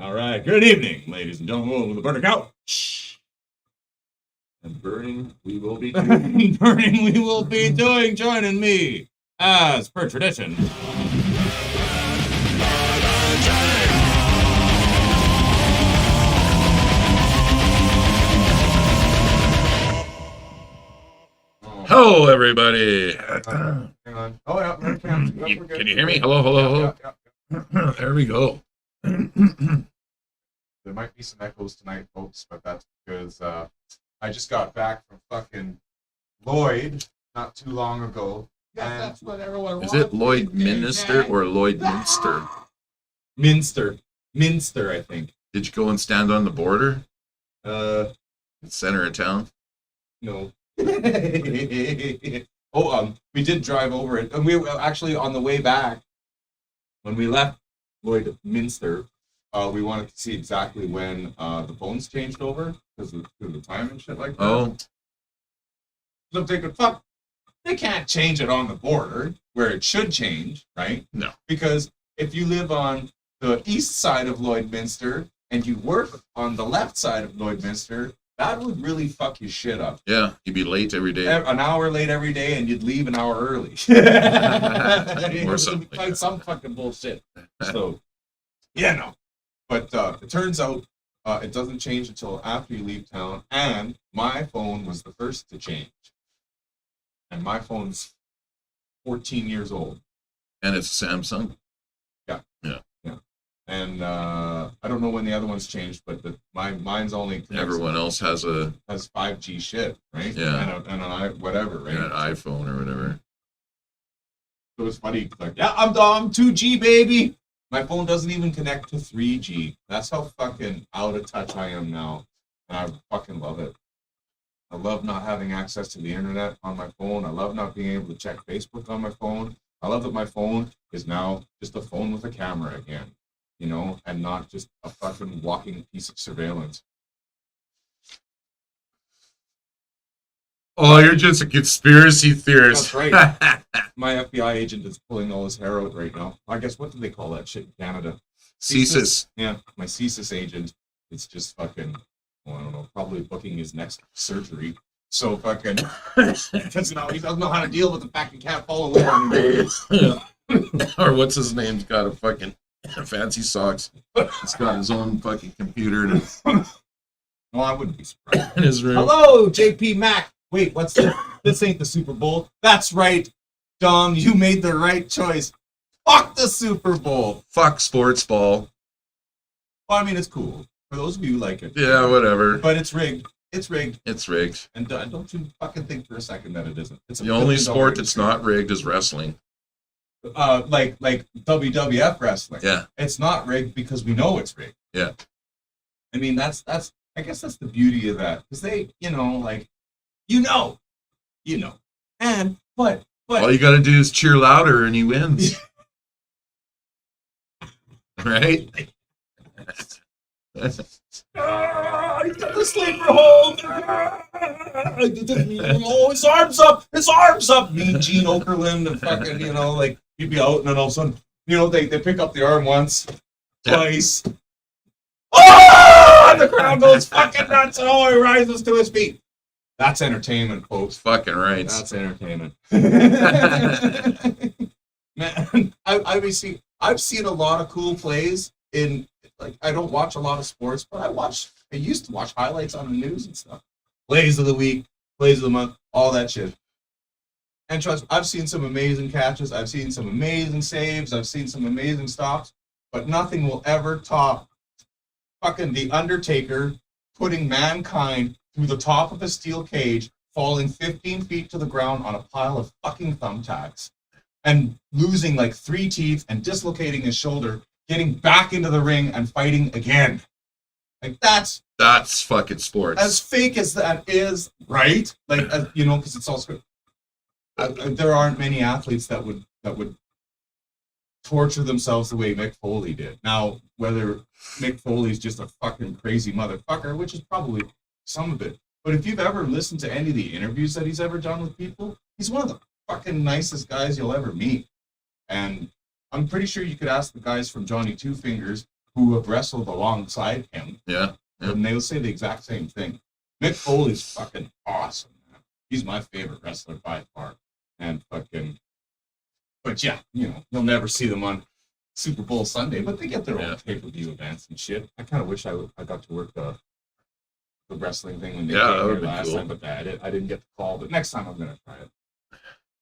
All right. Good evening, ladies and gentlemen. With the burner count. And burning, we will be Burning, we will be doing. Joining me, as per tradition. Hello, everybody. Hang on. Oh, yeah. We're good. Can you hear me? Hello, hello, hello. There we go. There might be some echoes tonight, folks, but that's because I just got back from fucking Lloyd not too long ago. Yeah, And that's what everyone Is it Lloyd Minister or Lloyd Minster? Minster, I think. Did you go and stand on the border Uh, in the center of town? no. We did drive over it, and we were actually on the way back. When we left Lloyd Minster, we wanted to see exactly when the phones changed over because of the time and shit like that. Oh, So I'm thinking, fuck, they can't change it on the border where it should change, right? No. Because if you live on the east side of Lloydminster and you work on the left side of Lloydminster, that would really fuck your shit up. yeah. You'd be late every day. An hour late every day, and you'd leave an hour early. Or something like that. Some fucking bullshit. So, yeah, no. But it turns out it doesn't change until after you leave town, and my phone was the first to change. And my phone's 14 years old. And it's a Samsung. And I don't know when the other ones changed, but mine's only Everyone else has a 5G shit, right? Yeah. And an whatever, right? an iPhone or whatever. So it's funny, like, yeah, I'm 2G, baby. My phone doesn't even connect to 3G. That's how fucking out of touch I am now. And I fucking love it. I love not having access to the internet on my phone. I love not being able to check Facebook on my phone. I love that my phone is now just a phone with a camera again, you know, and not just a fucking walking piece of surveillance. Oh, you're just a conspiracy theorist. That's right. My FBI agent is pulling all his hair out right now. I guess, what do they call that shit in Canada? CSIS. Yeah, my CSIS agent. It's just fucking, well, I don't know, probably booking his next surgery. So fucking, he doesn't know how to deal with the fact he can't follow along anymore. Or what's his name's got a fucking fancy socks. He's got his own fucking computer in No, I wouldn't be surprised. his room. Hello, JP Mac. Wait, what's this? This ain't the Super Bowl. That's right, Dom. You made the right choice. Fuck the Super Bowl. Fuck sports ball. Well, I mean, it's cool. For those of you who like it. Yeah, whatever. But it's rigged. It's rigged. It's rigged. And don't you fucking think for a second that it isn't. It's a The only $1 billion sport that's not rigged is wrestling. like WWF wrestling. Yeah. It's not rigged because we know it's rigged. Yeah. I mean, that's I guess that's the beauty of that, because they, like, you know, and but All you got to do is cheer louder and he wins. Right? He's got the sleeper hold. Oh, his arms up. Me, Gene Okerlund, and fucking, like, he'd be out, and then all of a sudden, they pick up the arm once, twice. Oh! And the crowd goes fucking nuts, and he rises to his feet. That's entertainment, folks. Fucking right. That's entertainment. Man, I've seen a lot of cool plays in, like, I don't watch a lot of sports, but I used to watch highlights on the news and stuff. Plays of the week, plays of the month, all that shit. And trust me, I've seen some amazing catches, I've seen some amazing saves, I've seen some amazing stops, but nothing will ever top fucking The Undertaker putting Mankind through the top of a steel cage, falling 15 feet to the ground on a pile of fucking thumbtacks, and losing like 3 teeth and dislocating his shoulder, getting back into the ring and fighting again. Like, that's fucking sports. as fake as that is, right? Like, because it's also, there aren't many athletes that would torture themselves the way Mick Foley did. Now, whether Mick Foley's just a fucking crazy motherfucker, which is probably some of it, but if you've ever listened to any of the interviews that he's ever done with people, he's one of the fucking nicest guys you'll ever meet. And I'm pretty sure you could ask the guys from Johnny Two Fingers who have wrestled alongside him, Yeah. and they'll say the exact same thing. Mick Foley's fucking awesome, man. He's my favorite wrestler by far. And fucking, but yeah, you know, you'll never see them on Super Bowl Sunday, but they get their own pay-per-view events and shit. I kind of wish I got to work the wrestling thing when they Yeah, that came would here be last cool. time, but I didn't get the call. But next time I'm gonna try it.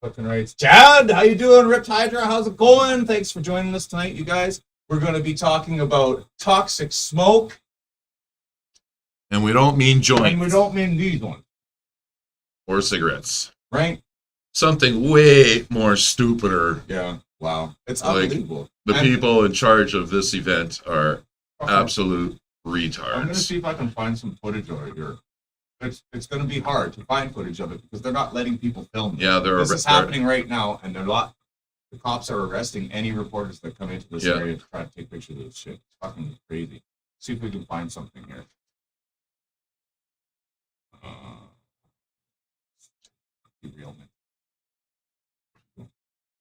Fucking right. Chad, how you doing? Ripped Hydra, how's it going? Thanks for joining us tonight, you guys. We're going to be talking about toxic smoke, And we don't mean joints and we don't mean these ones, or cigarettes. right? Something way more stupider. Yeah. Wow. It's Like, unbelievable. The And- people in charge of this event are Okay. absolute I'm going to retards. see if I can find some footage over here. It's going to be hard to find footage of it because they're not letting people film it. Yeah, This is happening right now, and the cops are arresting any reporters that come into this Yeah. area to try to take pictures of this shit. It's fucking crazy. See if we can find something here. Derailment.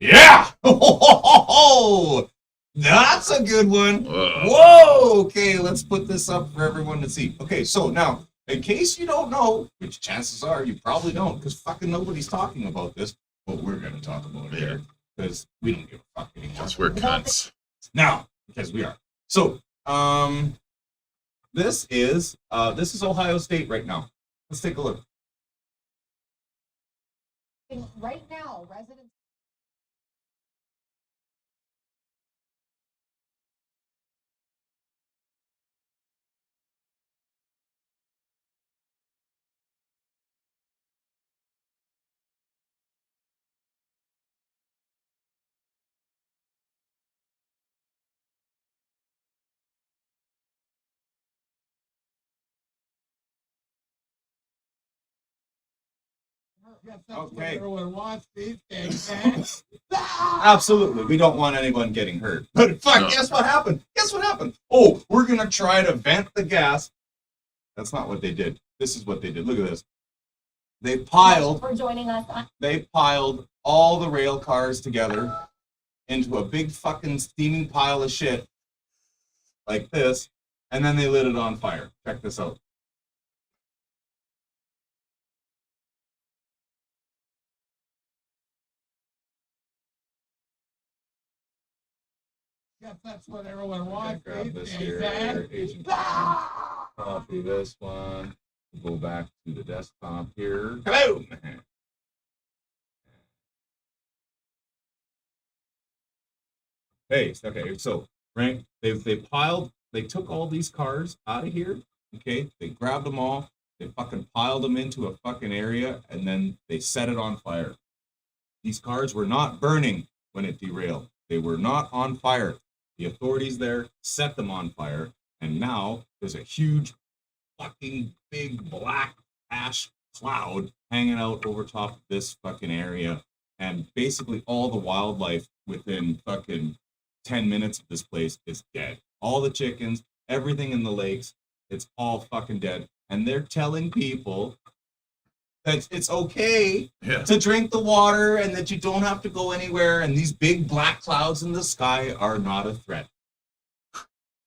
Yeah! Oh, that's a good one. Whoa! Okay, let's put this up for everyone to see. Okay, so now, in case you don't know, which chances are you probably don't, because fucking nobody's talking about this, but we're going to talk about it here, because we don't give a fuck anymore. Because we're cunts. Now, because we are. So, this is Ohio State right now. Let's take a look. Right now, residents. Okay. Everyone wants these things, man. Absolutely, we don't want anyone getting hurt. But fuck, No. guess what happened? Guess what happened? Oh, we're gonna try to vent the gas. That's not what they did. This is what they did. Look at this. They piled For joining us on all the rail cars together into a big fucking steaming pile of shit like this, and then they lit it on fire. Check this out. Guess that's what everyone wants Grab these this days, here, man. Agent. Copy this one. Go back to the desktop here. Hello. Hey, okay, so right, they took all these cars out of here. Okay, they grabbed them all, they fucking piled them into a fucking area, and then they set it on fire. These cars were not burning when it derailed. They were not on fire. The authorities there set them on fire, and now there's a huge fucking big black ash cloud hanging out over top of this fucking area. And basically all the wildlife within fucking 10 minutes of this place is dead. All the chickens, everything in the lakes, it's all fucking dead. And they're telling people that it's okay Yeah. to drink the water and that you don't have to go anywhere, and these big black clouds in the sky are not a threat.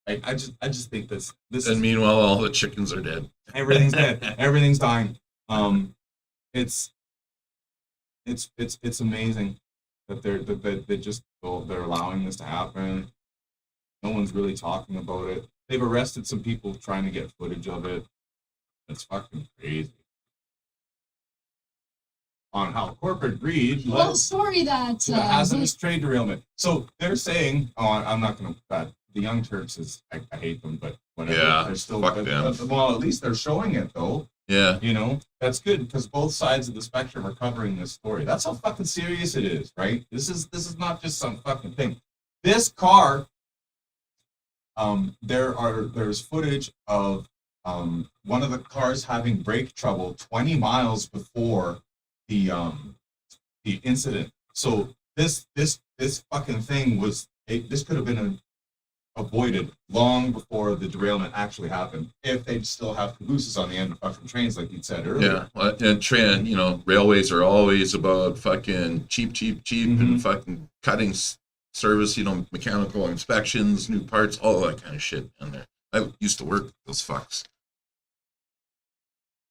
I just think this And is meanwhile, all the chickens are dead. everything's dead. Everything's dying. It's amazing that they're allowing this to happen. No one's really talking about it. They've arrested some people trying to get footage of it. It's fucking crazy. On how corporate greed well, led story that to a hazardous trade derailment. So they're saying, I'm not going to. The Young Turks is, I hate them, but whatever. Yeah, they're still. fuck them. Well, at least they're showing it though. Yeah. You know, that's good because both sides of the spectrum are covering this story. That's how fucking serious it is, right? This is not just some fucking thing. This car, there's footage of one of the cars having brake trouble 20 miles before the incident. So this fucking thing this could have been avoided long before the derailment actually happened if they'd still have cabooses on the end of fucking trains like you said earlier. Yeah. Well, and railways are always about fucking cheap Mhm. and fucking cutting service, mechanical inspections, new parts, all that kind of shit in there. I used to work with those fucks.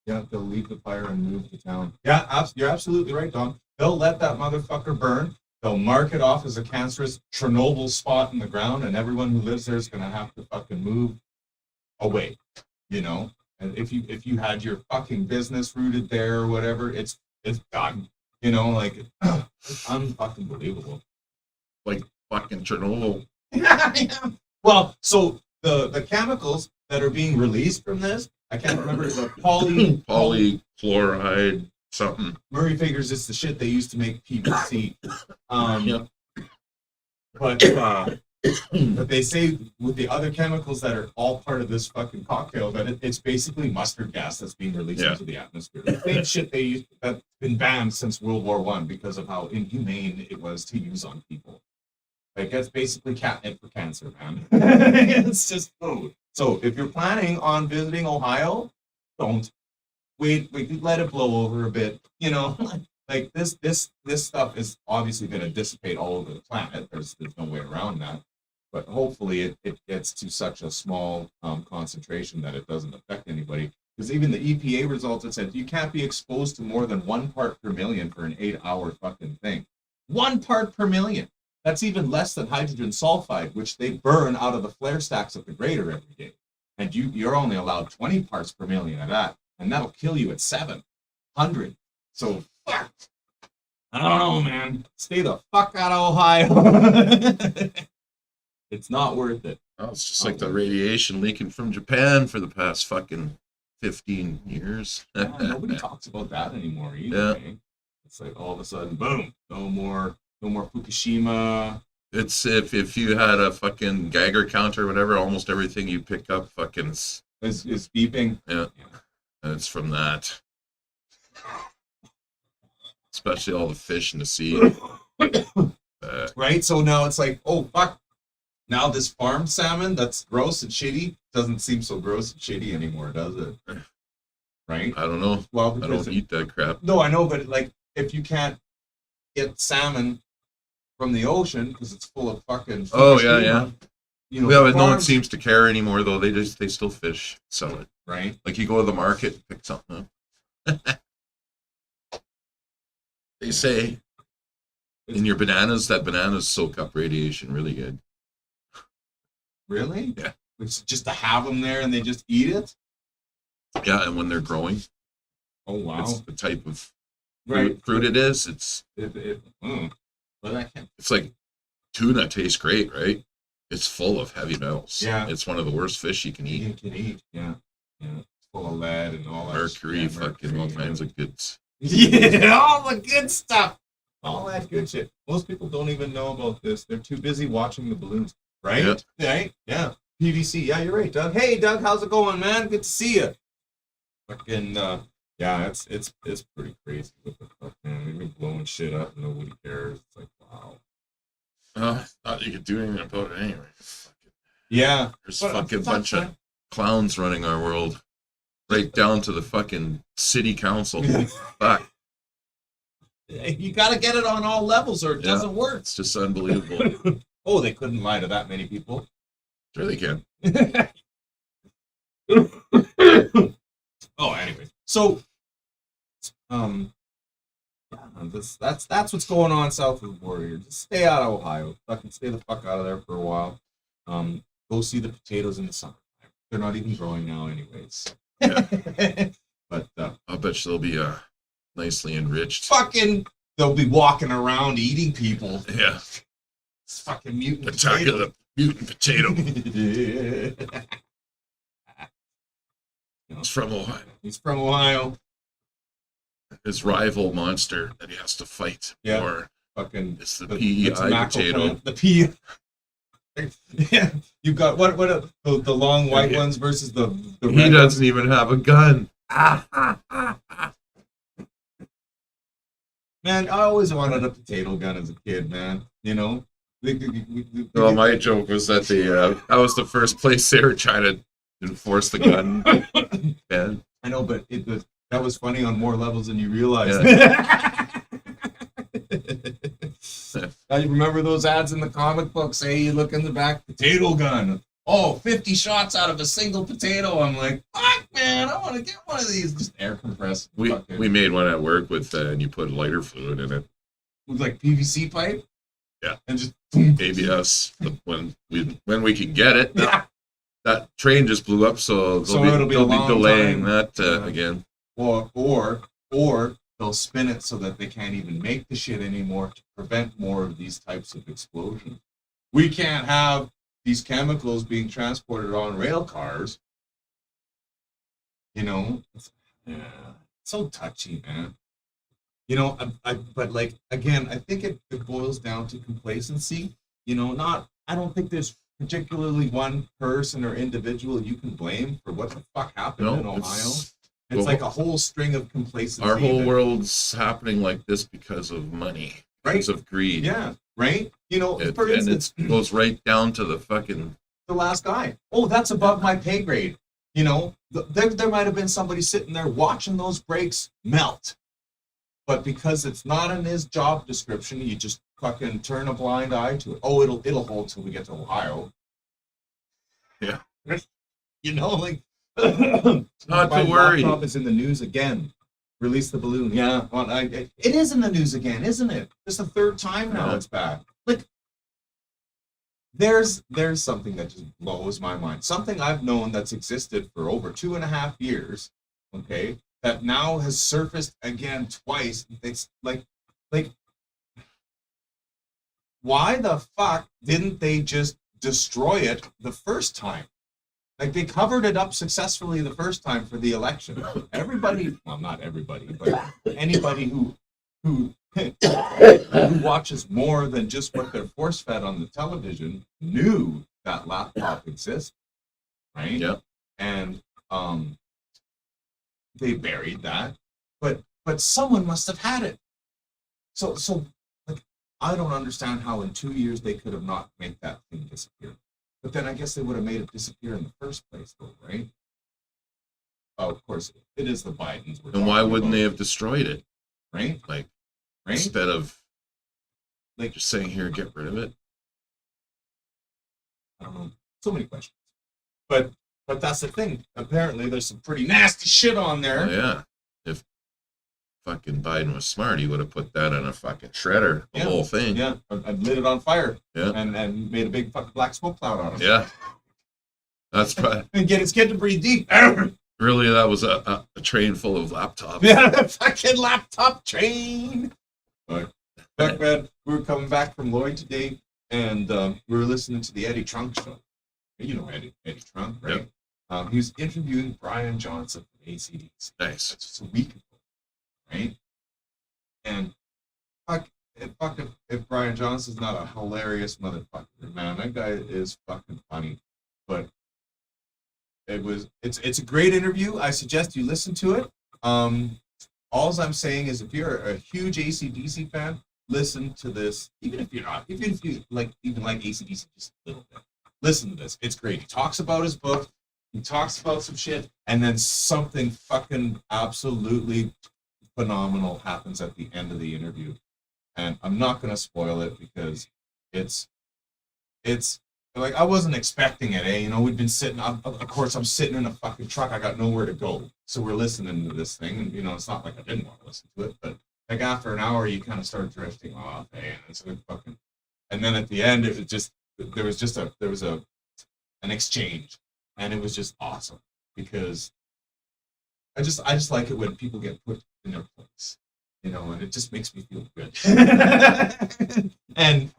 Yeah, they'll leave the fire and move to town. Yeah, you're absolutely right, Don. They'll let that motherfucker burn. They'll mark it off as a cancerous Chernobyl spot in the ground, and everyone who lives there is going to have to fucking move away. And if you had your fucking business rooted there or whatever, it's done. It's unfucking believable. Like fucking Chernobyl. Well, so the chemicals that are being released from this, I can't remember the Polychloride something. Murray figures it's the shit they used to make PVC. Yep. But they say with the other chemicals that are all part of this fucking cocktail that it's basically mustard gas that's being released into the atmosphere. The same shit they used that's been banned since World War I because of how inhumane it was to use on people. Like that's basically catnip for cancer, man. It's just food. So if you're planning on visiting Ohio, don't wait, let it blow over a bit. Like this stuff is obviously going to dissipate all over the planet. There's no way around that. But hopefully it gets to such a small concentration that it doesn't affect anybody. Because even the EPA results have said you can't be exposed to more than 1 part per million for an 8-hour fucking thing. 1 part per million. That's even less than hydrogen sulfide, which they burn out of the flare stacks at the grader every day. And you're only allowed 20 parts per million of that. And that'll kill you at 700. So, fuck. I don't know, man. Stay the fuck out of Ohio. It's not worth it. Oh, it's just like the radiation leaking from Japan for the past fucking 15 years. Yeah, nobody talks about that anymore either. Yeah. Eh? It's like all of a sudden, boom, no more Fukushima. It's if you had a fucking Geiger counter or whatever, almost everything you pick up fucking Is beeping. yeah. And it's from that. Especially all the fish in the sea. Right? So now it's like, oh fuck. Now this farm salmon that's gross and shitty doesn't seem so gross and shitty anymore, does it? Right? I don't know. Well, I don't eat that crap. No, I know, but like if you can't get salmon from the ocean because it's full of fucking Oh, Fukushima, yeah. You know, Yeah, but no one farms- seems to care anymore though. They still fish, sell it. right. Like you go to the market, pick something up. They say in your bananas that bananas soak up radiation really good. Really? Yeah. It's just to have them there and they just eat it? Yeah, and when they're growing, Oh, wow. it's the type of Right. fruit it is. It's But I can't. it's like tuna tastes great, right? It's full of heavy metals. Yeah. It's one of the worst fish you can eat. You can eat. Yeah. Yeah. It's full of lead and all that. Mercury, fucking all kinds of goods. Yeah, all the good stuff. All that good shit. Most people don't even know about this. They're too busy watching the balloons. Right? Yeah. Right? Yeah. PVC. Yeah, you're right, Doug. Hey, Doug, how's it going, man? Good to see you. Fucking, yeah, it's pretty crazy. What the fuck, man? We've been blowing shit up and nobody cares. It's like, wow. I thought you could do anything about it anyway. Fucking- Yeah. There's But, fucking fuck, bunch of man. clowns running our world. Right down to the fucking city council. Fuck. You got to get it on all levels or it Yeah. doesn't work. It's just unbelievable. Oh, they couldn't lie to that many people. Sure they can. Oh, anyway. So, yeah, that's what's going on south of the border here. Just stay out of Ohio. Fucking stay the fuck out of there for a while. Go see the potatoes in the summer. They're not even growing now, anyways. But I'll bet you they'll be nicely enriched. fucking, they'll be walking around eating people. Yeah. It's fucking mutant Attack of the mutant potato. potato. It's from Ohio. He's from Ohio. His rival monster that he has to fight. Yeah. Or Fucking it's the the PEI tobacco potato. plant, the PEI. Yeah, you've got the long white Yeah. ones versus the He red doesn't even have a gun. Man, I always wanted a potato gun as a kid, man. You know? Well, my joke was that that was the first place they were trying to enforce the gun ban. I know, but that was funny on more levels than you realize. I remember those ads in the comic books. Hey, you look in the back, potato gun. Oh, 50 shots out of a single potato. I'm like, fuck, man, I want to get one of these. Just air compressed. We made one at work with, and you put lighter fluid in it. with like PVC pipe. Yeah. And just ABS. When we could get it. yeah. That train just blew up, so It'll be a they'll be long delaying time. that again. Or they'll spin it so that they can't even make the shit anymore to prevent more of these types of explosions. We can't have these chemicals being transported on rail cars. You know, it's so touchy, man. You know, but like again, I think it boils down to complacency. You know, I don't think there's particularly one person or individual you can blame for what the fuck happened in Ohio. It's like a whole string of complacency. Our whole world's happening like this because of money, because of greed. Yeah, right? You know, for And instance, it goes right down to the fucking... the last guy. Oh, that's above my pay grade. You know, there might have been somebody sitting there watching those brakes melt. But because it's not in his job description, you just fucking turn a blind eye to it. Oh, it'll hold till we get to Ohio. Yeah. You know, like... Not my to worry. laptop is in the news again. Release the balloon. Yeah, well, it is in the news again, isn't it? It's the third time now it's back. Like, there's something that just blows my mind. Something I've known that's existed for over 2.5 years, okay, that now has surfaced again twice. It's like, why the fuck didn't they just destroy it the first time? Like, they covered it up successfully the first time for the election. Everybody, well, not everybody, but anybody who watches more than just what they're force-fed on the television knew that laptop exists, right? Yeah. And they buried that, but someone must have had it. So like, I don't understand how in 2 years they could have not made that thing disappear. But then I guess they would have made it disappear in the first place, though, right? Oh, of course, it is the Bidens. And why wouldn't they have destroyed it? Right? Like, Right? instead of Like, just saying, here, get rid of it. I don't know. So many questions. But that's the thing. Apparently, there's some pretty nasty shit on there. Oh, yeah. If fucking Biden was smart, he would have put that in a fucking shredder, the whole thing. Yeah, I lit it on fire. Yeah. And made a big fucking black smoke cloud on it. Yeah. That's probably, And get his kid to breathe deep. really, that was a train full of laptops. Yeah, fucking laptop train. But man, we were coming back from Lloyd today, and we were listening to the Eddie Trunk show. You know Eddie Trunk, right? He was interviewing Brian Johnson from AC/DC. Nice. That's just a week ago, right? And if Brian Johnson's not a hilarious motherfucker, man, that guy is fucking funny. But it's a great interview. I suggest you listen to it. All I'm saying is, if you're a huge AC/DC fan, listen to this. Even if you're not, even if you like AC/DC just a little bit, listen to this. It's great. He talks about his book. He talks about some shit, and then something fucking absolutely phenomenal happens at the end of the interview. And I'm not gonna spoil it because it's like, I wasn't expecting it, You know, we'd been sitting, of course, I'm sitting in a fucking truck. I got nowhere to go. So we're listening to this thing. And, you know, it's not like I didn't want to listen to it. But, like, after an hour, you kind of start drifting off. And it's like fucking... And then at the end, it was just... There was an exchange. And it was just awesome. Because I just like it when people get put in their place. You know, and it just makes me feel good. And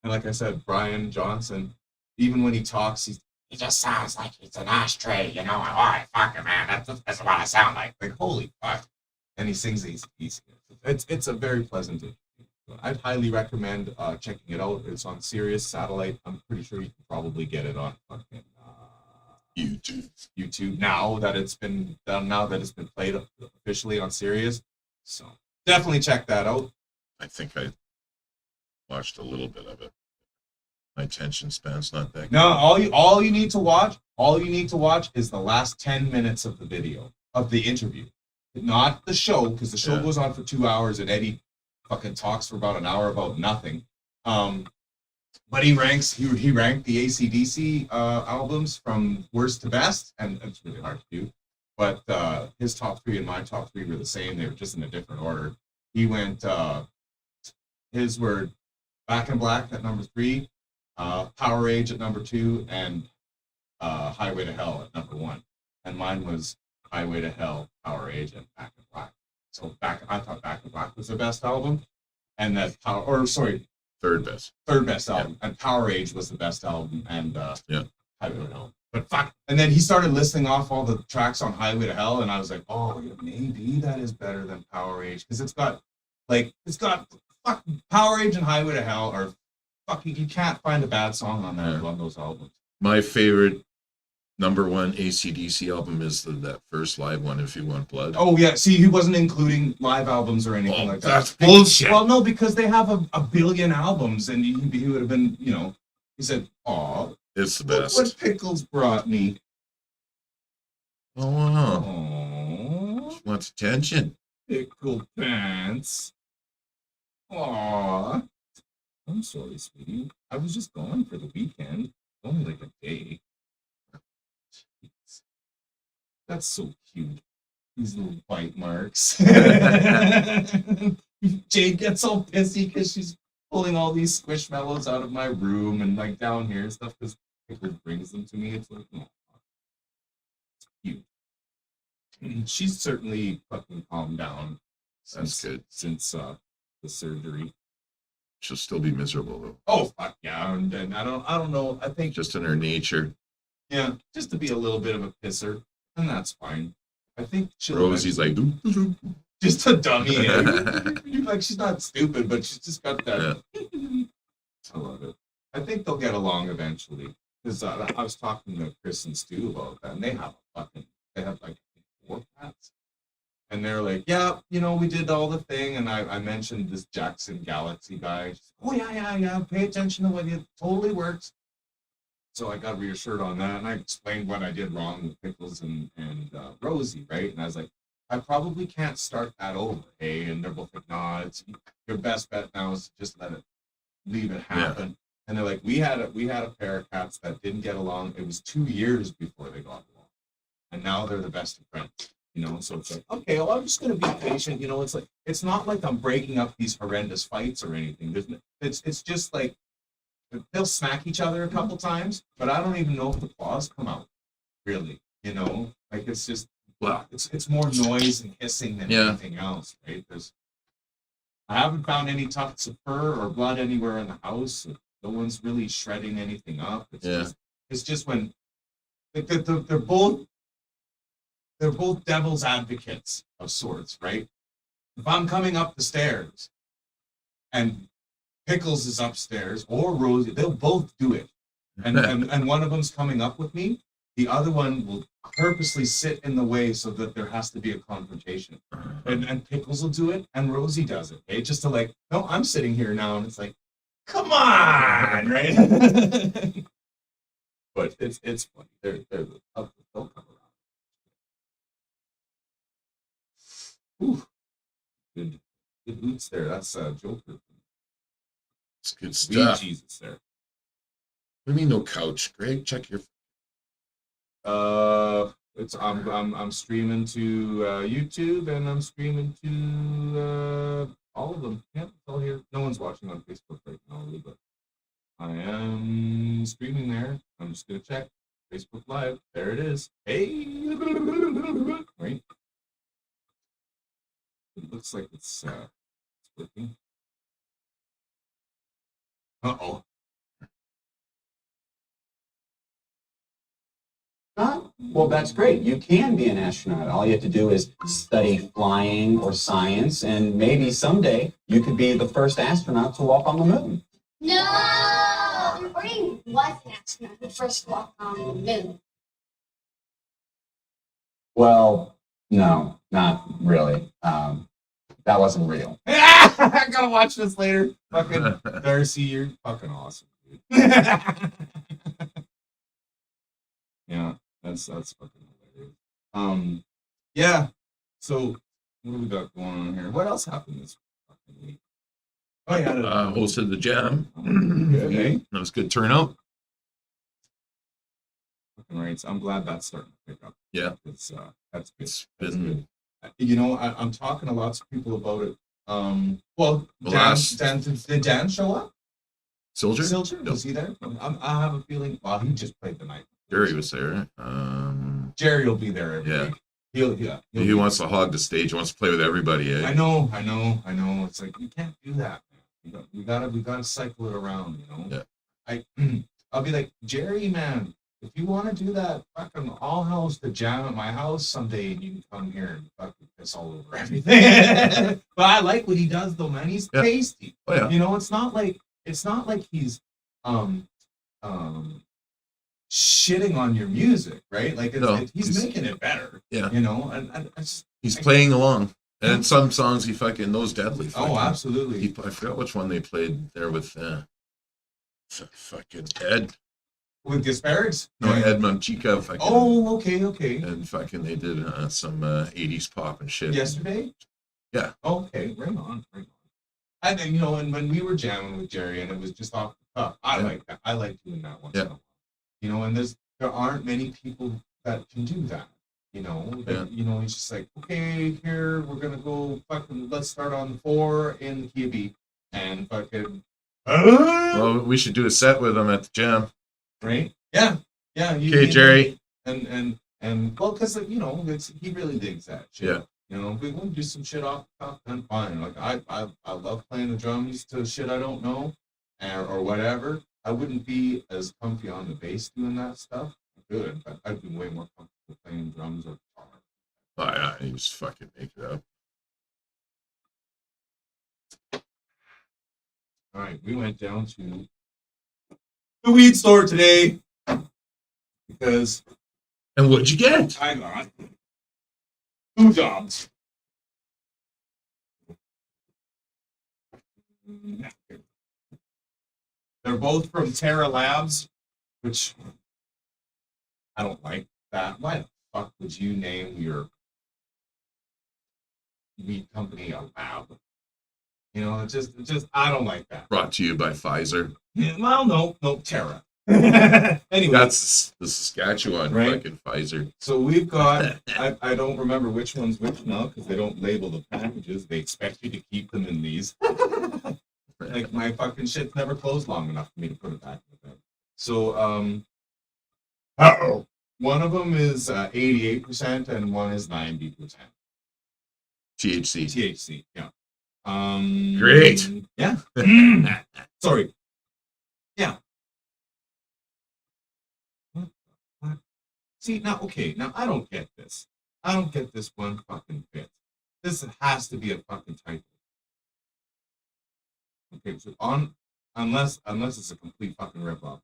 like I said, Brian Johnson, even when he talks, he just sounds like he's an ashtray, you know. Oh, fuck it, man. That's what I sound like. Like, holy fuck. And he sings these. It's a very pleasant interview. I'd highly recommend checking it out. It's on Sirius Satellite. I'm pretty sure you can probably get it on fucking YouTube now that it's been done. Now that it's been played officially on Sirius. So definitely check that out. I think I watched a little bit of it. My attention span's not that good. No, all you need to watch is the last 10 minutes of the video of the interview, not the show, because the show goes on for 2 hours and Eddie fucking talks for about an hour about nothing. But he ranked the AC/DC albums from worst to best, and it's really hard to do. But his top three and my top three were the same. They were just in a different order. He went. His were Back in Black at number 3, Power Age at number 2, and Highway to Hell at number 1. And mine was Highway to Hell, Power Age, and Back in Black. So I thought Back in Black was the best album, and that Third best. third best album, and Power Age was the best album, and Yeah. Highway to Hell. But fuck, and then he started listing off all the tracks on Highway to Hell, and I was like, oh, yeah, maybe that is better than Power Age, because it's got fuck, Power Age and Highway to Hell are fucking. You can't find a bad song on those albums. My favorite number 1 AC/DC album is that first live one, If You Want Blood. Oh yeah, see, he wasn't including live albums or anything like that. That's bullshit. Well, no, because they have a billion albums, and he would have been, he said, "Aw, It's the look best. what Pickles brought me." Oh, wow. Aw, She wants attention. pickle pants. Aw, I'm sorry, sweetie. I was just gone for the weekend, only like a day. Jeez. That's so cute. These little bite marks. Jade gets all pissy because she's pulling all these squishmallows out of my room and like down here and stuff because Pickle brings them to me. It's like, oh, it's cute. She's certainly fucking calmed down That's good. since the surgery. She'll still be miserable though. Oh fuck yeah, and I don't know. I think Just in her nature. yeah, just to be a little bit of a pisser, and that's fine. I think she'll Rosie's like, "Doop, doop, doop." just a dummy. Like she's not stupid, but she's just got that. I love it. I think they'll get along eventually. Because I was talking to Chris and Stu about that, and they have like 4 cats, and they're like, yeah, we did all the thing, and I mentioned this Jackson Galaxy guy. She's like, oh yeah, pay attention to what it totally works. So I got reassured on that, and I explained what I did wrong with Pickles and Rosie, right? And I was like, I probably can't start that over, hey? And they're both like, nah, it's your best bet now is to just leave it happen. And they're like, we had a pair of cats that didn't get along. It was 2 years before they got along, and now they're the best of friends. So it's like, okay, well, I'm just gonna be patient. It's like it's not like I'm breaking up these horrendous fights or anything. It's just like they'll smack each other a couple times, but I don't even know if the claws come out. Really, like it's just it's more noise and hissing than anything else, right? I haven't found any tufts of fur or blood anywhere in the house. No one's really shredding anything up. It's just when they're both devil's advocates of sorts, right? If I'm coming up the stairs and Pickles is upstairs or Rosie, they'll both do it. And one of them's coming up with me, the other one will purposely sit in the way so that there has to be a confrontation. And Pickles will do it and Rosie does it. Okay? Just to like, no, I'm sitting here now, and it's like, come on, right? But it's funny. They'll come around. Ooh, good boots there. That's Joker. It's good Sweet stuff. Jesus there. What do you mean no couch? Greg, check your. It's I'm streaming to YouTube, and I'm streaming to all of them. Yeah, it's all here. No one's watching on Facebook right now, really, but I am streaming there. I'm just gonna check Facebook Live. There it is. Hey, right. It looks like it's working. Uh-oh. Well, that's great. You can be an astronaut. All you have to do is study flying or science, and maybe someday you could be the first astronaut to walk on the moon. No! Brady was an astronaut who first walked on the moon. Well, no, not really. That wasn't real. I gotta watch this later. Fucking Darcy, you're fucking awesome, dude. Yeah, that's fucking hilarious. Yeah. So what do we got going on here? What else happened this fucking week? Oh yeah. hosted the jam. Okay. That was a good turnout. Fucking right. I'm glad that's starting to pick up. Yeah. It's that's good. It's That's been good. You know, I'm talking to lots of people about it. Well, Last- did Dan show up? Silger. Silcher? No. Was he there? I have a feeling. Well, he just played the night. Jerry was there. Jerry will be there every Yeah. week. He'll He be- wants to hog the stage. He wants to play with everybody. I Eh? know. It's like you can't do that. Man. We gotta cycle it around. You know. Yeah. I'll be like Jerry, man. If you want to do that, fucking I'll host the jam at my house someday, and you can come here and fucking piss all over everything. But I like what he does, though, man. He's Yeah. tasty. Oh yeah. You know, it's not like he's shitting on your music, right? Like No, he's he's- making it better. Yeah. You know, and I just, He's playing along. And some songs he fucking knows deadly. oh, absolutely. I forgot which one they played there with fucking Ed. With Gasparagus? No, Ed Manchica. Fucking, Oh, okay. And fucking they did some 80s pop and shit. Yesterday? Yeah. Okay, right on. And then, you know, and when we were jamming with Jerry and it was just off the cuff, I Yeah. like that. I like doing that once Yeah. in a while. You know, and there aren't many people that can do that. You know, you know, it's just like, okay, here we're gonna go fucking let's start on 4 in the key of B and fucking Well, we should do a set with him at the jam. right? Yeah. Okay, Jerry. And well, because you know, he really digs that shit. Yeah. You know, if we want to do some shit off the top, then fine. Like I love playing the drums to shit I don't know, or whatever. I wouldn't be as comfy on the bass doing that stuff. Good, but I'd be way more comfortable playing drums or guitar. Oh, yeah, he just fucking make it up. All right, we went down to the weed store today because And what'd you get? I got 2 jobs. They're both from Terra Labs, which I don't like that. Why the fuck would you name your weed company a lab? You know, it's just I don't like that. Brought to you by Pfizer. Yeah, well, no, Terra. Anyway, That's the Saskatchewan Right. fucking Pfizer. so we've got, I don't remember which one's which now because they don't label the packages. They expect you to keep them in these. Like my fucking shit's never closed long enough for me to put it back in the bag. So, one of them is 88% and one is 90% THC. THC. Yeah. Great. Yeah. Sorry. Yeah. What? See now, okay. Now I don't get this. I don't get this one fucking bit. This has to be a fucking typo. Okay, so unless it's a complete fucking ripoff,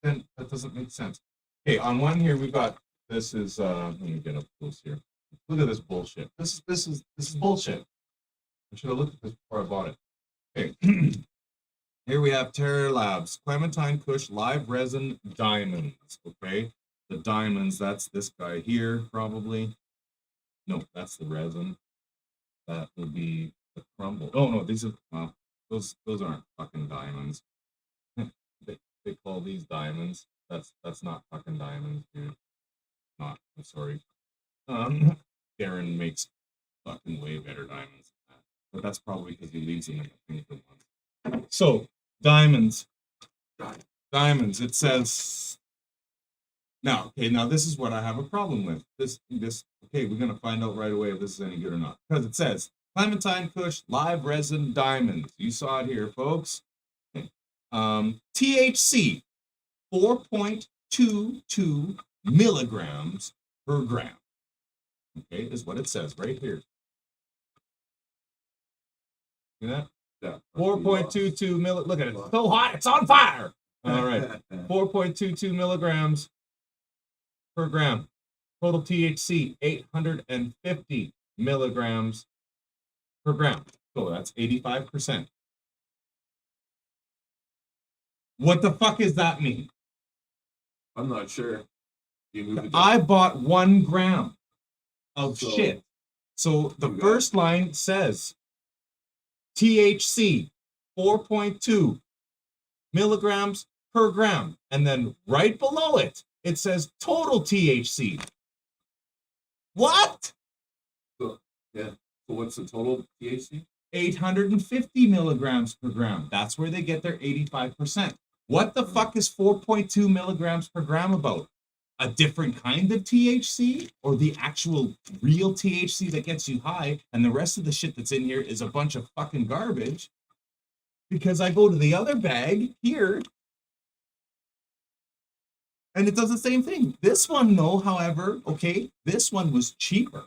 then that doesn't make sense. Okay, on one here we got this is let me get up close here. Look at this bullshit. This is bullshit. I should have looked at this before I bought it. Okay. Here we have Terra Labs, Clementine Kush Live Resin Diamonds. Okay. The diamonds, that's this guy here, probably. No, that's the resin. That will be the crumble. Oh no, these are those aren't fucking diamonds. they call these diamonds. That's not fucking diamonds, dude. Not. I'm sorry. Darren makes fucking way better diamonds than that. But that's probably because he leaves them in the thing for one. So diamonds. Diamonds. It says now, okay, now this is what I have a problem with. This okay, we're gonna find out right away if this is any good or not. Because it says Clementine Kush Live Resin Diamonds. You saw it here, folks. Okay. THC 4.22 milligrams per gram. Okay, is what it says right here. See that? Yeah. 4.22 look at it. It's so hot, it's on fire. All right. 4.22 milligrams per gram. Total THC 850 milligrams per gram. So that's 85%. What the fuck does that mean? I'm not sure. I bought 1 gram of shit. So the You got- first line says THC 4.2 milligrams per gram. And then right below it, it says total THC. What? So what's the total THC? 850 milligrams per gram. That's where they get their 85%. What the fuck is 4.2 milligrams per gram about? A different kind of THC or the actual real THC that gets you high, and the rest of the shit that's in here is a bunch of fucking garbage? Because I go to the other bag here and it does the same thing. This one, though, however, okay, this one was cheaper.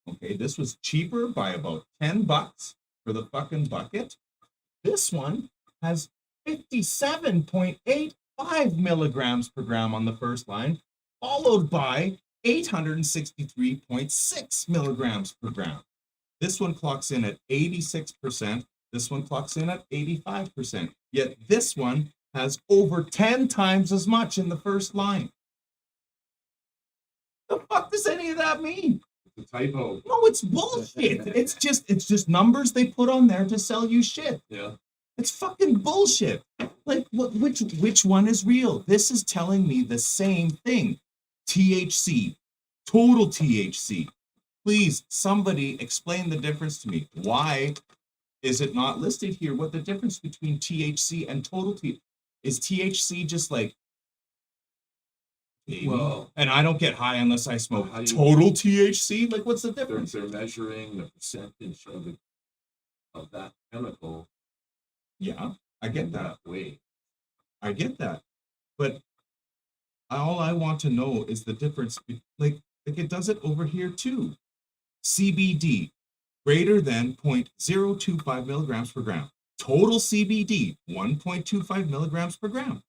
Okay, this was cheaper by about $10 for the fucking bucket. This one has 57.85 milligrams per gram on the first line, followed by 863.6 milligrams per gram. This one clocks in at 86%. This one clocks in at 85%. Yet this one has over 10 times as much in the first line. The fuck does any of that mean? It's a typo. No, it's bullshit. It's just numbers they put on there to sell you shit. Yeah. It's fucking bullshit. Like, which one is real? This is telling me the same thing. THC, total THC. Please, somebody explain the difference to me. Why is it not listed here? What the difference between THC and total THC? Is THC just like, baby, Well, and I don't get high unless I smoke how do you- total THC? Like, what's the difference? they're measuring the percentage of that chemical Yeah, I get in that. that way. I get that. But all I want to know is the difference. Like it does it over here too. CBD greater than 0.025 milligrams per gram. Total CBD 1.25 milligrams per gram.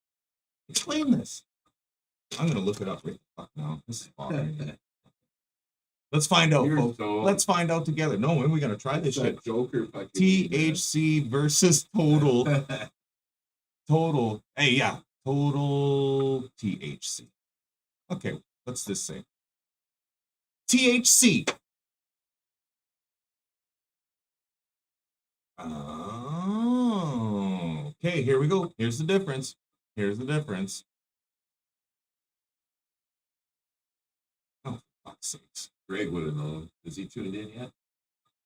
Explain this. I'm gonna look it up right the fuck now. This is bothering me. Let's find out, folks. Let's find out together. No, when we gonna try this shit. that Joker fucking THC versus total. Total. Hey, yeah. Total THC. Okay, what's this say? THC. Oh, okay, here we go. Here's the difference. Here's the difference. Oh, for fuck's sakes. Greg would have known. Is he tuned in yet?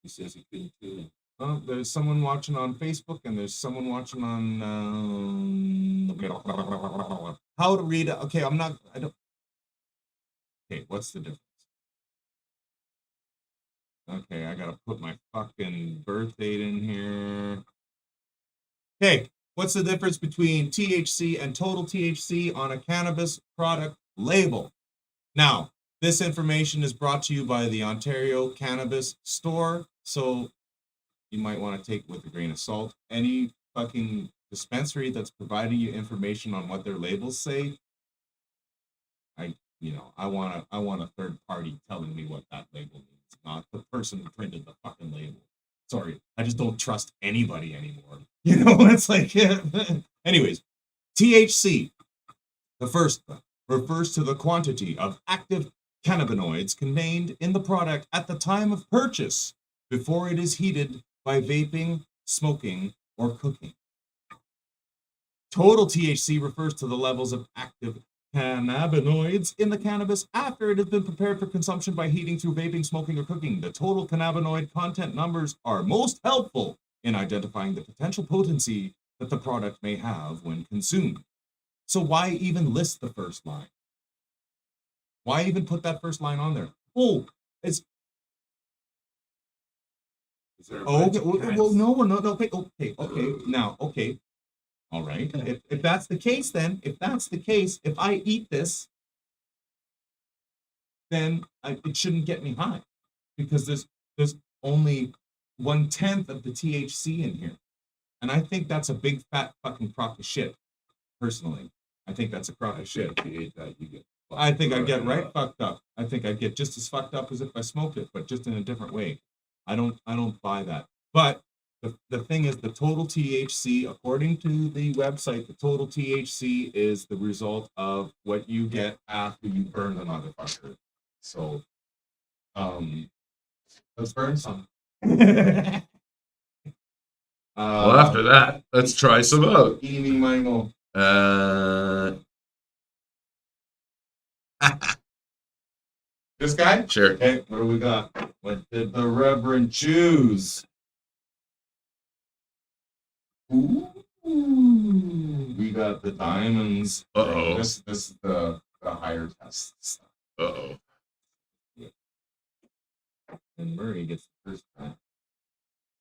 He says he couldn't tune in. Oh, there's someone watching on Facebook and there's someone watching on how to read it. Okay, I don't. Okay, what's the difference? Okay, I gotta put my fucking birth date in here. Okay, what's the difference between THC and total THC on a cannabis product label? Now, this information is brought to you by the Ontario Cannabis Store, so you might want to take it with a grain of salt. Any fucking dispensary that's providing you information on what their labels say, I want a third party telling me what that label means, not the person who printed the fucking label. Sorry, I just don't trust anybody anymore. You know, it's like, anyways, THC, the first one, refers to the quantity of active cannabinoids contained in the product at the time of purchase before it is heated by vaping, smoking, or cooking. Total THC refers to the levels of active cannabinoids in the cannabis after it has been prepared for consumption by heating through vaping, smoking, or cooking. The total cannabinoid content numbers are most helpful in identifying the potential potency that the product may have when consumed. So why even list the first line? Why even put that first line on there? Oh, it's Is there a oh, bunch okay. of Well, cats? no, okay. Now, okay. All right. If that's the case, then if I eat this, then it shouldn't get me high, because there's only 1/10 of the THC in here, and I think that's a big fat fucking crock of shit. Personally, I think that's a crock of shit. If you ate that, you get. I think I'd get right fucked up. I think I'd get just as fucked up as if I smoked it, but just in a different way. I don't buy that. But the thing is, the total THC, according to the website, the total THC is the result of what you get after you burn the motherfucker. So, let's burn some. Well, after that, let's try some out. Eeny, meeny, miny, moe. This guy? Sure. Okay, what do we got? What did the Reverend choose? Ooh, we got the diamonds. Uh-oh. This is the higher test stuff. Uh-oh. And Murray gets the first try.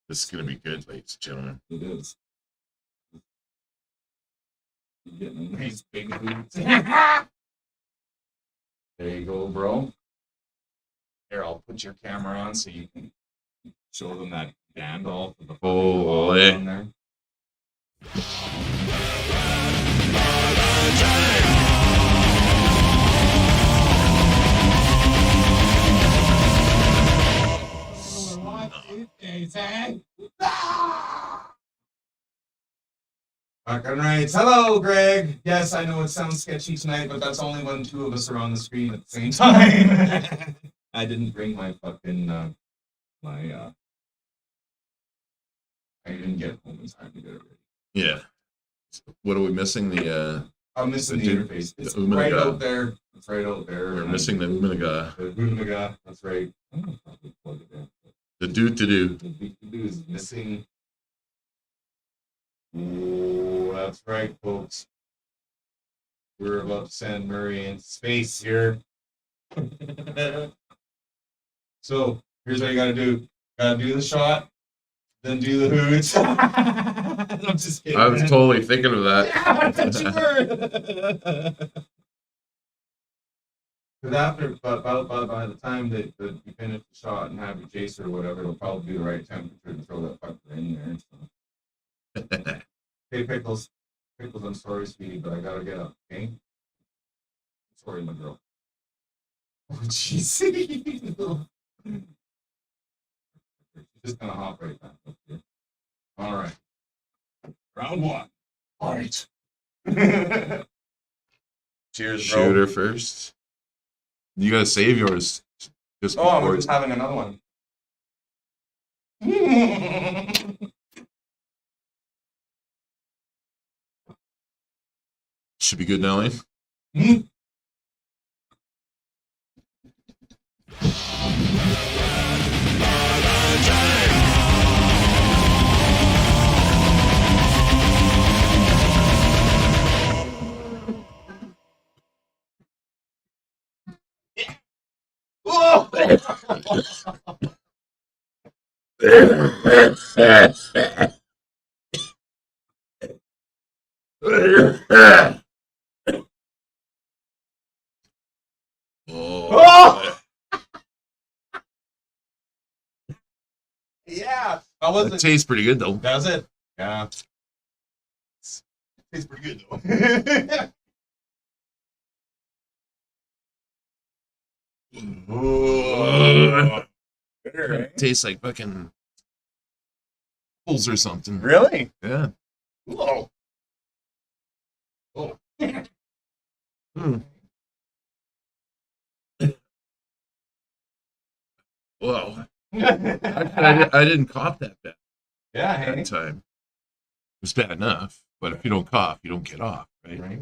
This is going to be good, ladies and gentlemen. It is. You're getting a nice big boot. There you go, bro. Here, I'll put your camera on so you can show them that Gandalf with the Oh, on eh. there. Everyone wants these days, eh? Fucking right. Hello, Greg. Yes, I know it sounds sketchy tonight, but that's only when two of us are on the screen at the same time. I didn't bring my fucking I didn't get home in time to get it ready. Yeah. What are we missing? The I'm missing the dude, interface. It's the right Umaga. out there. It's right out there. we're missing the Uminaga. the Umaga. That's right. I'm gonna probably plug it in. The do-to-do. The big to do is missing. Oh, that's right, folks. We're about to send Murray into space here. So here's what you gotta do. Gotta do the shot, then do the hoots. I'm just kidding. I was man. totally thinking of that. Yeah, I bet you were. Because after, by the time that you finish the shot and have your chaser or whatever, it'll probably be the right temperature to throw that fucker in there. So. Hey, Pickles. Pickles, I'm sorry, sweetie, but I gotta get up, okay? Sorry, my girl. Oh, jeez. She's just gonna hop right back up here. All right. Round one. All right. Cheers, bro. Shooter first. You gotta save yours. Just Oh, we're before just having another one. should be good now, eh? Oh! Yeah, that was That it. tastes pretty good though. That's it. Yeah. Tastes pretty good though. Ooh. Bitter, eh? Tastes like fucking apples or something. Really? Yeah. Whoa. Oh. Hmm. Whoa. I didn't cough that bad Yeah, that hey. time. It was bad enough, but if you don't cough, you don't get off, right? Right.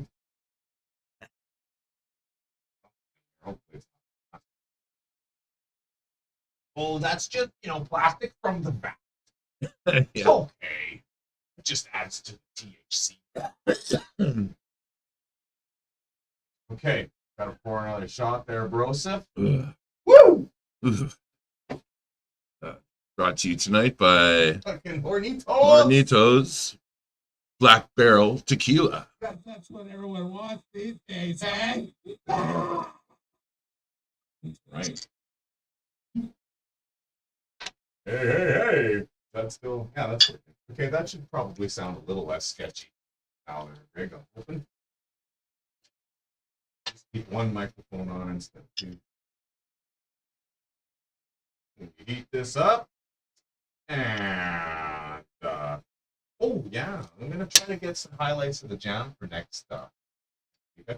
Well, that's just, plastic from the vat. It's Yeah. okay. It just adds to the THC. Okay, gotta pour another shot there, Broseph. Ugh. Woo! Ugh. Brought to you tonight by Fucking Hornitos! Hornitos Black Barrel Tequila. That's what everyone wants these days, eh? Right. Hey. That's still, yeah, that's working. Okay, that should probably sound a little less sketchy. Now there, Greg, I'm hoping. Just keep one microphone on instead of two. When you heat this up, and oh yeah, I'm gonna try to get some highlights of the jam for next. I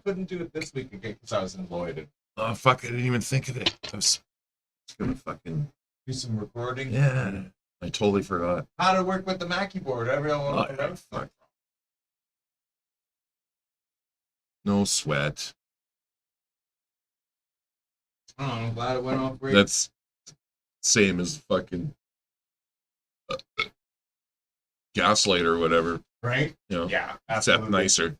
couldn't do it this week again because I was in Lloyd. Oh fuck! I didn't even think of it. I was gonna fucking Do some recording. yeah. I totally forgot. How to work with the Mackie board. Everyone. Oh, yeah, fuck. No sweat. Oh, I'm glad it went off great. That's same as fucking Gaslight or whatever. right. You know, Yeah, except absolutely. nicer.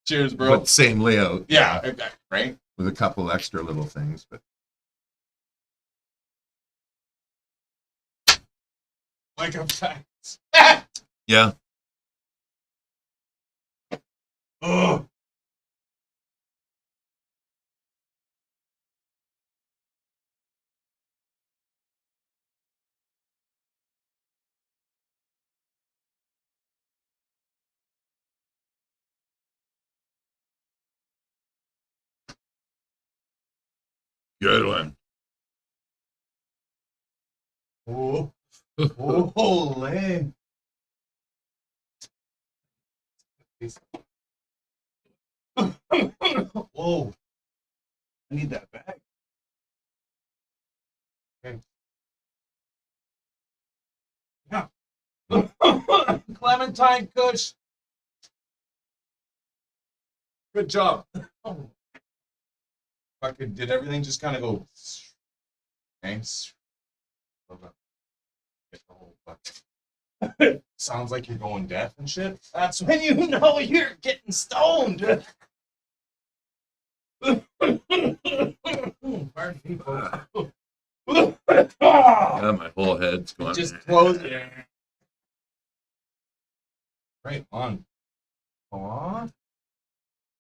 Cheers, bro. But same layout Yeah, exactly, right. with a couple extra little things. But Like I'm facts. yeah, Oh, good one. oh, oh, man. Whoa. I need that bag. Okay. Yeah. Clementine Kush. Good job. Fucking did everything just kind of go. Thanks. Sounds like you're going deaf and shit. That's when you know you're getting stoned. Pardon me, folks. Yeah, my whole head's going. Just close it. Right on. Aw. I'm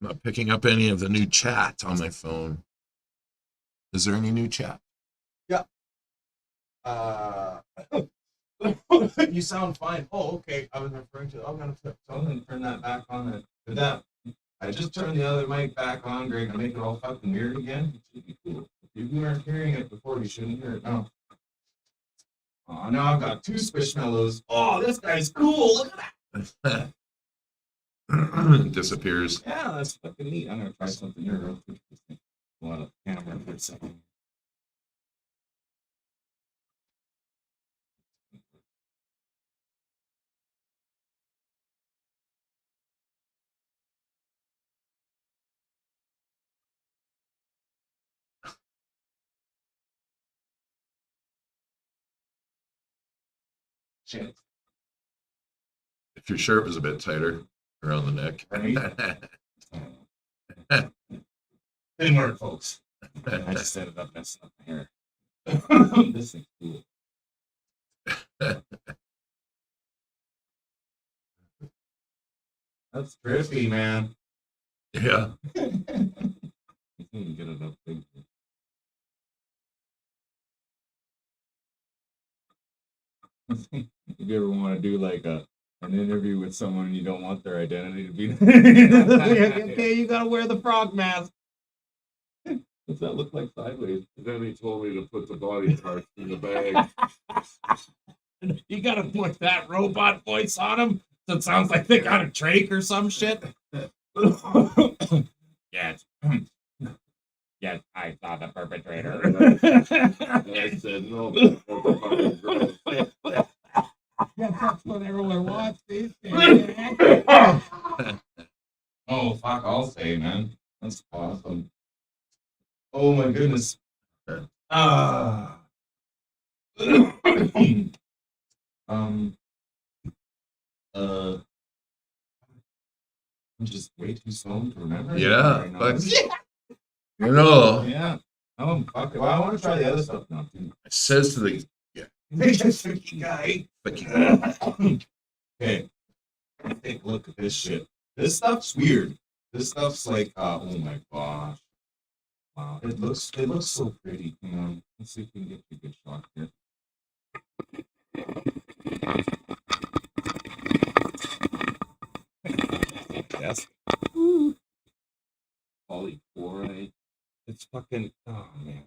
not picking up any of the new chat on my phone. Is there any new chat? You sound fine. Oh, okay. I was referring to. I'm gonna turn that back on. That I just turned the other mic back on, Greg, and make it all fucking weird again. It should be cool. If you weren't hearing it before, you shouldn't hear it now. Oh, now I've got two Squishmallows. Oh, this guy's cool. Look at that. Disappears. Yeah, that's fucking neat. I'm gonna try something here real quick. A lot of camera for a second. Shit. If your shirt was a bit tighter around the neck. Didn't work, folks. I just ended up messing up my hair. This thing's cool. That's trippy, man. Yeah. Get it up big. If you ever want to do like an interview with someone and you don't want their identity to be okay, you gotta wear the frog mask. What's that look like sideways? Then he told me to put the body parts in the bag. You gotta put that robot voice on them so it sounds like they got a trach or some shit. Yes. Yes, I saw the perpetrator. And I said, no, motherfucking girl. Yeah, that's what everyone wants these days. Oh fuck, I'll say, man. That's awesome. Oh my goodness. I'm just way too stoned to remember. Yeah, anything right now. but you know, Yeah. Oh fuck it. Well, I want to try the other stuff now too. it says to the guy. fucking Okay. Let's take a look at this shit. This stuff's weird. This stuff's like, oh my gosh. Wow. It looks so pretty. Hang on. Let's see if we can get a good shot here. Yes. Polychloride. It's fucking, oh man.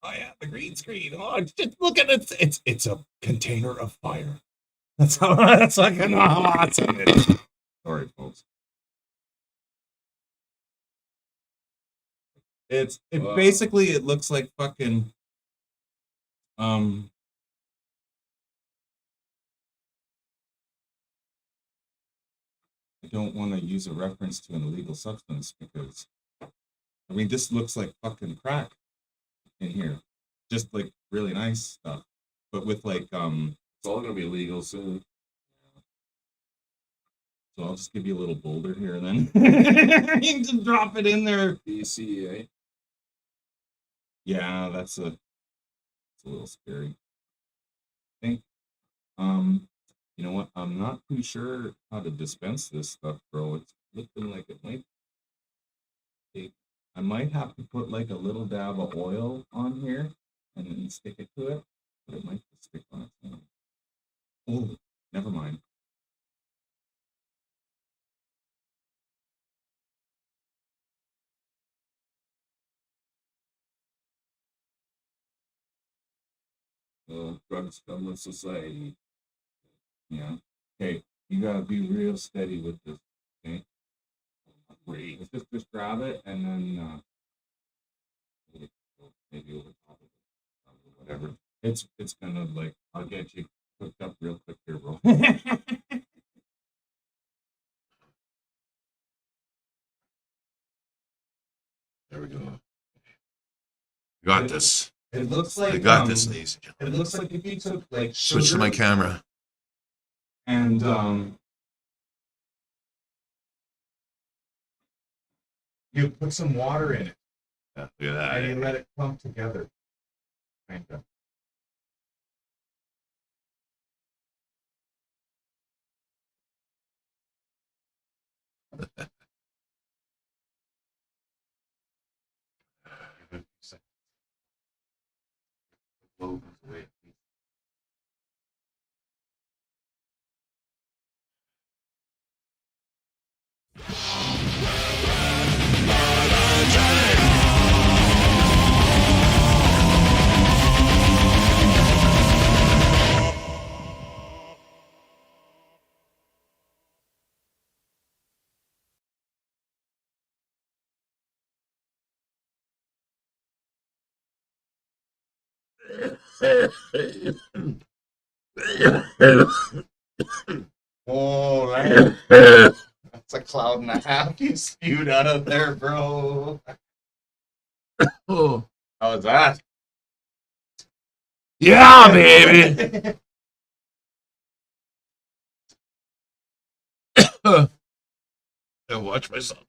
Oh yeah, the green screen. Oh, just look at it. It's a container of fire. That's fucking awesome it is. Sorry, folks. It basically it looks like fucking I don't want to use a reference to an illegal substance because I mean this looks like fucking crack in here. Just like really nice stuff. But with like It's all gonna be legal soon. so I'll just give you a little boulder here and then you can just drop it in there. DCA. Yeah, it's a little scary. I think you know what? I'm not too sure how to dispense this stuff, bro. It's looking like it might take. I might have to put like a little dab of oil on here and then stick it to it, but it might just stick on its own. Oh, never mind. Drugs come with society. Yeah. Okay, you gotta be real steady with this. Okay. Great. Let's just grab it and then maybe over top of it, or whatever. It's gonna like I'll get you hooked up real quick here, bro. There we go. Got this. It looks like I got this, ladies and It gentlemen. looks like if you took like Switch to sugar my camera. and you put some water in it Yeah, look at and you that. let it clump together. Kind of. Oh, that's a cloud and a half you spewed out of there, bro. Oh, How was that? yeah, baby. I watch myself.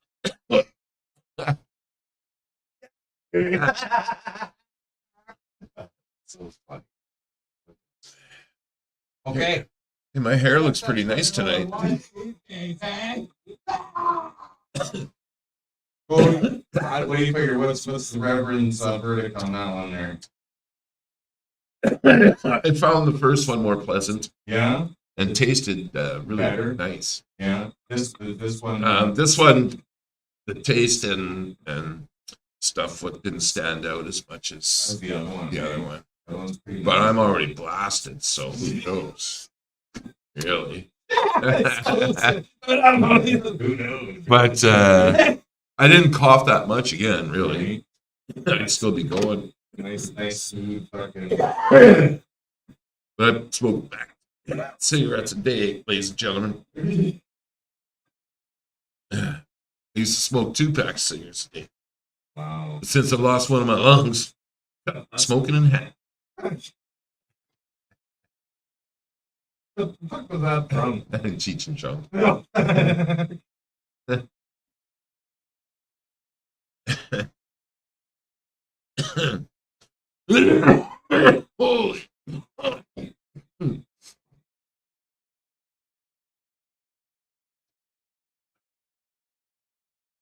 So funny. Okay. Hey, my hair looks pretty nice tonight. Well, what do you figure? What's the Reverend's verdict on that one there? I found the first one more pleasant Yeah, and tasted really Better. nice. yeah. This one. This one, the taste and stuff what didn't stand out as much That's as the other one. the other one. That one's pretty But nice. I'm already blasted, so who knows? Really? Who knows? But I didn't cough that much again, really. I'd still be going. Nice, smooth fucking. But I smoke back cigarettes a day, ladies and gentlemen. I used to smoke 2 packs of cigarettes a day. Wow. But since I've lost one of my lungs, smoking in half. What the fuck was that from? Cheech and Chong. Holy.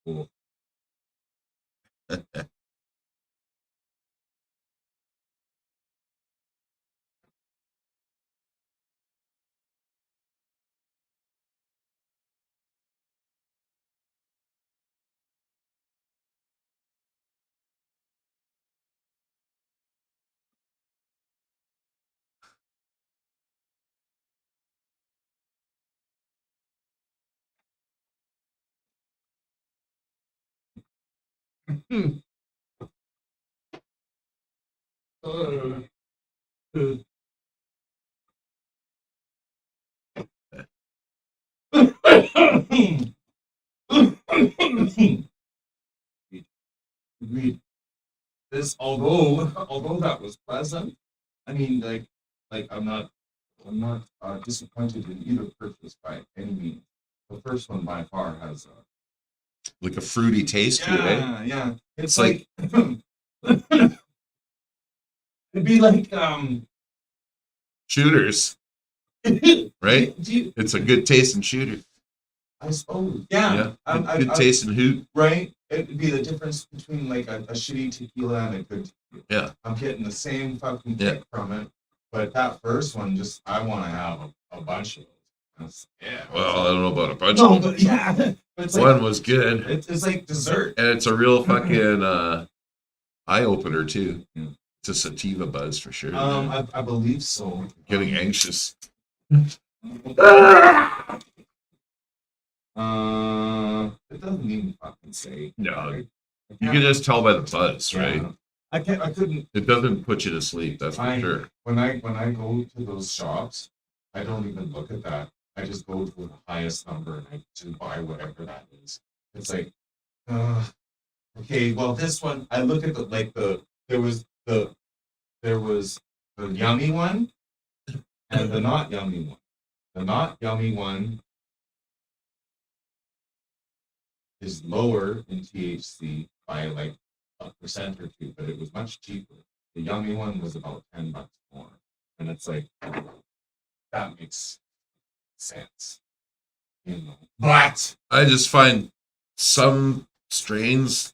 Cool. Agreed. This, although that was pleasant, I mean, like I'm not disappointed in either purchase by any means. The first one by far has a Like a fruity taste to it, eh? yeah. It's It's like- it'd be like Shooters, right? It's a good tasting shooter. I suppose. Yeah. Yeah. Good tasting hoot. Right? It'd be the difference between like a shitty tequila and a good tequila. Yeah. I'm getting the same fucking Yeah. kick from it. But that first one, just I want to have a bunch of those. Yeah. Well, I don't know about a bunch No, of them. but yeah. But it's like, One was good. it's like dessert. And it's a real fucking eye opener too. Yeah. It's a sativa buzz for sure. I believe so. Getting anxious. It doesn't even fucking say. No, you can just tell by the buzz, right? Yeah. I couldn't. It doesn't put you to sleep, that's for I- sure. When I go to those shops, I don't even look at that. I just go to the highest number and I just buy whatever that is. It's like, okay, well this one I look at there was the yummy one and the not yummy one. The not yummy one is lower in THC by like 1% or 2, but it was much cheaper. The yummy one was about $10 more, and it's like that makes sense, you know. But I just find some strains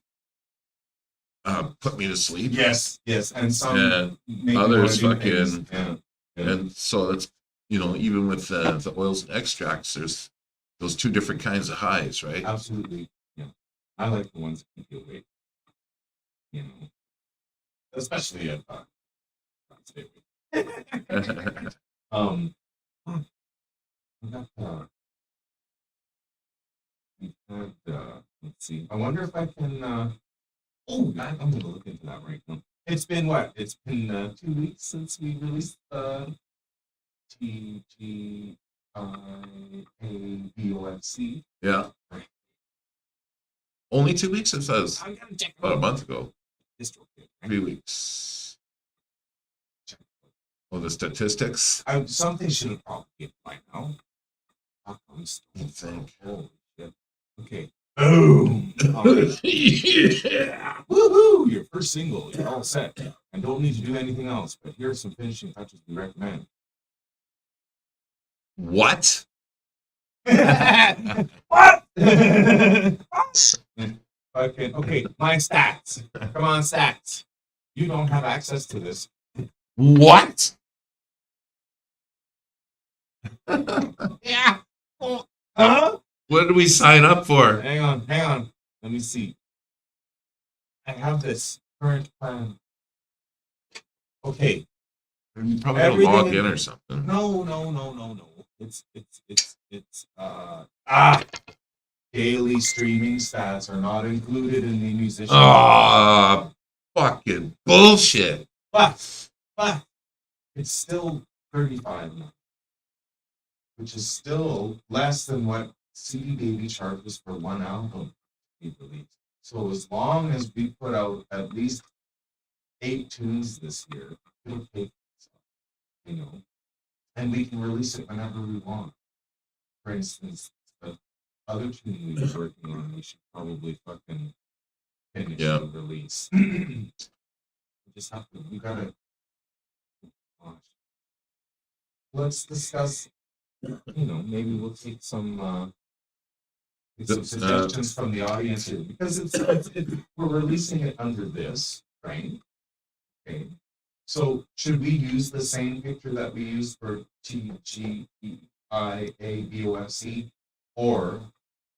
put me to sleep. yes, and some Yeah. make me Others wanna do things. fucking- Yeah. And so it's, even with the oils and extracts, there's those two different kinds of highs, right? Absolutely. Yeah. I like the ones that keep you awake. You know. Especially at stay awake. We got, we had, let's see. I wonder if I can I'm gonna look into that right now. It's been what? It's been 2 weeks since we released TGIABOFC. Yeah. Only 2 weeks? I thought it was I gotta check about a month ago. this real quick. 3 weeks. Oh, the statistics. Something should have probably been by now. I'm still I think. Holy shit. Okay. Boom. All right. Yeah. Woohoo! Your first single. You're all set. And don't need to do anything else. But here are some finishing touches we recommend. What? What? Okay, my stats. Come on, stats. You don't have access to this. What? Yeah. Oh, huh? What did we sign up for? Hang on. Let me see. I have this current plan. Okay. You probably Everything log in- in or something. No. It's daily streaming stats are not included in the musician. Ah, fucking bullshit. But it's still 35 now, which is still less than what CD Baby charges for one album to be released. So as long as we put out at least 8 tunes this year, it'll take itself, and we can release it whenever we want. For instance, the other tune we were working on, we should probably fucking finish Yeah. the release. We gotta. Let's discuss. Maybe we'll take some suggestions from the audience here because we're releasing it under this, right? Okay. So should we use the same picture that we used for TGIABOFC, or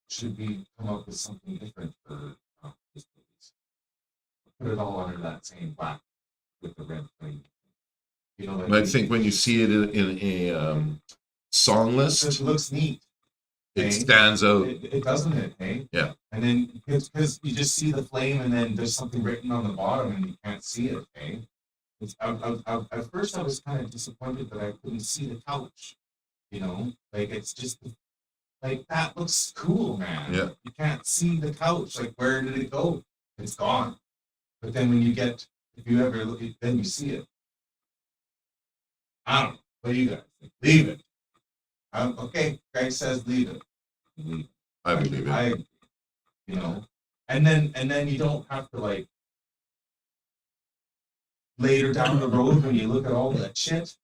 should we come up with something different for this release? Put it all under that same black with the red thing. I think when you see it in a song it list, looks neat. it Okay? stands out. It doesn't it, hey? Yeah. And then because you just see the flame and then there's something written on the bottom and you can't see it, hey? At first, I was kind of disappointed that I couldn't see the couch. You know, like it's just like that looks cool, man. Yeah. You can't see the couch. Like, where did it go? It's gone. But then when you get, if you ever look, then you see it. I don't know. What do you guys think? Leave it. Okay, Greg says leave it. Leave it. I believe it. You know, and then you don't have to like later down the road when you look at all that shit.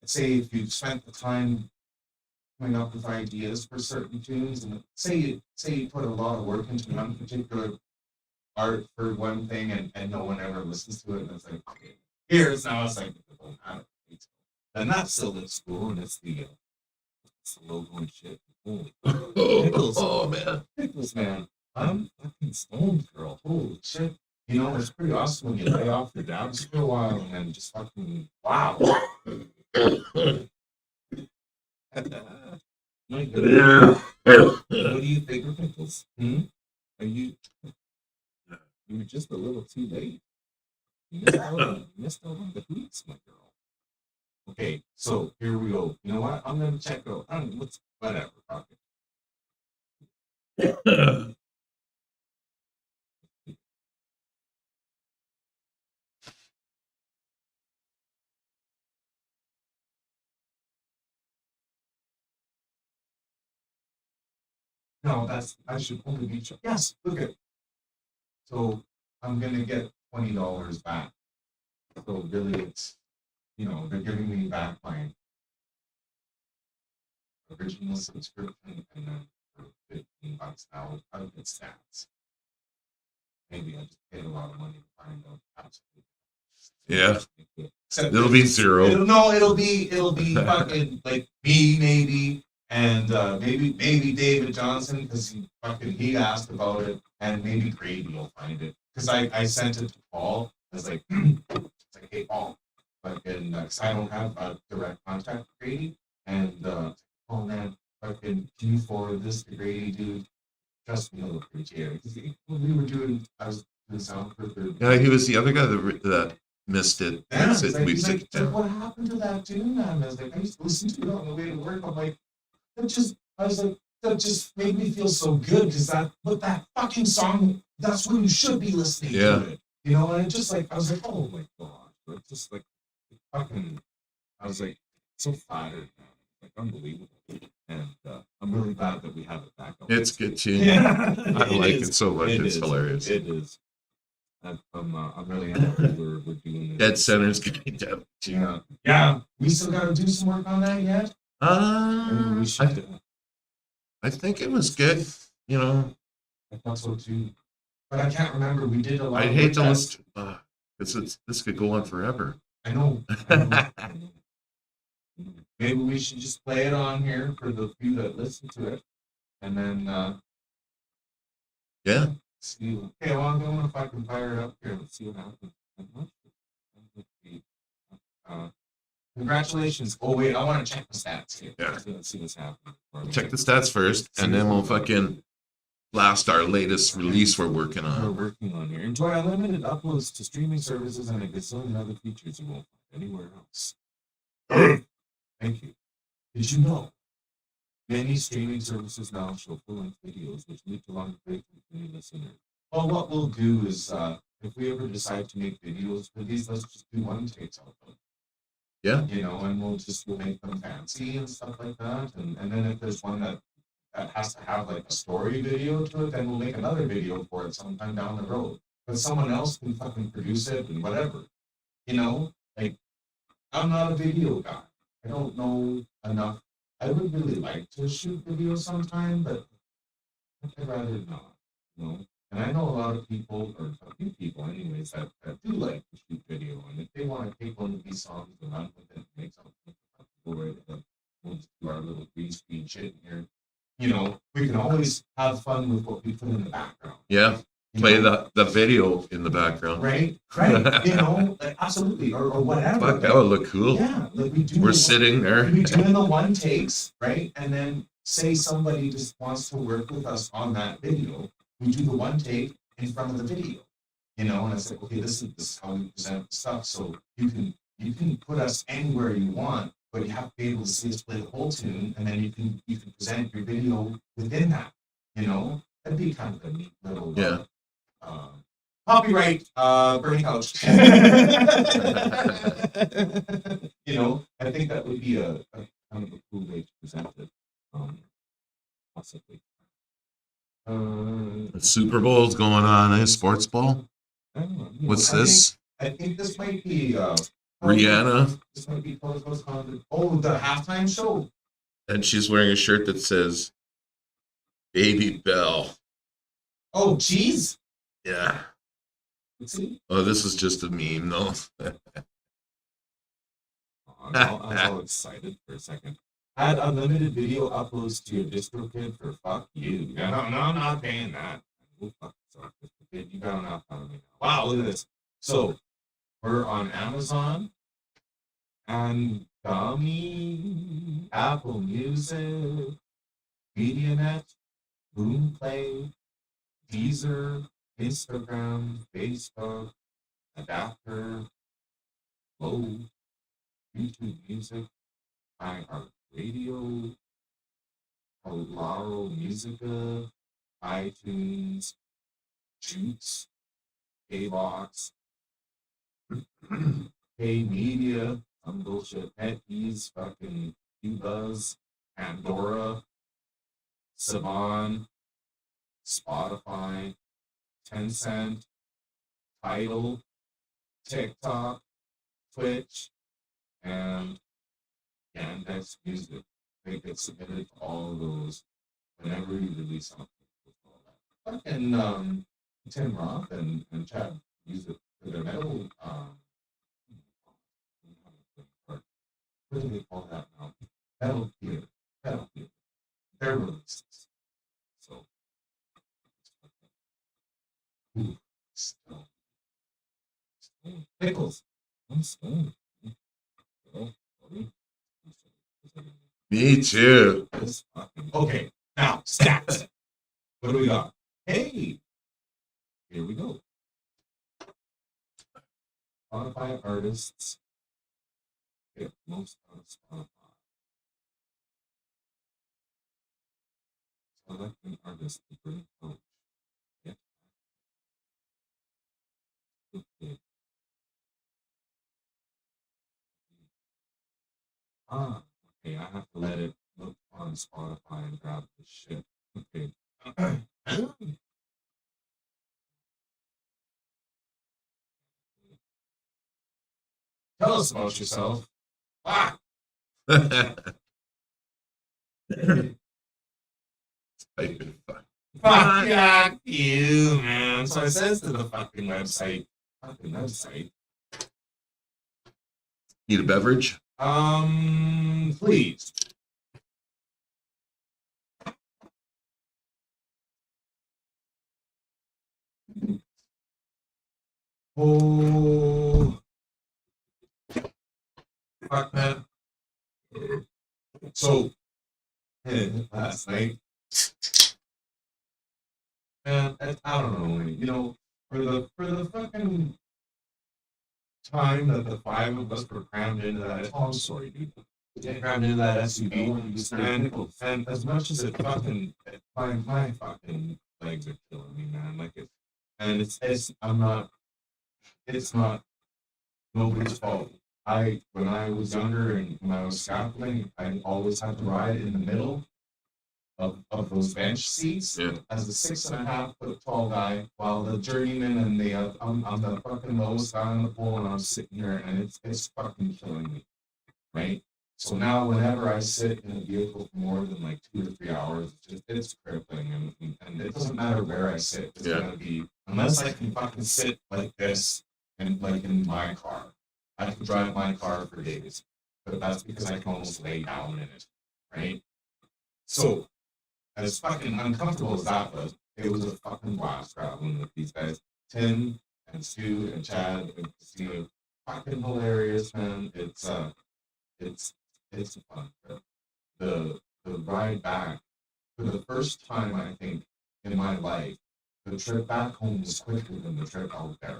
Say if you spent the time coming up with ideas for certain tunes, and say you put a lot of work into one particular art for one thing, and no one ever listens to it, and it's like, okay, here's now it's like people don't have it. And that still looks cool, and it's the logo and shit. Holy Pickles. Oh man. Pickles, man. I'm fucking stoned, girl. Holy shit. You know, it's pretty awesome when you lay off your dabs for a while and then just fucking, wow. My goodness. What do you think of Pickles? Are you were just a little too late. You missed out on the hoots, my girl. Okay, so here we go. You know what? I'm gonna check out. Whatever. Fuck it. No, I should only be. Yes, look at. So I'm gonna get $20 back. So really, it's they're giving me back my original subscription, and then for $15 now, I'll get stats. Maybe I just paid a lot of money to find out absolutely. Yeah. Except It'll be zero. It'll be fucking like me maybe, and maybe David Johnson because he asked about it, and maybe Grady will find it because I sent it to Paul. I was like, it's like, hey Paul, fucking, because I don't have a direct contact with Grady, and oh man, fucking, can you forward this to Grady, dude? Trust me, I'll appreciate it. 'Cause I was doing sound for the. Yeah, he was the other guy that missed it. Yeah, Missed it's it. like, We he's took like, it down. what happened to that tune, man? I was like, I used to listen to it on the way to work. I'm like, that just made me feel so good because that fucking song, that's when you should be listening Yeah. to it. You know, and it just like, I was like, oh my God. It's just like, fucking, I was like, so flattered, man. Like, unbelievable. And I'm really glad that we have it back. It's good tune. Yeah. I like it so much. It's hilarious. It is. I'm really happy we're doing this. Dead Center's getting down. Yeah. We still got to do some work on that yet. Maybe we should. I think it was good. You know, I thought so too. But I can't remember. We did a lot. I of hate work to that- listen. This could go on forever. I know. I know. Maybe we should just play it on here for the few that listen to it, and then Yeah. see. Okay, well, I'm going to fucking fire it up here. Let's see what happens. Congratulations. Oh wait, I want to check the stats here. Yeah. Let's see what's happening. Check the stats first, and then we'll fucking blast our latest release we're working We're on. working on here. Enjoy unlimited uploads to streaming services and a gazillion other features you won't find anywhere else. Thank you. Did you know many streaming services now show full-length videos which lead to longer breaks between listeners? Well, what we'll do is, if we ever decide to make videos for these, let's just do one takes out of them. Yeah. You know, and we'll make them fancy and stuff like that. And then if there's one that has to have like a story video to it, then we'll make another video for it sometime down the road. But someone else can fucking produce it and whatever. You know, like I'm not a video guy. I don't know enough. I would really like to shoot video sometime, but I'd rather not. You know, and I know a lot of people, or a few people, anyways, that do like to shoot video, and if they want to take one of these songs and run with it, and make something cool, right? We'll just do our little green screen shit here. You know, we can always have fun with what we put in the background. Yeah. you Play know? the video in the background. Right. You know, like, absolutely, or whatever. Fuck, that would look cool. Yeah, like we do. We're the sitting there. We doing the one takes, right? And then say somebody just wants to work with us on that video. We do the one take in front of the video. you know, and I said, okay, this is how we present the stuff. So you can put us anywhere you want, but you have to be able to see us play the whole tune, and then you can present your video within that. You know, that'd be kind of a neat little Yeah. copyright Bernie Couch. You know, I think that would be a kind of a cool way to present it. Possibly. The Super Bowl's going on, sports ball. I don't know, you know, What's I think- this? I think this might be Rihanna, This might be Coleco's concert. Oh, the halftime show. and she's wearing a shirt that says "Baby Bell." Oh, geez. Yeah. Let's see. Oh, this is just a meme, though. I was all excited for a second. Add unlimited video uploads to your DistroKid for fuck you. Yeah, no, I'm not paying that. Oh, fuck, sorry. You got enough out of me now. Wow, look at this. So we're on Amazon and Gummy, Apple Music, MediaNet, Boomplay, Deezer, Instagram, Facebook, Adapter, Flow, YouTube Music, iHeart Radio, Polaro Musica, iTunes, Jukes, Kbox, Pay Media, some bullshit, NetEase, fucking Qbuzz, Pandora, Saban, Spotify, Tencent, Tidal, TikTok, Twitch, and Yandex Music. They get submitted to all of those whenever you release something. Fucking Tim Roth and Chad use it for their metal. What do they call that now? Metal theater. Metal theater. Their releases. So. Ooh, still. Pickles. I'm stoned. Me too. Okay, now stats. What do we got? Hey, here we go. Spotify artists get most out of Spotify. Select an artist to bring coach. Get okay. Okay, I have to let it look on Spotify and grab this shit. Okay. Tell us about yourself. Ah! Fuck you, man. So it says to the fucking website. Fucking website. Need a beverage? Please. Oh, fuck, man. So, last night, man, I don't know, you know, for the fucking time that the five of us were crammed into that, oh, I'm sorry, dude. Crammed into that SUV, and as much as it fucking, my fucking legs are killing me, man. Like it's not nobody's fault. When I was younger and when I was scaffolding, I always had to ride in the middle of those bench seats Yeah. as the 6.5 foot tall guy, while the journeyman and I'm the fucking lowest guy on the pole, and I'm sitting here, and it's fucking killing me, right? So now, whenever I sit in a vehicle for more than like 2 to 3 hours, it's crippling, and it doesn't matter where I sit. It's Yeah. gonna be, unless I can fucking sit like this and like in my car. I can drive my car for days, but that's because I can almost lay down in it, right? So, as fucking uncomfortable as that was, it was a fucking blast traveling with these guys. Tim and Stu and Chad and Christina, fucking hilarious, man. It's a fun trip. The ride back for the first time, I think, in my life, the trip back home was quicker than the trip out there.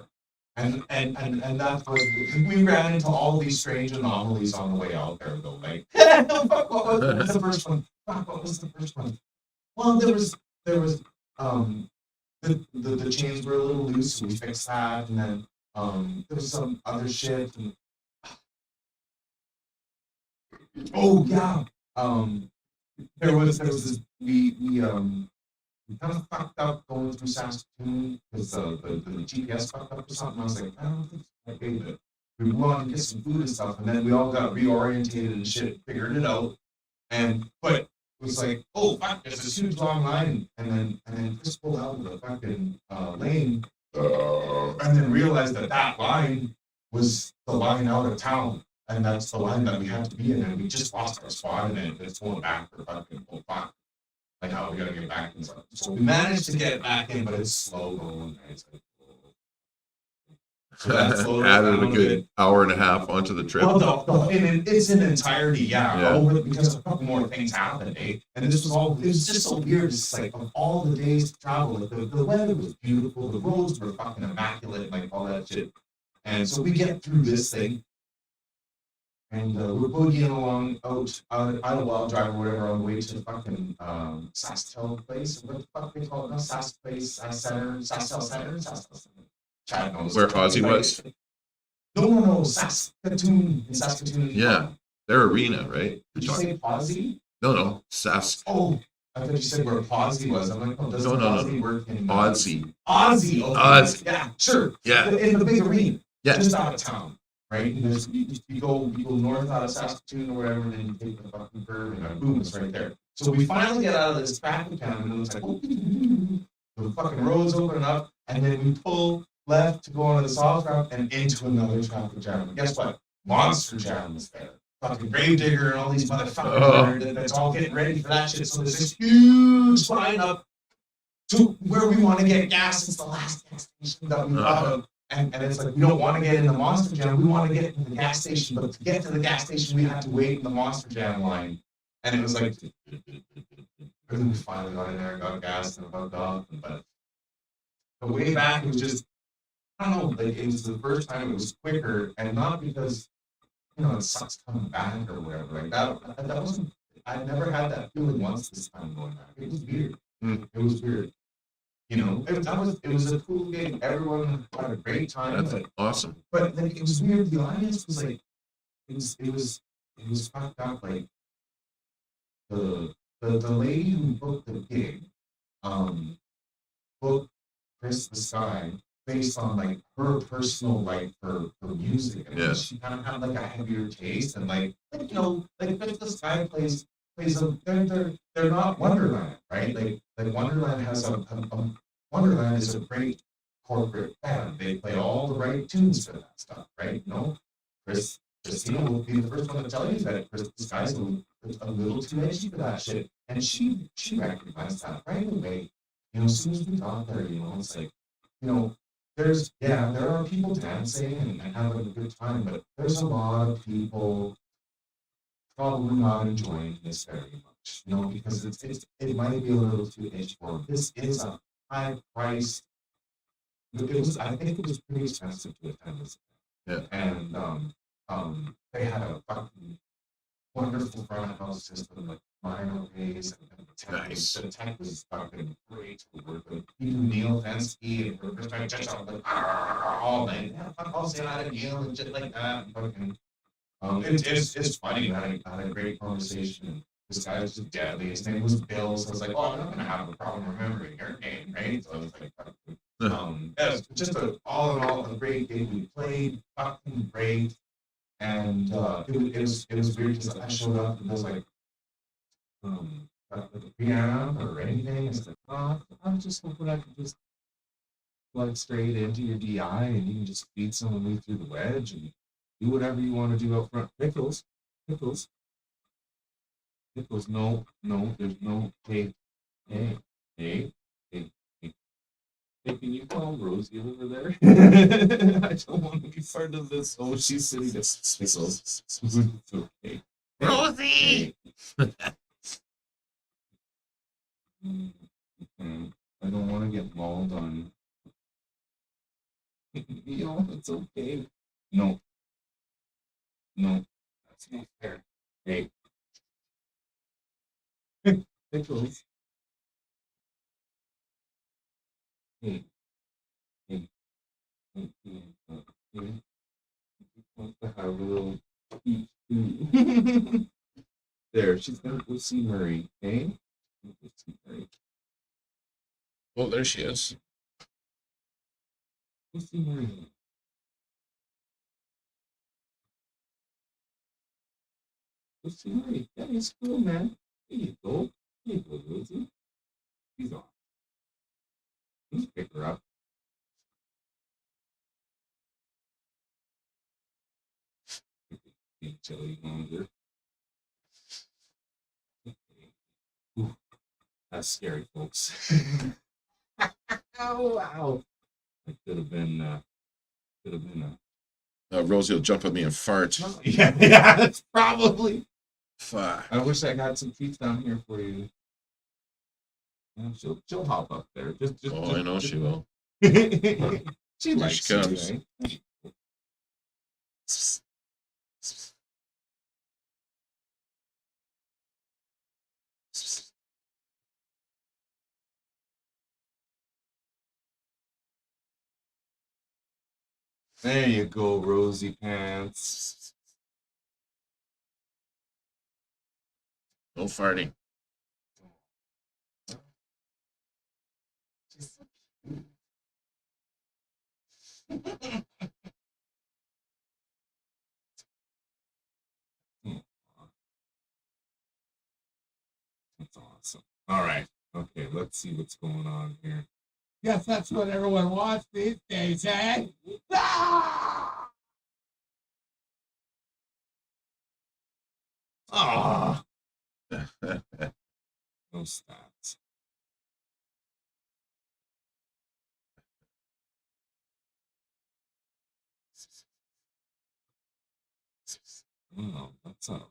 And that was, we ran into all these strange anomalies on the way out there though. Like, fuck, what was the first one? Fuck, what was the first one? Well, there was the chains were a little loose, so we fixed that, and then there was some other shit. And, oh yeah, there was this we kind of fucked up going through Saskatoon because the GPS fucked up or something. I was like, I don't think it's okay, but we wanted to get some food and stuff, and then we all got reorientated and shit, figured it out, but it was like, oh fuck, there's this huge long line, and then Chris pulled out of the fucking lane, and then realized that line was the line out of town, and that's the line that we had to be in, and we just lost our spot, and then it's going back for fucking oh fuck. Like how we gotta get back in. So we managed to get back in, but it's slow going. Right? It's like, so that slowed us Added a down good bit. hour and a half onto the trip. Well, it's in entirety, yeah. Yeah. Over, because a couple more things happened, eh? And this was all, it was just so weird. It's like, of all the days to travel, like the weather was beautiful, the roads were fucking immaculate, like all that shit. And so we get through this thing, and we're boogieing along out of Wild Drive or whatever on the way to the fucking Sasktel place. What the fuck they call it now? Sask place, Sasktel Center. Chad knows. Where Ozzy was? No, Saskatoon. In Saskatoon. Yeah, their arena, right? Did you say Posy? No, Sask. Oh, I thought you said where Posy was. I'm like, oh, doesn't No. Posy work in Ozzy. Ozzy. Okay. Ozzy. Yeah, sure. Yeah. In the big arena. Yeah. Just out of town. Right? And you go north out of Saskatoon or whatever, and then you take the fucking curve, and boom, it's right there. So we finally get out of this traffic jam, and it's like, oh, the fucking roads open up, and then we pull left to go on the soft route and into another traffic jam. And guess what? Monster Jam was there. Fucking Gravedigger and all these motherfuckers Oh. that's all getting ready for that shit. So there's this huge line up to where we want to get gas. It's the last gas station that we thought of. And it's like, we don't want to get in the Monster Jam. We want to get in the gas station. But to get to the gas station, we had to wait in the Monster Jam line. And it was like, and then we finally got in there, got gas, and hooked up. But the way back, it was just, I don't know, like, it was the first time it was quicker. And not because, it sucks coming back or whatever. Like, that wasn't, I never had that feeling once this time going back. It was weird. It was weird. It was a cool game. Everyone had a great time. That's awesome. But like, it was weird. The audience was like, it was fucked up. Like the lady who booked the gig, booked Chris the Sky based on like her personal like for music. And Yeah. she kind of had like a heavier taste, and like Chris the Sky plays they're not Wonderland, right? Like Wonderland has a Wonderland is a great corporate band. They play all the right tunes for that stuff, right? Christina will be the first one to tell you that this guy's a little too edgy for that shit. And she recognized that right away. As soon as we got there, it's like, there are people dancing and having a good time, but there's a lot of people probably not enjoying this very much, because it might be a little too edgy for them. This is a high price. I think it was pretty expensive to attend this. Yeah. And they had a fucking wonderful front house system, like minor ways, and the tech was fucking great to work with. Even Neil Fensky and Rupert Strike just like all night. Yeah, I'll say hi to Neil and shit like that. And fucking, it's funny. I had a great conversation. And this guy was just deadly. His name was Bill, so I was like, oh, I'm not gonna have a problem remembering your name, right? So I was like, it was just all in all a great day. We played fucking great, and it was weird because I showed up and was like, preamp or anything. It's like, I was just hoping I could just plug straight into your DI and you can just feed someone me through the wedge and do whatever you want to do up front. Pickles. No, there's no. Hey, can you call Rosie over there? I don't want to be part of this. Oh, she's sitting there. Pickles. It's okay. Rosie! I don't want to get mauled on. You know, it's okay. No. No, that's not fair. Hey. Pickles. Hey. Hey. Hey. Hey. Wants to have a little eat too. There, she's gonna go see Murray, okay? Go see Murray. Oh, there she is. Go see Murray. Go see Murray. That is cool, man. There you go. There you go, Rosie. She's off. Let's pick her up. Big chili longer. Ooh, that's scary, folks. Oh wow! That could have been a. Rosie will jump at me and fart. Yeah, that's probably. Fuck. I wish I had some treats down here for you. Yeah, she'll hop up there. Just Oh, I know she will. She likes she comes. you, right? There you go, Rosie Pants. No farting. That's awesome. All right. Okay, let's see what's going on here. Guess that's what everyone wants these days, eh? Ah! Ah, no stats. Oh, that's not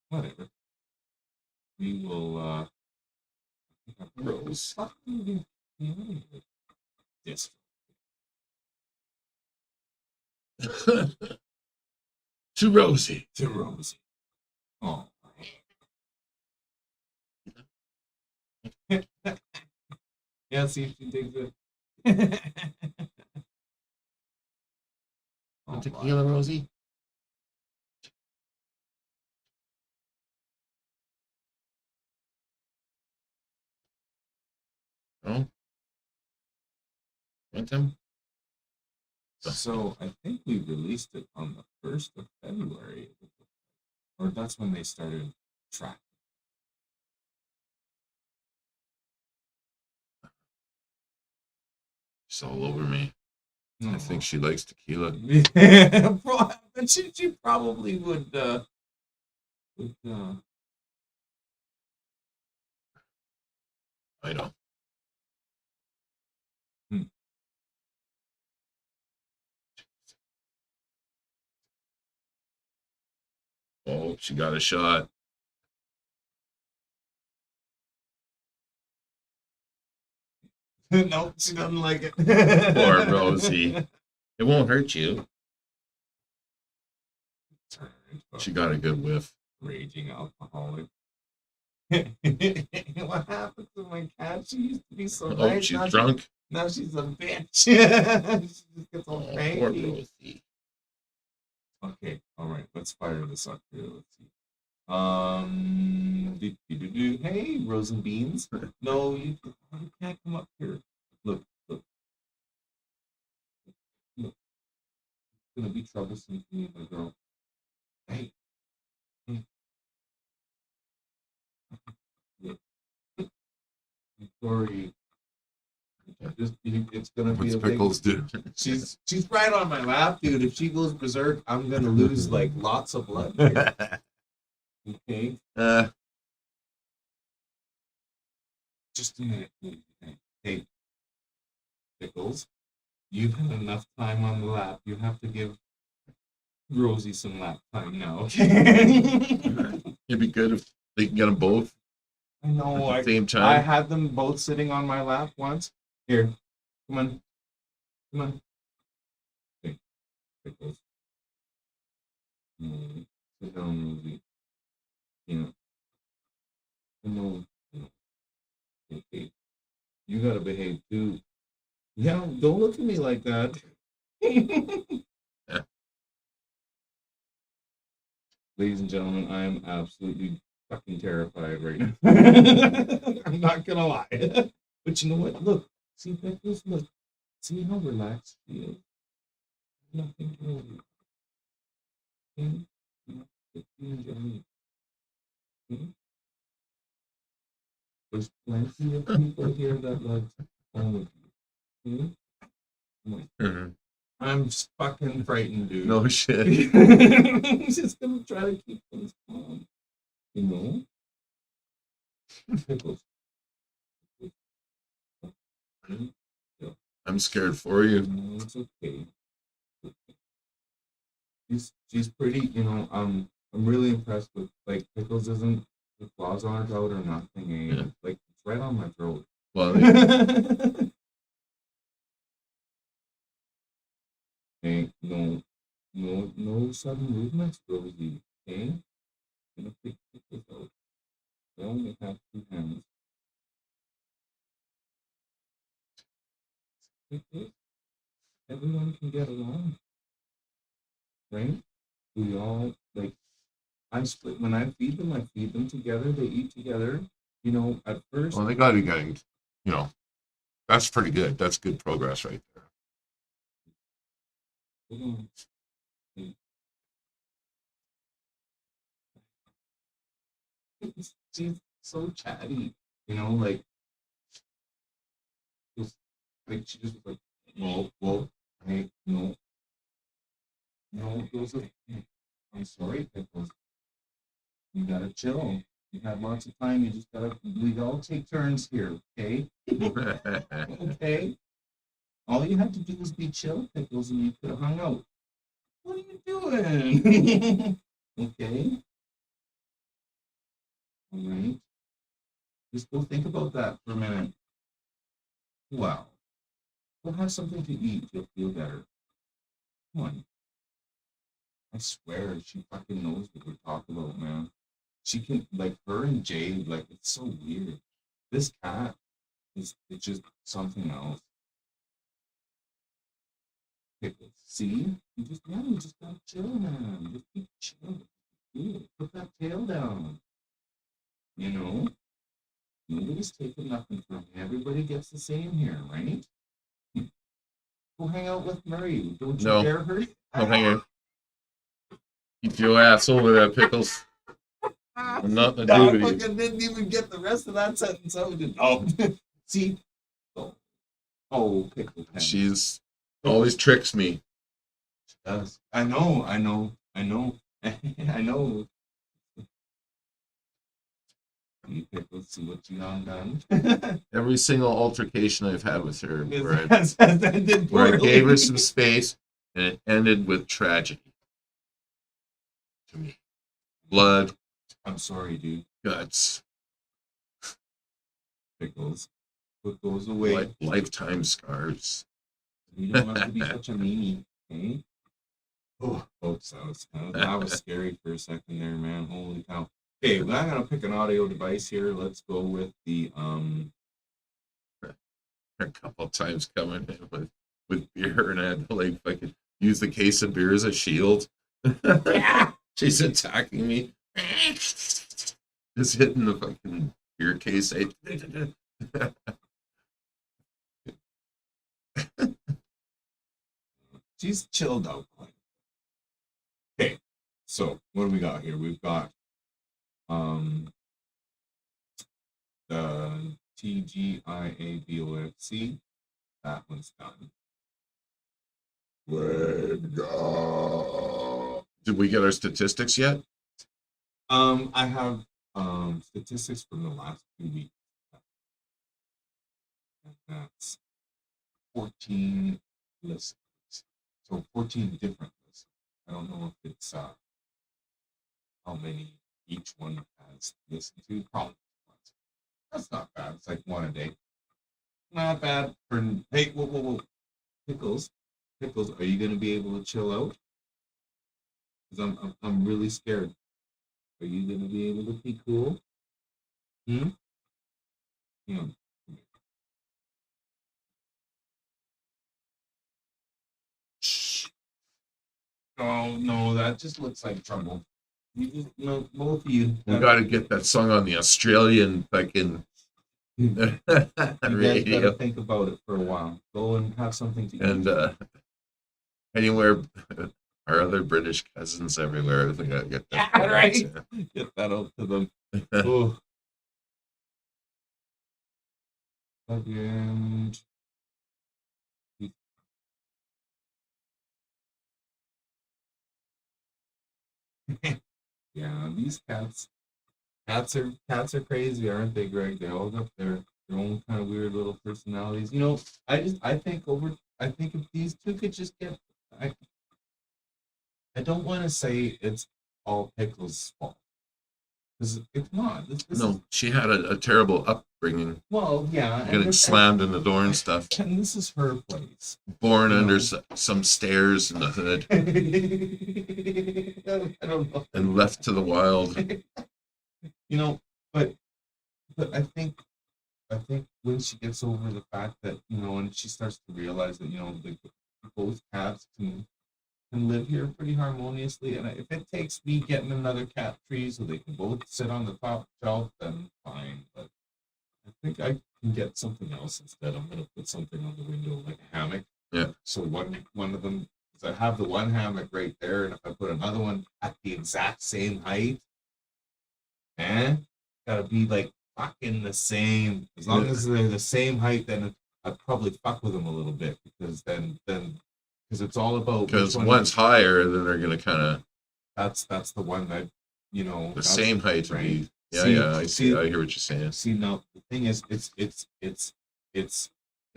whatever. We will Rose. Yes. To Rosie. To Rosie. Oh. Yeah, see if she digs it. Oh, Tequila, Rosie. Oh. Want them? so I think we released it on the 1st of February. Or that's when they started tracking. She's all over me. I think she likes tequila. But she probably would I know. Oh, she got a shot. Nope, she doesn't like it. Poor Rosie. It won't hurt you. She got a good whiff. Raging alcoholic. What happened to my cat? She used to be so Oh, nice. she's Now drunk. Now she's a bitch. She just gets all Oh, poor cranky. Rosie. Okay, all right. Let's fire this up here. Let's see. Hey, Rose and Beans. No, you can't come up here. Look. It's gonna be troublesome for you, my girl. Hey. Look. I'm sorry. It's gonna be What's a big. Pickles do? She's right on my lap, dude. If she goes berserk, I'm gonna lose like lots of blood. Here. Okay, just a minute. Hey, Pickles, you've had enough time on the lap. You have to give Rosie some lap time now. Okay. It'd be good if they can get them both. I know. At the same I time. had them both sitting on my lap once. Here, come on, come on. Okay, pickles. No, sit down, Rosie. Yeah, no, no. Okay, you gotta behave too. Yeah, don't look at me like that. Ladies and gentlemen, I am absolutely fucking terrified right now. I'm not gonna lie. But you know what? Look, see Pickles, look. See how relaxed she is. Nothing wrong with you. Okay? Just enjoy it. Okay? There's plenty of people here that love all of you. Okay? Come on. Mhm. I'm just fucking frightened, dude. No shit. I'm just gonna try to keep things calm. You know? Pickles. I'm scared for you. No, it's okay. She's pretty, you know. I'm really impressed with like Pickles isn't with claws on her throat or nothing. Eh? Yeah. Like it's right on my throat. Well, Okay, no sudden movements, Rosie. Okay, gonna pick Pickles out. I only have 2 hands. Pickles, everyone can get along, right? We all like. I split when I feed them. I feed them together. They eat together. You know, at first. well, they got to be getting, that's pretty good. That's good progress right there. Hold on. Okay. She's so chatty, you know, just she just was like, whoa, hey, no, those are. I'm sorry, Pickles. You gotta chill. You have lots of time. You just gotta. We all take turns here, okay? Okay. All you have to do is be chill, Pickles, and you could have hung out. What are you doing? Okay. All right. Just go think about that for a minute. Wow. Go have something to eat. You'll feel better. Come on. I swear she fucking knows what we're talking about, man. She can like her and Jade, like it's so weird. This cat is it's just something else. Pickles. See? You just gotta chill, man. Just keep chill. Dude, put that tail down. You know? Nobody's taking nothing from me. Everybody gets the same here, right? Go hang out with Murray. Don't you No. dare her. Oh, hang on. Keep your ass over there, Pickles. I'm not No, gonna I do with you. fucking didn't even get the rest of that sentence out. Oh, see? Oh, Pickle Pen. She's always tricks me. She does. I know. I know. You Pickles, see what you done. Every single altercation I've had with her, where Has ended I gave her poorly. some space, and it ended with tragedy. To me, blood, I'm sorry, dude. guts, Pickles. Put those away. lifetime scars. You don't have to be such a meanie, okay? Oh, that was scary for a second there, man. Holy cow. Okay, well, I'm gonna pick an audio device here. Let's go with the A couple times coming in with beer, and I had to like fucking use the case of beer as a shield. She's attacking me. Just hitting the fucking beer case. she's chilled out quite. Okay, so what do we got here? We've got the TGIABOFC. That one's done. Did we get our statistics yet? I have statistics from the last 2 weeks. And that's 14 listeners. So 14 different listeners. I don't know if it's how many each one has listened to. Probably. That's not bad. It's like one a day. Not bad for. Hey, whoa. Pickles, pickles. Are you gonna be able to chill out? Because I'm really scared. Are you gonna be able to be cool? Hmm. Yeah. Shh. Oh no, that just looks like trouble. You just no, both of you. We got to get that song on the Australian fucking You guys gotta radio. think about it for a while. Go and have something to eat. And anywhere, our other British cousins everywhere, we got to get that. Yeah, right. Get that out to them. Oh. Again. Yeah, these cats. Cats are crazy, aren't they, Greg? They all got their own kind of weird little personalities. You know, I think if these two could just get I I don't want to say it's all Pickles' fault. Because it's not. This is No, she had a terrible upbringing, well, yeah, getting slammed in the door and stuff. and this is her place. Born You under know. some stairs in the hood I don't know. and left to the wild. You know, but I think when she gets over the fact that and she starts to realize that both cats can live here pretty harmoniously, and if it takes me getting another cat tree so they can both sit on the top shelf, then fine. But I think I can get something else instead. I'm gonna put something on the window like a hammock. Yeah. So one of them, because I have the one hammock right there, and if I put another one at the exact same height, gotta be like fucking the same. As long as they're the same height, then I'd probably fuck with them a little bit because then because it's all about which Because one one's higher, then they're going to kind of that's the one that the that's same height would right. be. Yeah, See- yeah, I see. see- I hear what you're saying. See, now the thing is, it's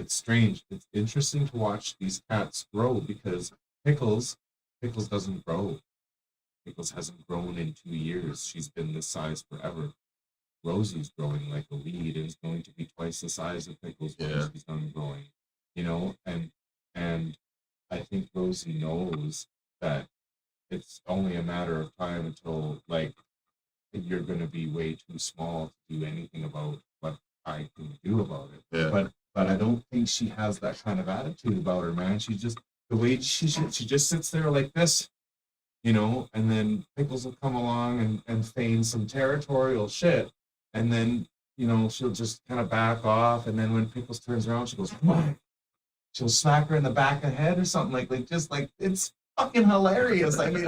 strange. It's interesting to watch these cats grow because Pickles doesn't grow. Pickles hasn't grown in 2 years. She's been this size forever. Rosie's growing like a weed and is going to be twice the size of Pickles when Yeah. she's done growing. And I think Rosie knows that it's only a matter of time until like you're gonna be way too small to do anything about what I can do about it. Yeah. But I don't think she has that kind of attitude about her, man. She just the way she just sits there like this, and then Pickles will come along and feign some territorial shit, and then she'll just kind of back off, and then when Pickles turns around, she goes, "What?" She'll smack her in the back of the head or something like just like it's fucking hilarious. I mean,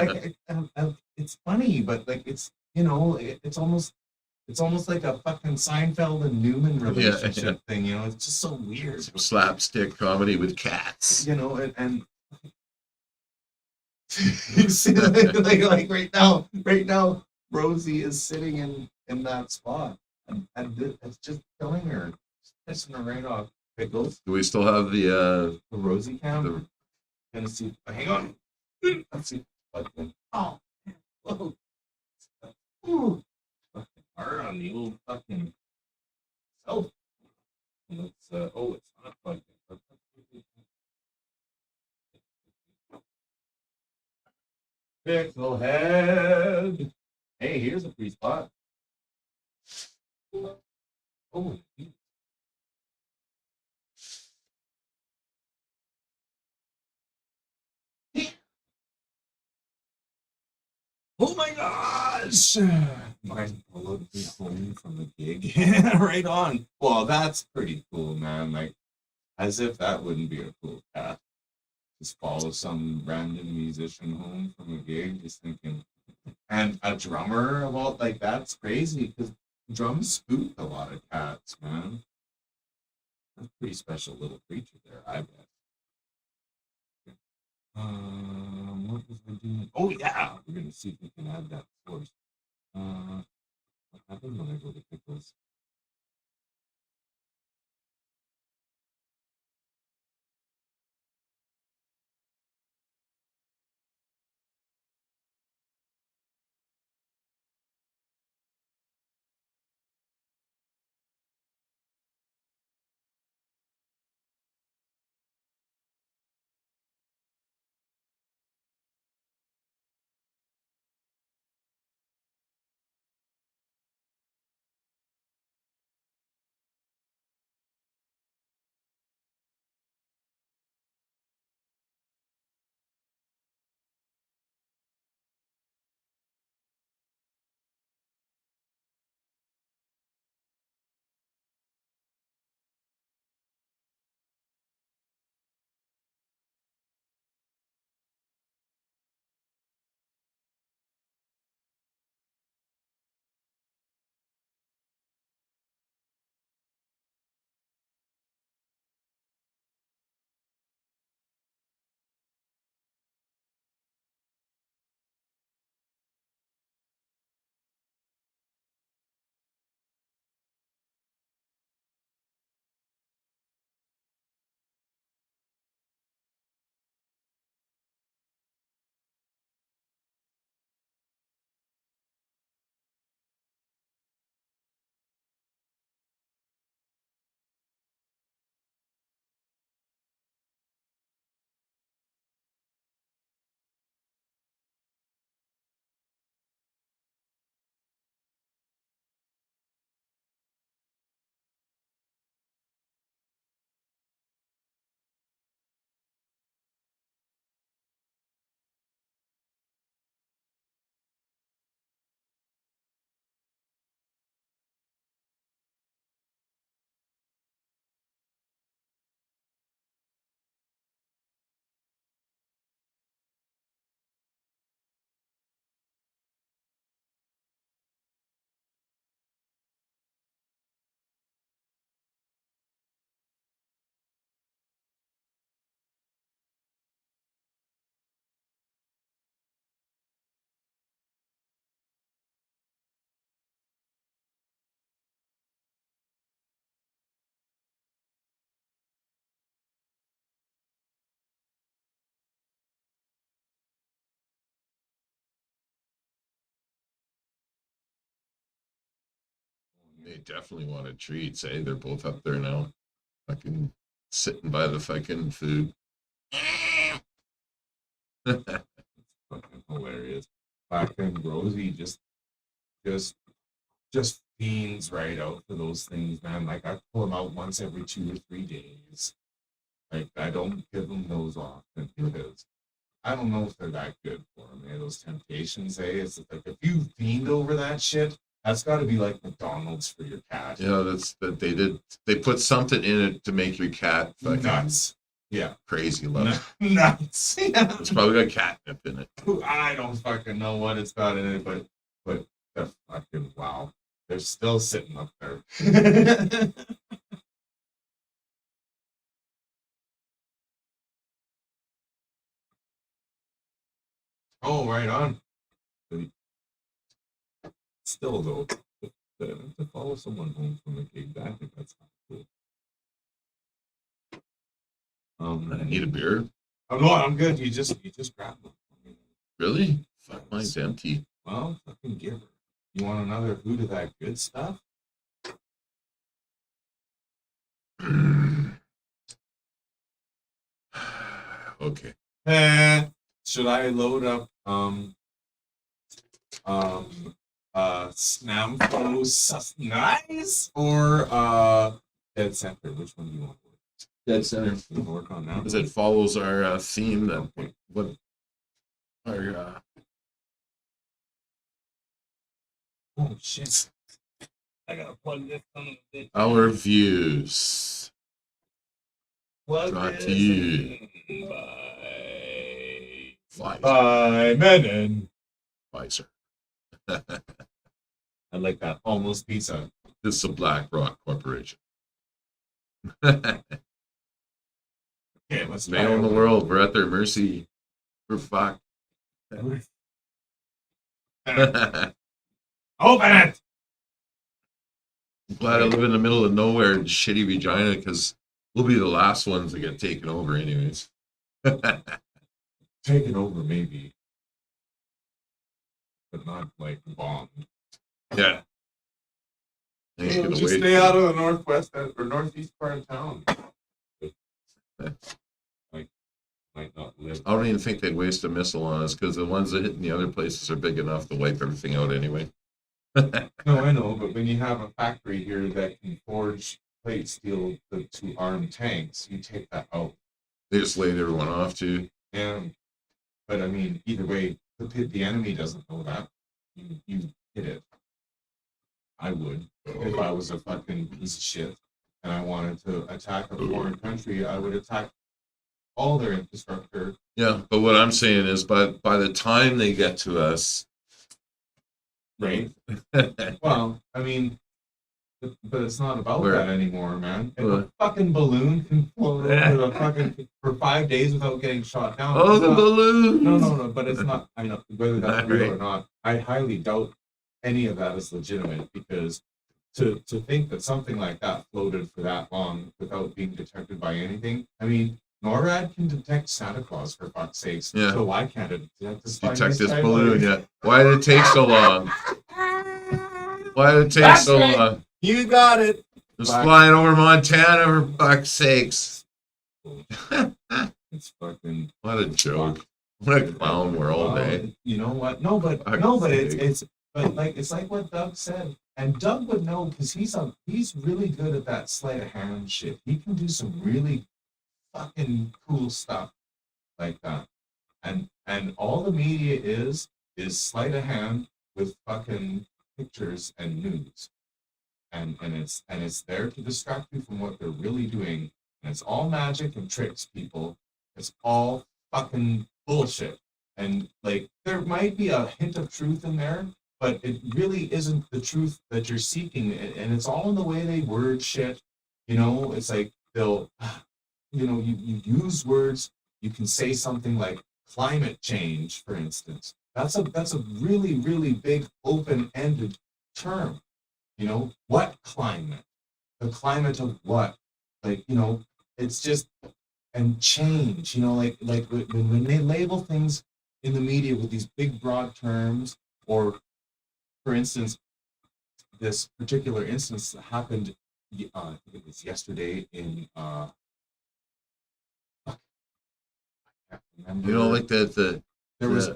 it's funny, but like it's almost like a fucking Seinfeld and Newman relationship thing. It's just so weird. Slapstick comedy with cats. And you see, like right now, Rosie is sitting in that spot, and it's just killing her, just pissing her right off. Pickles, Do we still have the the Rosie cam. the Gonna see. Hang on. Let's see. Oh, whoa. Ooh. Fucking hard on the old fucking self. Let's. Oh, it's not plugged in. Pixel head. Hey, here's a free spot. Oh, oh my gosh! Mine followed me home from the gig. Yeah, right on. Well, that's pretty cool, man. Like, as if that wouldn't be a cool cat. Just follow some random musician home from a gig, just thinking. And a drummer, well, like, that's crazy because drums spook a lot of cats, man. That's a pretty special little creature there, I bet. What was I doing? Oh yeah, we're gonna see if we can add that source. What happened when I go to Pickles? They definitely wanted treats, eh? They're both up there now. Fucking sitting by the fucking food. Fucking hilarious. Fucking Rosie just fiends right out for those things, man. Like I pull them out once every 2 or 3 days. Like I don't give them those often because I don't know if they're that good for them. Eh? Those temptations, eh? It's like if you fiend over that shit, that's got to be like McDonald's for your cat. Yeah, that's that they did. They put something in it to make your cat fucking Nuts. Yeah. crazy love. Nuts. Yeah. It's probably got catnip in it. I don't fucking know what it's got in it, but they're fucking wow. They're still sitting up there. Oh, right on. Still though, to follow someone home from a gig, I think that's not cool. I need a beer. I'm good. You just grabbed one. Really? Fuck, mine's empty. Well, fucking give her. You want another food of that good stuff? Okay. Should I load up Snamfo Nice or Dead Center? Which one do you want? Dead center. You wanna work on that? Because it follows our theme that what our Oh shit! I gotta plug this son of a bitch. our views. Plug Brought this to you. in by Pfizer. Bye, Menon. Pfizer. I like that. Almost pizza. This is a BlackRock Corporation. Okay, let's try Mail in the over. world. We're at their mercy. We're fucked. Open it. I'm glad I live in the middle of nowhere in shitty Regina because we'll be the last ones to get taken over, anyways. Taken over, maybe, but not like bombed. Yeah. Ain't gonna Just wait. stay out of the northwest or northeast part of town. Might not live. I don't even think they'd waste a missile on us because the ones that hit in the other places are big enough to wipe everything out anyway. No, I know, but when you have a factory here that can forge plate steel to arm tanks, you take that out. They just laid everyone off too. And but I mean, either way, the enemy doesn't know that. You hit it. I would if I was a fucking piece of shit and I wanted to attack a foreign country. I would attack all their infrastructure. Yeah, but what I'm saying is, by the time they get to us, Right. Well, I mean, but it's not about Where- that anymore, man. If Where- a fucking balloon can float over the fucking for 5 days without getting shot down. oh, it's the not- balloon! No, but it's not. I know whether that's real or Right. not. I highly doubt any of that is legitimate because to think that something like that floated for that long without being detected by anything. I mean, NORAD can detect Santa Claus for fuck's sakes. Yeah. So why can't it detect this? Detect this balloon yet? Why did it take so long? Why did it take That's so right. long? You got it. It was Fuck. flying over Montana for fuck's sakes. It's fucking. What a joke. What a clown world, Well, eh? You know what? No, but Fuck's it's but like it's like what Doug said, and Doug would know because he's really good at that sleight of hand shit. He can do some really fucking cool stuff like that, and all the media is sleight of hand with fucking pictures and news, and it's there to distract you from what they're really doing, and it's all magic and tricks, people. It's all fucking bullshit. And like there might be a hint of truth in there, but it really isn't the truth that you're seeking. And it's all in the way they word shit. You know, it's like they'll, you know, you use words. You can say something like climate change, for instance. That's a really, really big open-ended term. You know, what climate? The climate of what? Like, you know, it's just and change. You know, like when they label things in the media with these big broad terms, or for instance, this particular instance that happened. I think it was yesterday in. I can't remember. You know, like the there was.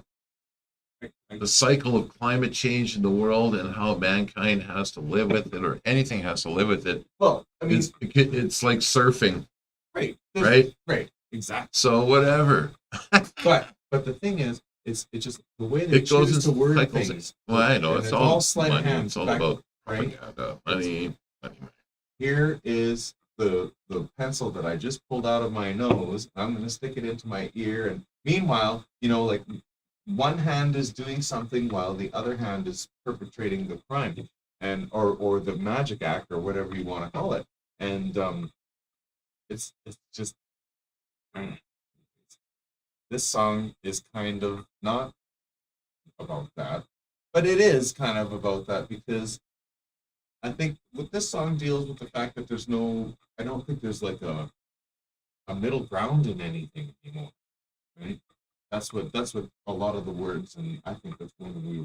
the cycle of climate change in the world and how mankind has to live with it, or anything has to live with it. Well, I mean, It's like surfing, right, right? right, exactly. So whatever. But the thing is, it's just the way they It goes choose to in word cycles. things. Well, I know and it's all sleight of money. hand. It's all back- about right. propaganda, money. Here is the pencil that I just pulled out of my nose. I'm going to stick it into my ear, and meanwhile, like one hand is doing something while the other hand is perpetrating the crime, and or the magic act, or whatever you want to call it. And it's just this song is kind of not about that, but it is kind of about that, because I think what this song deals with the fact that I don't think there's like a middle ground in anything anymore, right? That's what a lot of the words, and I think that's when we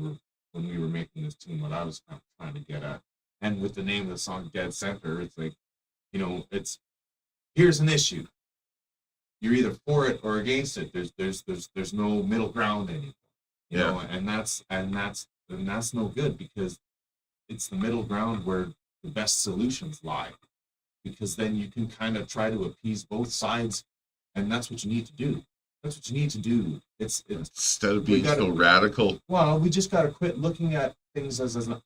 were making this tune, what I was kind of trying to get at. And with the name of the song Dead Center, it's like, it's here's an issue. You're either for it or against it. There's no middle ground anymore. You know, and that's no good, because it's the middle ground where the best solutions lie. Because then you can kind of try to appease both sides, and that's what you need to do. That's what you need to do. It's Instead of we being so radical. well, we just got to quit looking at things as an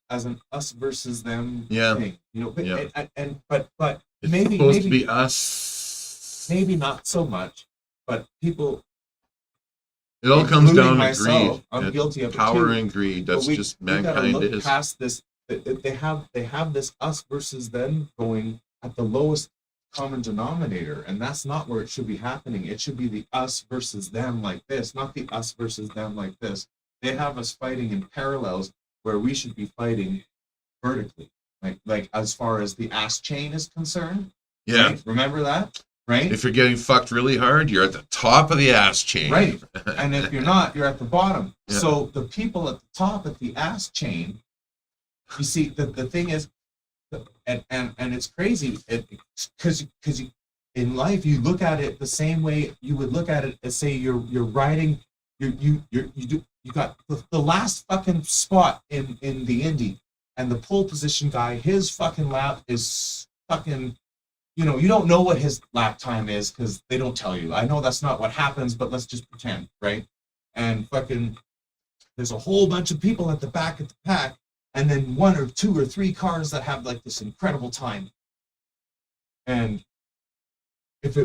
us versus them thing. But, Yeah. but It's maybe supposed to be us. maybe not so much, but people. It all comes including down to myself, greed. I'm guilty of it Power too. and greed. But That's just we gotta mankind look is. past this. They have this us versus them going at the lowest common denominator, and that's not where it should be happening. It should be the us versus them like this, not the us versus them like this. They have us fighting in parallels where we should be fighting vertically, like as far as the ass chain is concerned. Yeah. Right? Remember that, right? If you're getting fucked really hard, you're at the top of the ass chain. Right. And if you're not, you're at the bottom. Yeah. So the people at the top of the ass chain, you see, the thing is, and it's crazy, because in life you look at it the same way you would look at it as, say, you're riding, you got the last fucking spot in the Indy, and the pole position guy, his fucking lap is fucking. You don't know what his lap time is because they don't tell you. I know that's not what happens, but let's just pretend, right? And fucking, there's a whole bunch of people at the back of the pack, and then 1 or 2 or 3 cars that have like this incredible time. And if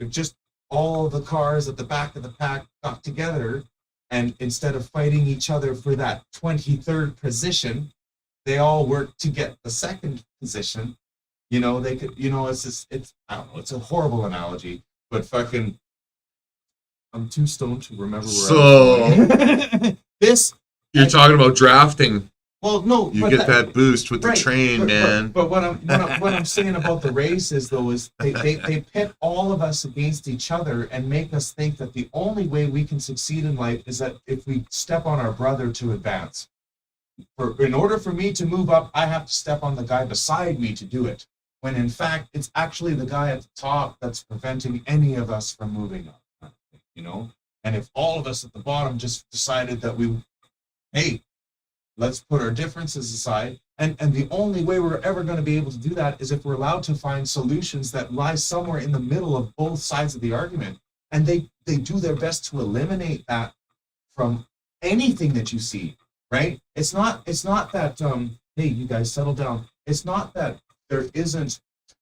just all the cars at the back of the pack got together, and instead of fighting each other for that 23rd position, they all worked to get the 2nd position. They could, it's I don't know, it's a horrible analogy, but fucking, I'm too stoned to remember where I was going. You're talking about drafting. Well, no, You but get that boost with the right, train, man. But what I'm saying about the race is, though, is they pit all of us against each other and make us think that the only way we can succeed in life is that if we step on our brother to advance. In order for me to move up, I have to step on the guy beside me to do it. When in fact, it's actually the guy at the top that's preventing any of us from moving up. And if all of us at the bottom just decided that let's put our differences aside, and the only way we're ever going to be able to do that is if we're allowed to find solutions that lie somewhere in the middle of both sides of the argument. And they do their best to eliminate that from anything that you see, right? It's not that, hey, you guys settle down. It's not that there isn't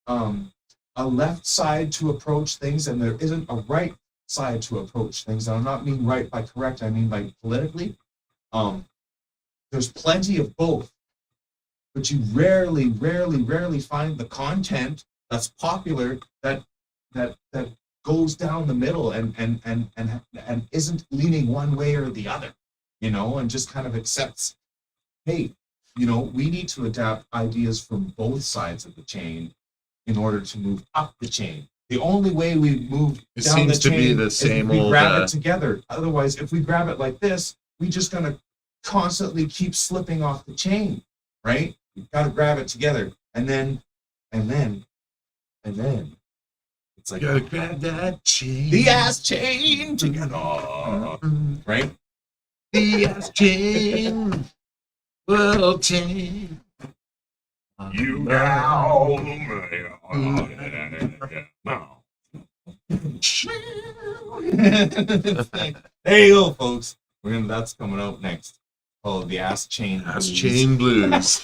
a left side to approach things and there isn't a right side to approach things. And I'm not mean right by correct, I mean by politically. There's plenty of both, but you rarely find the content that's popular that goes down the middle and isn't leaning one way or the other, and just kind of accepts, hey, we need to adapt ideas from both sides of the chain in order to move up the chain. The only way we move It down seems the to chain be the is same if we old, grab it together. Otherwise, if we grab it like this, we just gonna constantly keep slipping off the chain, right? You gotta grab it together, and then it's like Gotta grab that chain. the ass chain together, right? The ass chain will chain. You now. There you go, folks. That's coming out next. Oh, the ass chain. Ass blues. chain blues.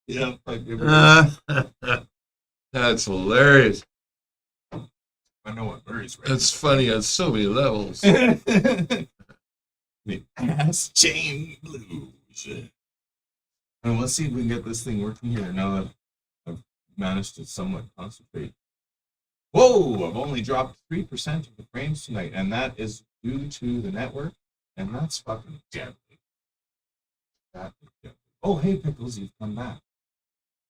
Yeah, like it That's hilarious. I know what Murray's right. That's funny on so many levels. The ass chain blues. And let's see if we can get this thing working here now that I've managed to somewhat concentrate. Whoa, I've only dropped 3% of the frames tonight, and that is due to the network, and that's fucking deadly. That is deadly. Oh, hey, Pickles, you've come back.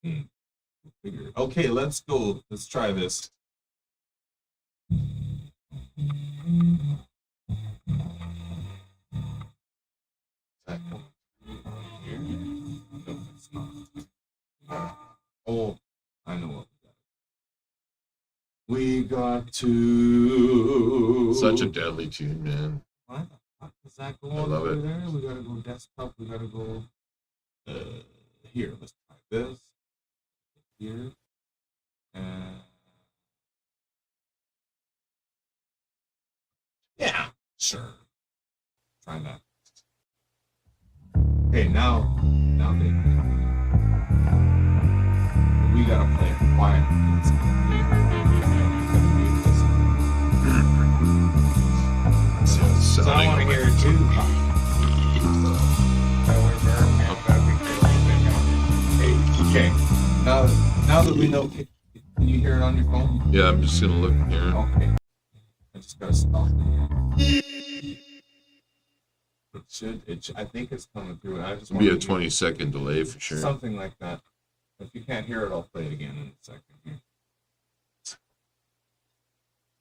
Figure it. Okay, let's go. Let's try this. No, it's not. Oh, I know what we got to. Such a deadly tune, man. Why the fuck does that go I on love over it. there? We gotta go desktop. We gotta go here. Let's try this here. Yeah, sure. Try that. Okay, now they. We gotta play it quiet. So I want to hear it too. Okay. Now that we know, can you hear it on your phone? Yeah, I'm just gonna look here. Okay. I just gotta stop it. It should. I think it's coming through. I just It'll be a want to 20-second delay for sure. something like that. If you can't hear it, I'll play it again in a second. Here.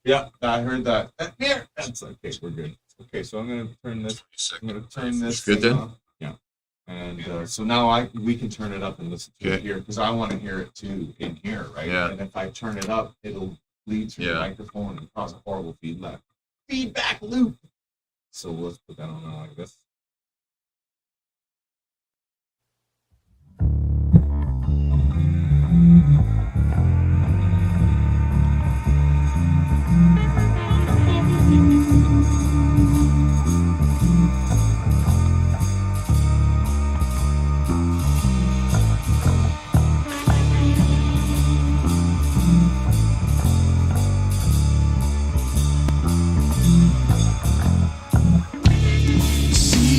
Yeah, I heard that. Here. That's okay. We're good. Okay, so I'm gonna turn this. I'm gonna turn this. Good thing then? off. Yeah. And so now we can turn it up and listen to it Okay. here because I want to hear it too in here, right? Yeah. And if I turn it up, it'll bleed through the Yeah. microphone and cause a horrible feedback loop. So let's put that on now like this.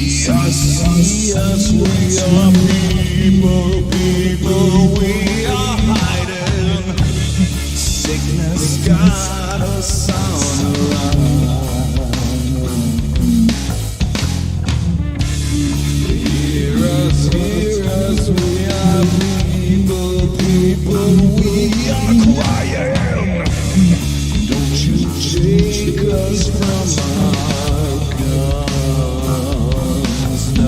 See us, we are people, we are hiding. Sickness got us on the run. Hear us, we are people, we are crying. Don't you take us from our guns, no.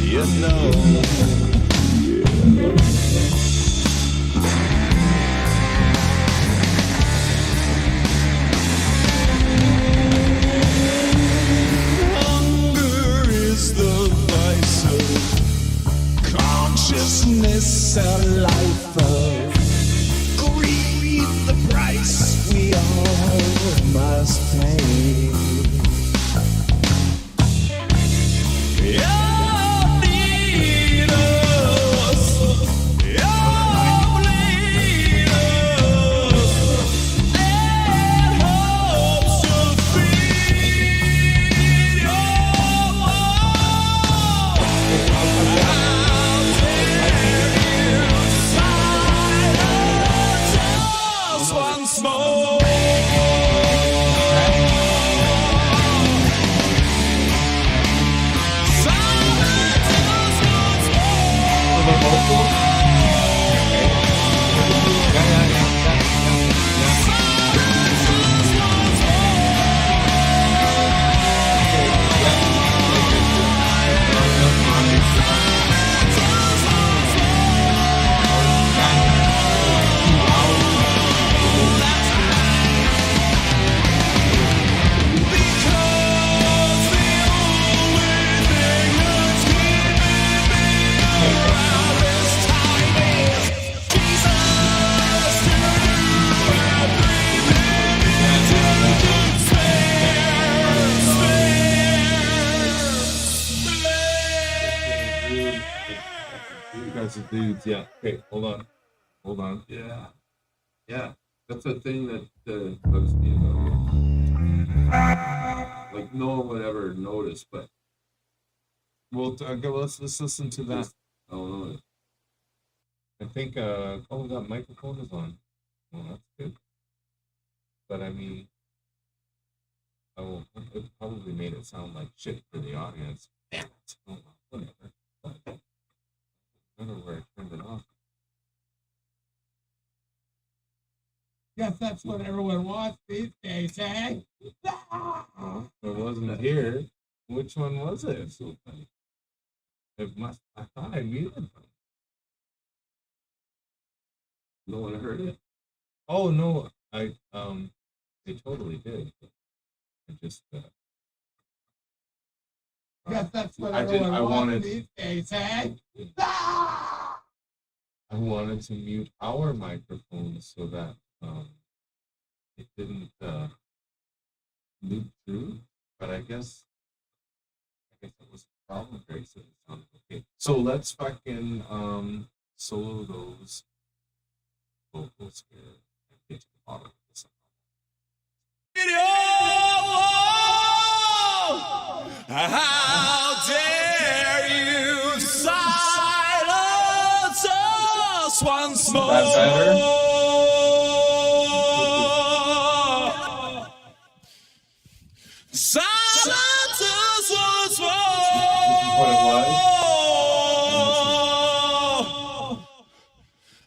You know, hunger is the vice of consciousness, a life of greed, the price we all must pay. Your kinds of dudes. Yeah. Okay, hold on. Yeah. Yeah. That's the thing that bugs me about it. Like no one would ever notice, but Well, okay, let's listen to that. I don't know. I think that microphone is on. Well, that's good. But I mean, it probably made it sound like shit for the audience. Damn it. Oh, well, whatever. But I don't know where I turned it off. Guess that's what everyone wants these days, eh? Oh, it wasn't here. Which one was it? So funny. It must. I thought I muted them. No one heard it. Oh no, they totally did. I just. Guess that's what I did- everyone I wants wanted- these days, eh? I wanted to mute our microphone so that it didn't loop through, but I guess that was the problem. Greg said it sounded okay. So let's fucking solo those vocals here and get to the bottom of this. How dare you silence us once more? That better? Silence us once more. What it was?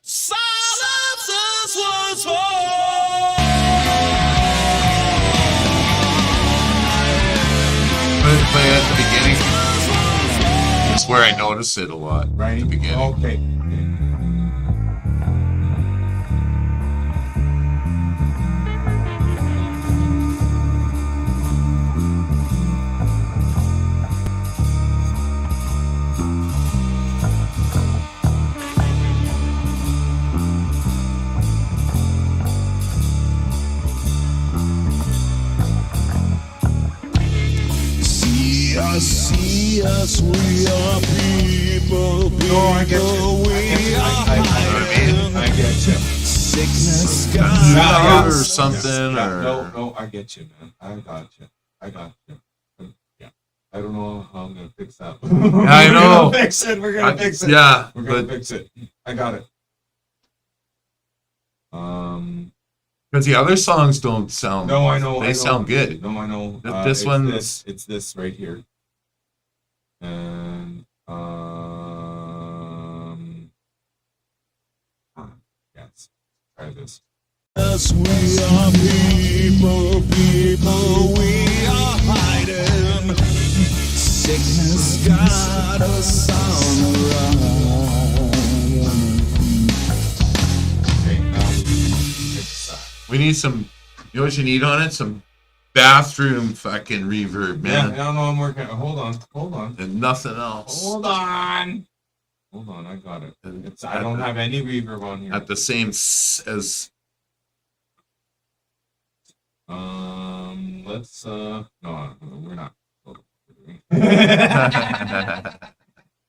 Silence us once more. But at the beginning, it's where I notice it a lot. Right? At the beginning. Okay. See us, we are people, No, I get you. we are I get you. sickness, Zoom God. out or something, Yeah, or no, I get you, man. I got you. Yeah. I don't know how I'm gonna fix that. I know. We're gonna fix it. We're gonna fix it. Yeah, We're gonna but fix it. I got it. because the other songs don't sound. No, I know. They sound good. No, I know. But this it's one- it's this right here. And yes, try this. Yes, we are people, we are hiding. Sickness got us on the run. Okay, now fix that. We need some. You know what you need on it? Some bathroom fucking reverb, Yeah, man, I don't know. I'm working. Hold on. and nothing else. Hold on. I got it. And I don't have any reverb on here. at the same as. Let's no, we're not.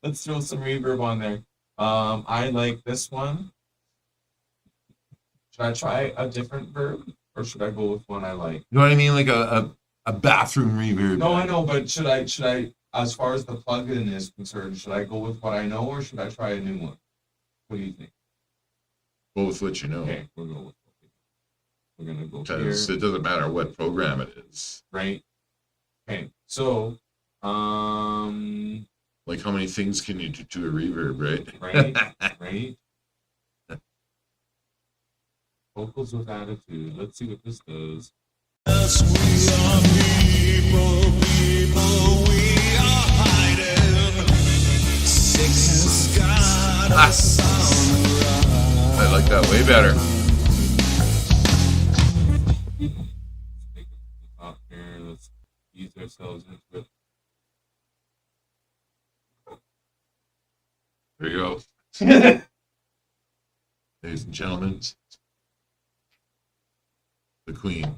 Let's throw some reverb on there. I like this one. Should I try a different verb, or should I go with one I like? You know what I mean? Like a bathroom reverb. No, I know, but should I, as far as the plugin is concerned, should I go with what I know, or should I try a new one? What do you think? Go with what you know. Okay, we're gonna go here. Because it doesn't matter what program it is. Right? Okay, so, Like how many things can you do to a reverb, right, right. Vocals with attitude. Let's see what this does. Yes, we are people, we are hiding. Sickness got us on the run. I like that way better. Take it off here. Let's ease ourselves into it. There you go. Ladies and gentlemen, the Queen.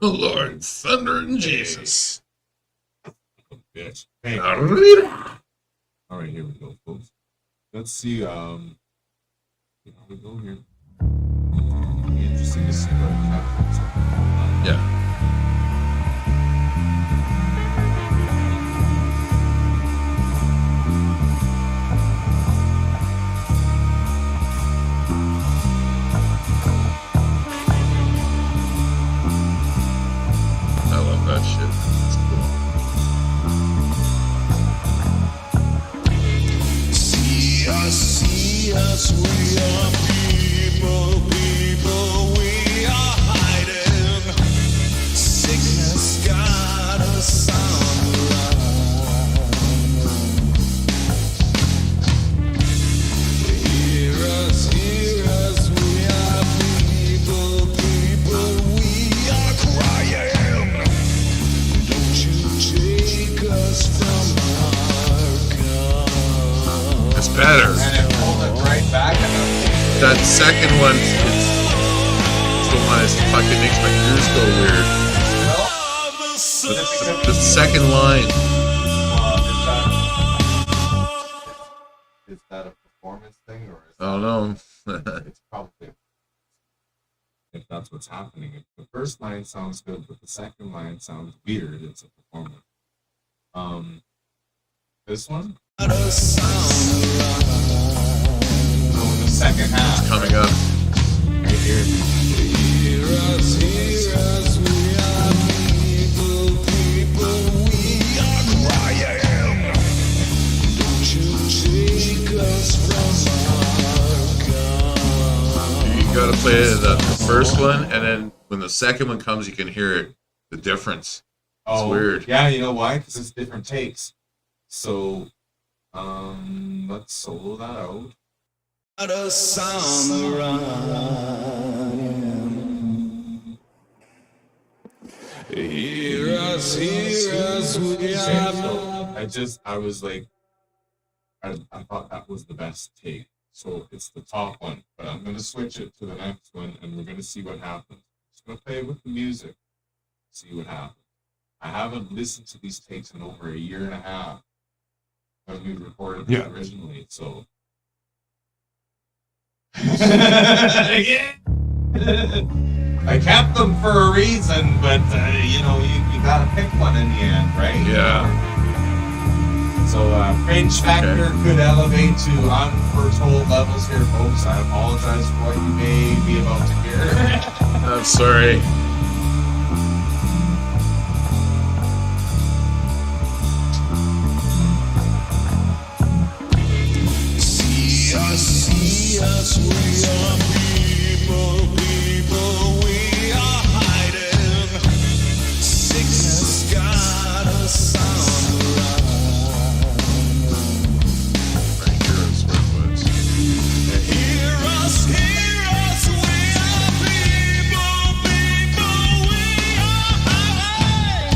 Lord, Thunder and Jesus. Bitch. Hey, Arriba. all right, here we go, folks. Let's see. How we go here. Be interesting to see what happens. Yeah. I love that shit. It's cool. See us, we are people, we are hiding. Sickness got us on the run. Hear us, we are people, we are crying. Don't you take us from our God. It's better. And it pulled it right back. That second one, it's the one that fucking makes my ears go weird. The second line. Is that a performance thing, or is I don't know. it's probably if that's what's happening. If the first line sounds good, but the second line sounds weird, it's a performance. This one? No, in the second half. Coming up. Right here. Hear us, we are people, we are crying. Don't you take us from our God. You gotta play the first one, and then when the second one comes, you can hear it. The difference. Oh, weird. Yeah, you know why? Because it's different takes. So, let's solo that out. Got us on the run. Hear us, we are. So I was like, I thought that was the best take. So it's the top one, but I'm gonna switch it to the next one, and we're gonna see what happens. Just gonna play with the music, see what happens. I haven't listened to these takes in over a year and a half when we recorded them originally. So. Yeah. I kept them for a reason, but you gotta pick one in the end, right? Yeah. So cringe factor could elevate to unforetold levels here, folks. I apologize for what you may be about to hear. I'm sorry. See us, we are people, we are hiding. Sickness got us on the run. Right here is where it was. Hear us, we are people, we are hiding.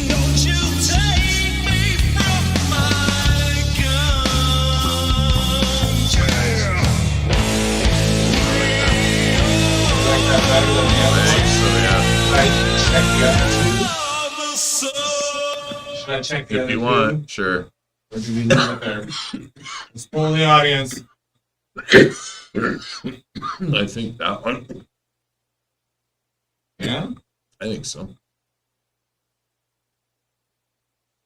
Don't you take me from my gun. Like that better than the other one? So yeah. Should I check the other two? If you want, sure. Or do we leave it there? Let's poll the audience. I think that one. Yeah? I think so.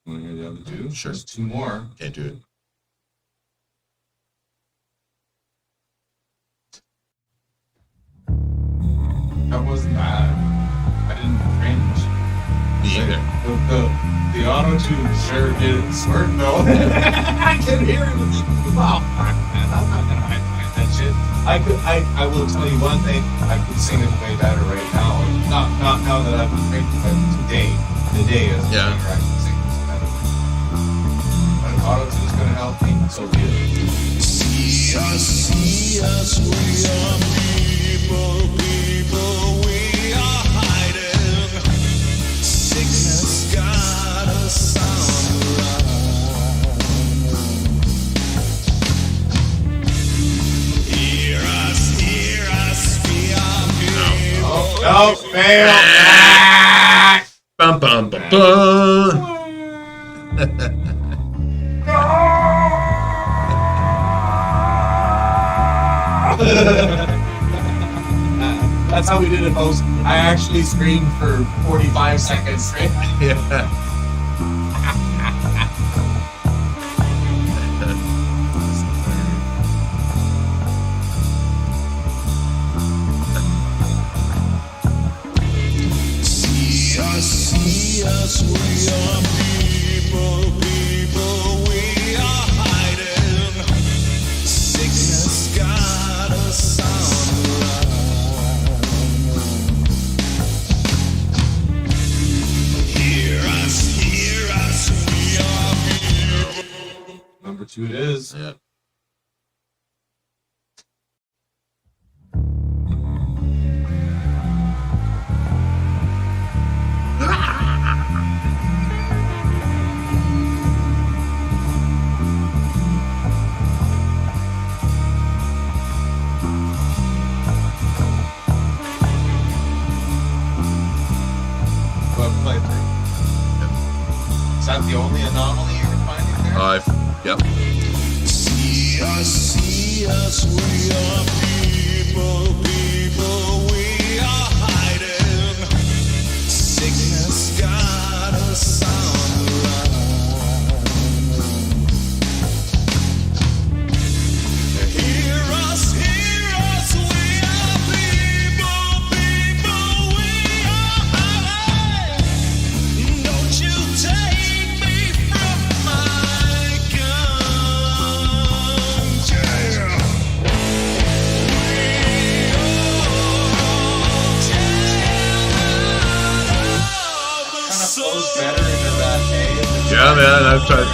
Want to hear the other two? Sure. There's two more. Can't do it. That wasn't bad. I didn't cringe. Me either. The auto tune sure didn't smirk though. I can hear it. Wow, man, I'm not gonna hide that shit. I will tell you one thing. I could sing it way better right now. Not now that I've been drinking, but today as a Yeah. singer, I can sing this better. But if auto tune's gonna help me, so be it. See us, we are people, we are hiding. Sickness got us on the run. Hear us, we are people. No, fail. Bum, bum, bum, bum. That's how we did it, folks. I actually screamed for 45 seconds straight. Yeah. See us, we are people, we are hiding. Sickness got us on the run. Hear us, we are people. Number 2 it is. Yeah. But play 3. Is that the only anomaly you're finding there? Yep. See us, we are people, we are hiding. Sickness got us on the run. Hear us, we are people, we are hiding. Don't you take me from my guns, yeah. Kind of flows better into that A. Yeah, man. I've tried.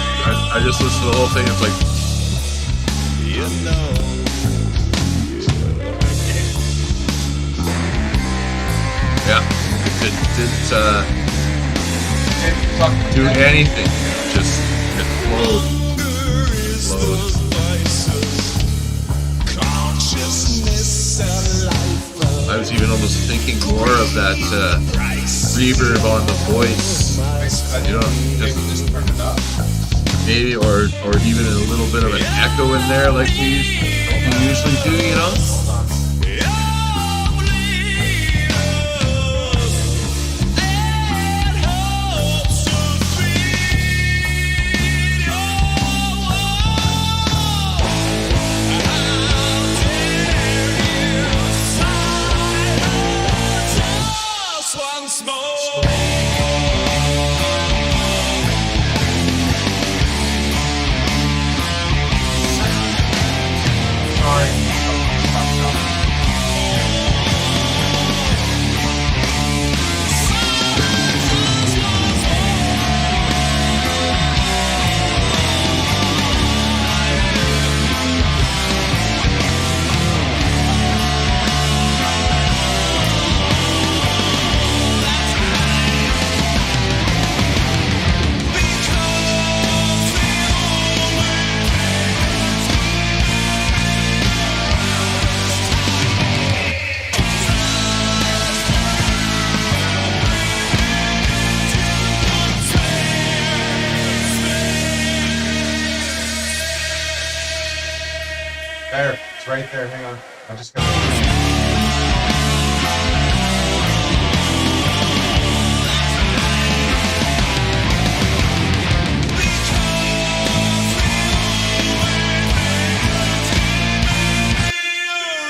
I just listened to the whole thing. It's like, You know, yeah, it didn't do anything. Just it flowed. Flows. consciousness and life. I was even almost thinking more of that reverb on the voice. You know, Just turn it up. maybe, or even a little bit of an echo in there, like we usually do. You know. Once more. There, it's right there. Hang on. I just got.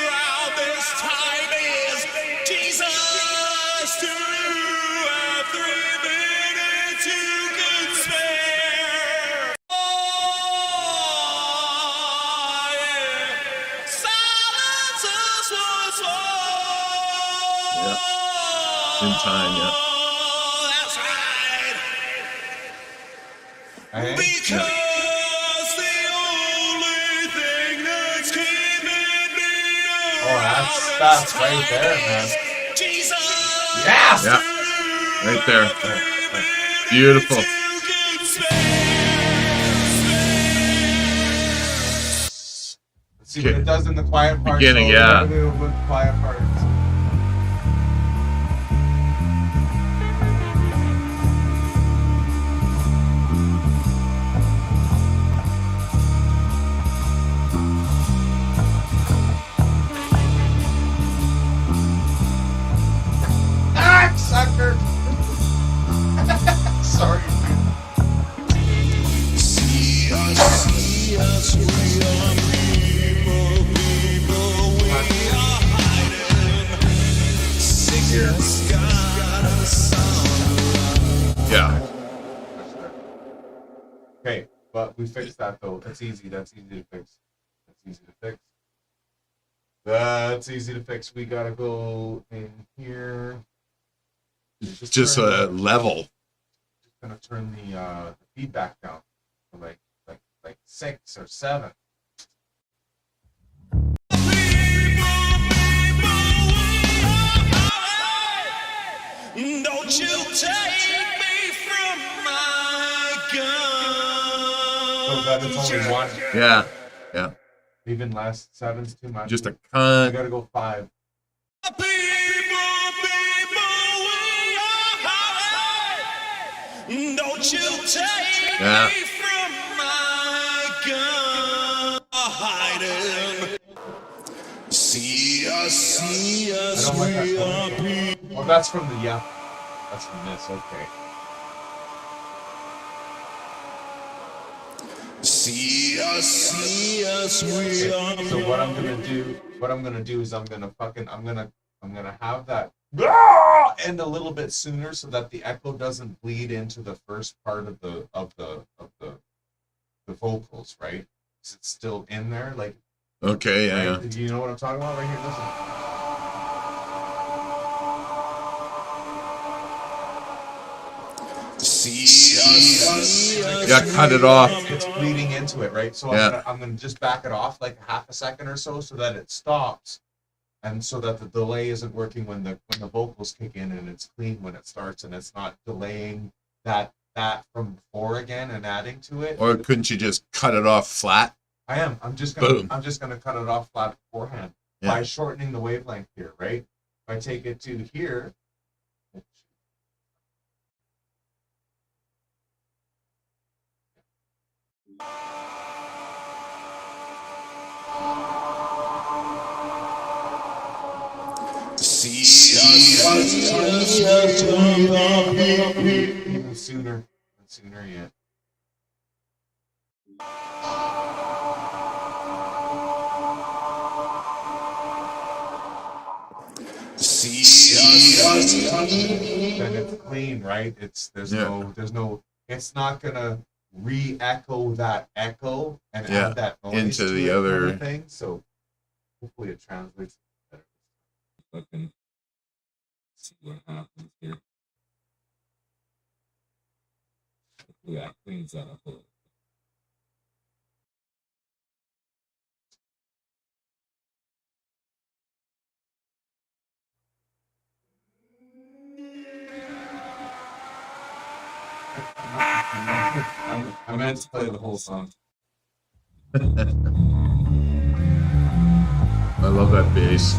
Around this time is Jesus to have 3 minutes you could spare. Oh, yeah. Silence us once more. Yeah. In time, yeah. That's right. Hey? Because the only thing that's keeping me Oh, that's right there, man. Jesus. Yes! Yeah. Right there. Beautiful. Let's see what it does in the quiet part. Beginning, so yeah. what do we do with the quiet parts? motherfucker. Sorry. See us, we are people, we are hiding. Sickness got us on. Yeah. Okay, but we fixed that though. That's easy. That's easy to fix. That's easy to fix. That's easy to fix. We gotta go in here. Just turn a the- level. Just gonna turn the feedback down to like 6 or 7. Don't you take me from my gun. So that it's only one. Yeah. Yeah. Even less. 7's too much. Just a You cunt. gotta go 5. People, we are hiding. Don't you take Yeah. me from my gun. Hiding. See us, I don't like we that are people. Oh, that's from the That's from this. Okay. See us, we are So what I'm gonna do is I'm gonna have that end a little bit sooner so that the echo doesn't bleed into the first part of the vocals, right? 'Cause it's still in there, like, Okay. Yeah. right? Yeah. You know what I'm talking about right here? Listen. See us. Yeah. Cut it off. It's bleeding into it, right? So Yeah. I'm gonna just back it off like half a second or so that it stops, and so that the delay isn't working when the vocals kick in, and it's clean when it starts, and it's not delaying that from before again and adding to it. Or couldn't you just cut it off flat? I am. I'm just Boom. gonna cut it off flat beforehand Yeah. by shortening the wavelength here, right? If I take it to here. See us. Even sooner yet. See us. Then it's clean, right? There's Yeah. no it's not gonna re-echo that echo and Yeah, add that noise into to the it kind other- of thing. So hopefully it translates better. Fucking see what happens here. Hopefully that cleans that up a little. I meant to play the whole song. I love that bass.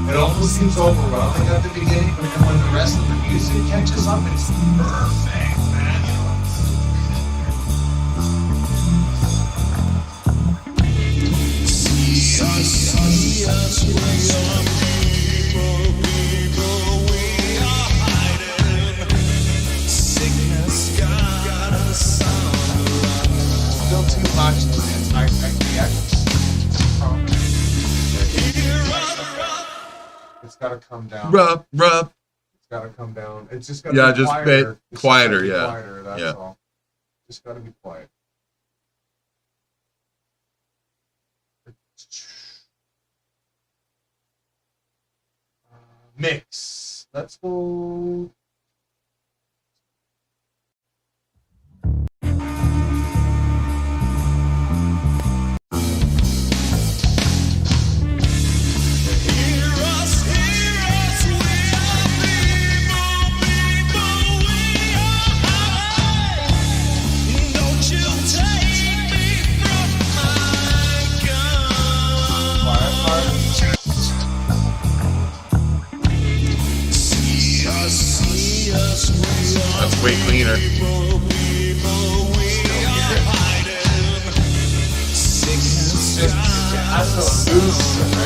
It almost seems overwhelming at the beginning, but then when the rest of the music catches up, it's perfect, man. You know, still too much. It's gotta come down. Rub. It's gotta come down. It's just gotta Yeah, be just quieter. It's quieter, gotta be yeah. Quieter, that's Yeah. all. Just gotta be quiet. Mix. Let's go. That's way cleaner.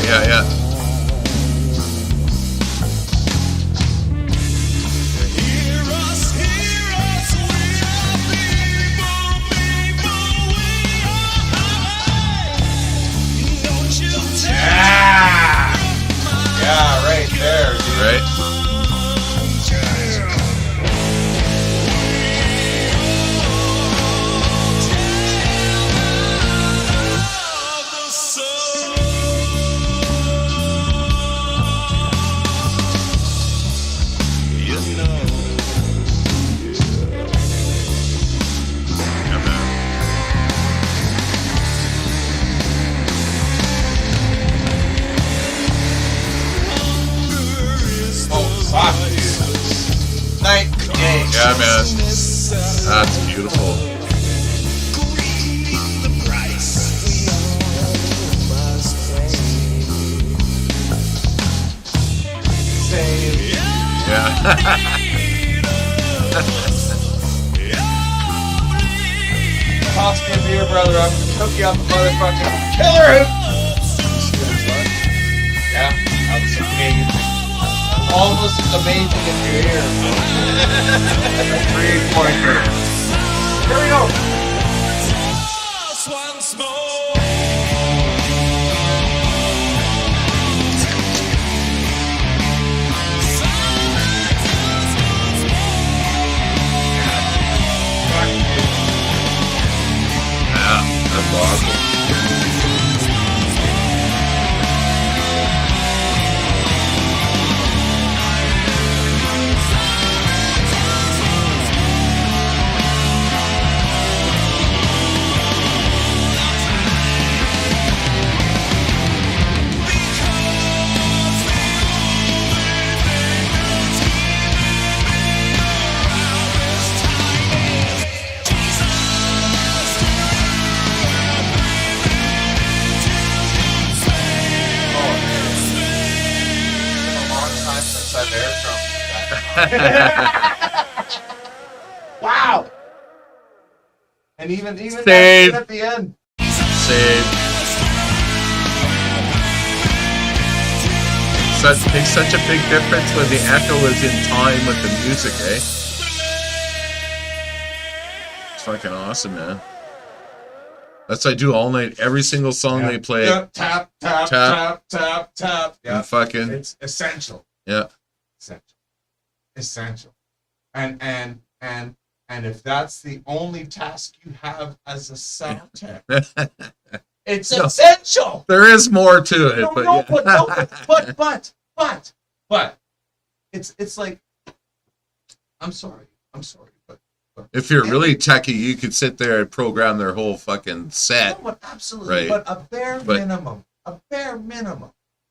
Yeah, yeah. Yeah, right there, dude. Right? Yeah, man. Oh, fuck, dude. Night and day. Yeah, man. That's beautiful. Yeah. Toss me a beer, brother. I'm gonna cook you up a motherfucking killer hoop. Yeah, that was amazing. Almost as amazing as your ear. 3-pointer. Here we go. Once more. Yeah, that's awesome. A long time since I've aired from that. Wow. And even Save. that shit at the end. Save. Makes such a big difference when the echo is in time with the music, eh? It's fucking awesome, man. That's what I do all night. Every single song they play. Yeah, tap, tap, tap, tap, tap. Yeah. And fucking It's essential. yeah. Essential. And if that's the only task you have as a sound tech, it's No. essential. There is more to it, No, but no, yeah. but it's like I'm sorry, but If you're really techie, you could sit there and program their whole fucking set. no, but absolutely, Right. but a bare But- minimum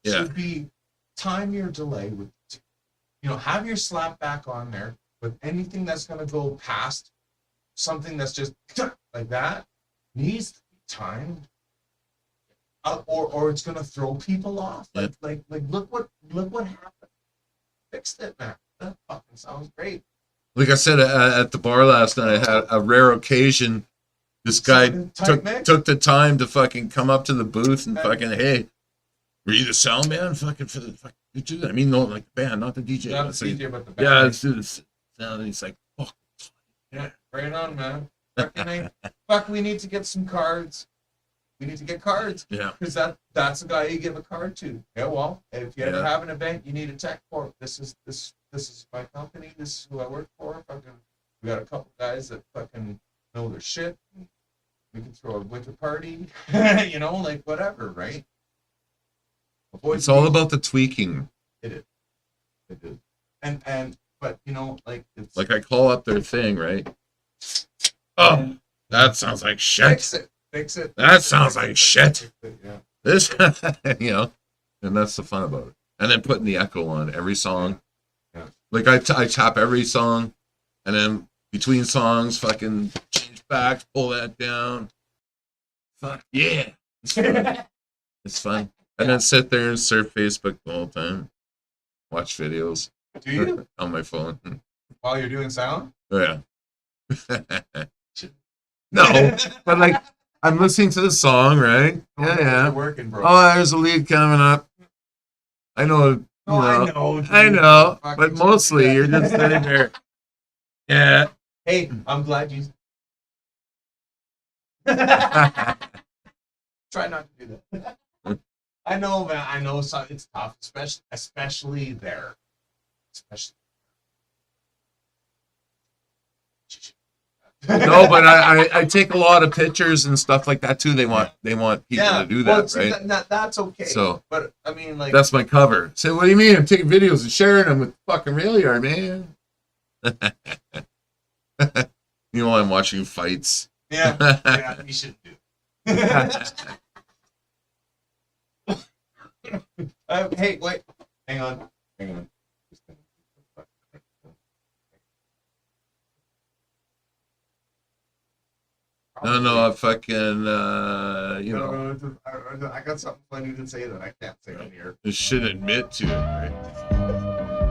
Yeah. should be time your delay with, have your slap back on there with anything that's going to go past something that's just like that needs to be timed. Or it's gonna throw people off. Yeah. Like look what happened. Fixed it, man. That fucking sounds great. Like I said at the bar last night, I had a rare occasion. This guy Tight mix? took the time to fucking come up to the booth and fucking, hey, were you the sound man? Fucking for the fucking, you do that? I mean, no, like the band, not the DJ. Not Let's the say, DJ, but the band. yeah, let's do this. And he's like, oh, Yeah, right on, man. Fuck, we need to get some cards. We need to get cards. yeah, Because that's the guy you give a card to. Yeah, well, if you ever Yeah. have an event, you need a tech for. This is my company. This is who I work for. Fucking, we got a couple guys that fucking know their shit. We can throw a winter party, like whatever, right? Avoid it's all the- about the tweaking. It is. And but it's Like I call up their thing, right? Oh, that sounds like shit. fix it. That sounds like shit. Fix it, yeah. This, and that's the fun about it. And then putting the echo on every song. Yeah. Like I tap every song, and then between songs, fucking change back, pull that down. Fuck yeah, it's fun. It's fun. And then sit there and surf Facebook the whole time, watch videos Do you on my phone. while you're doing sound? Oh yeah. No, but like I'm listening to the song, right? Yeah, You're yeah. working, bro. Oh, there's a lead coming up. I know. No, I know. dude. I know, Fucking but mostly you're just sitting there. Yeah. Hey, I'm glad you. Try not to do that. I know, man. I know it's tough, especially there. Especially. No, but I take a lot of pictures and stuff like that too. They want people to do that, well, see, right? that's okay. So but I mean, like, that's my cover. Say, what do you mean? I'm taking videos and sharing them with fucking rail yard, man. You know, I'm watching fights. yeah, you should do. Hey, wait, hang on. No, I fucking, you know, No, I got something funny to say that I can't say on here. you should admit to it, right?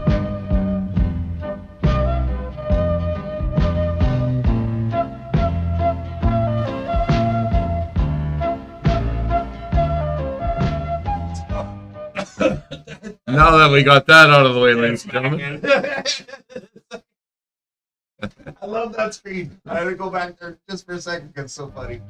Now that we got that out of the way, ladies and gentlemen. I love that screen. I had to go back there just for a second because it's so funny.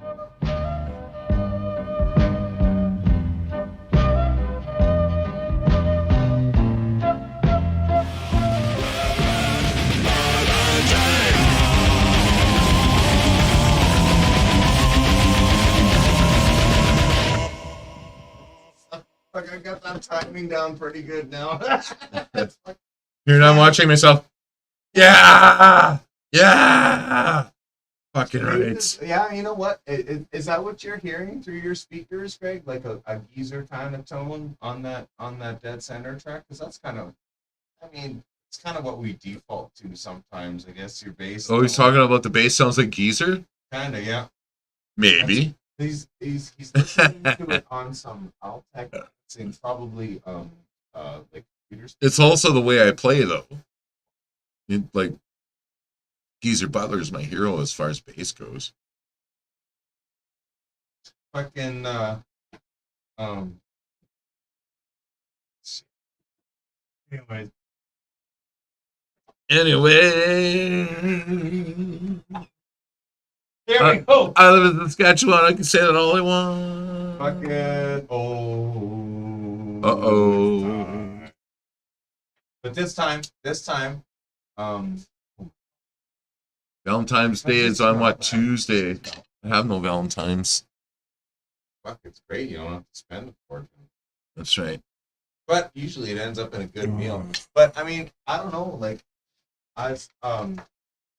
Like, I got that timing down pretty good now. You're not watching myself. Yeah, yeah. Fucking right. Yeah, you know what? Is that what you're hearing through your speakers, Greg? Like a geezer kind of tone on that dead center track? Because that's kind of, I mean, it's kind of what we default to sometimes. I guess your bass. Oh, he's talking about the bass sounds like geezer? Kind of, yeah. Maybe. He's listening to it on some Altec, and probably like computers. It's also the way I play, though. Like, Geezer Butler's my hero as far as bass goes. Fucking Anyway, there we go. I live in Saskatchewan. I can say that all I want. Fucking Uh-oh. But this time, Valentine's Day is on what, Tuesday? I have no Valentine's. fuck, it's great. You don't have to spend a fortune. That's right. But usually it ends up in a good meal. But I mean, I don't know. Like, I've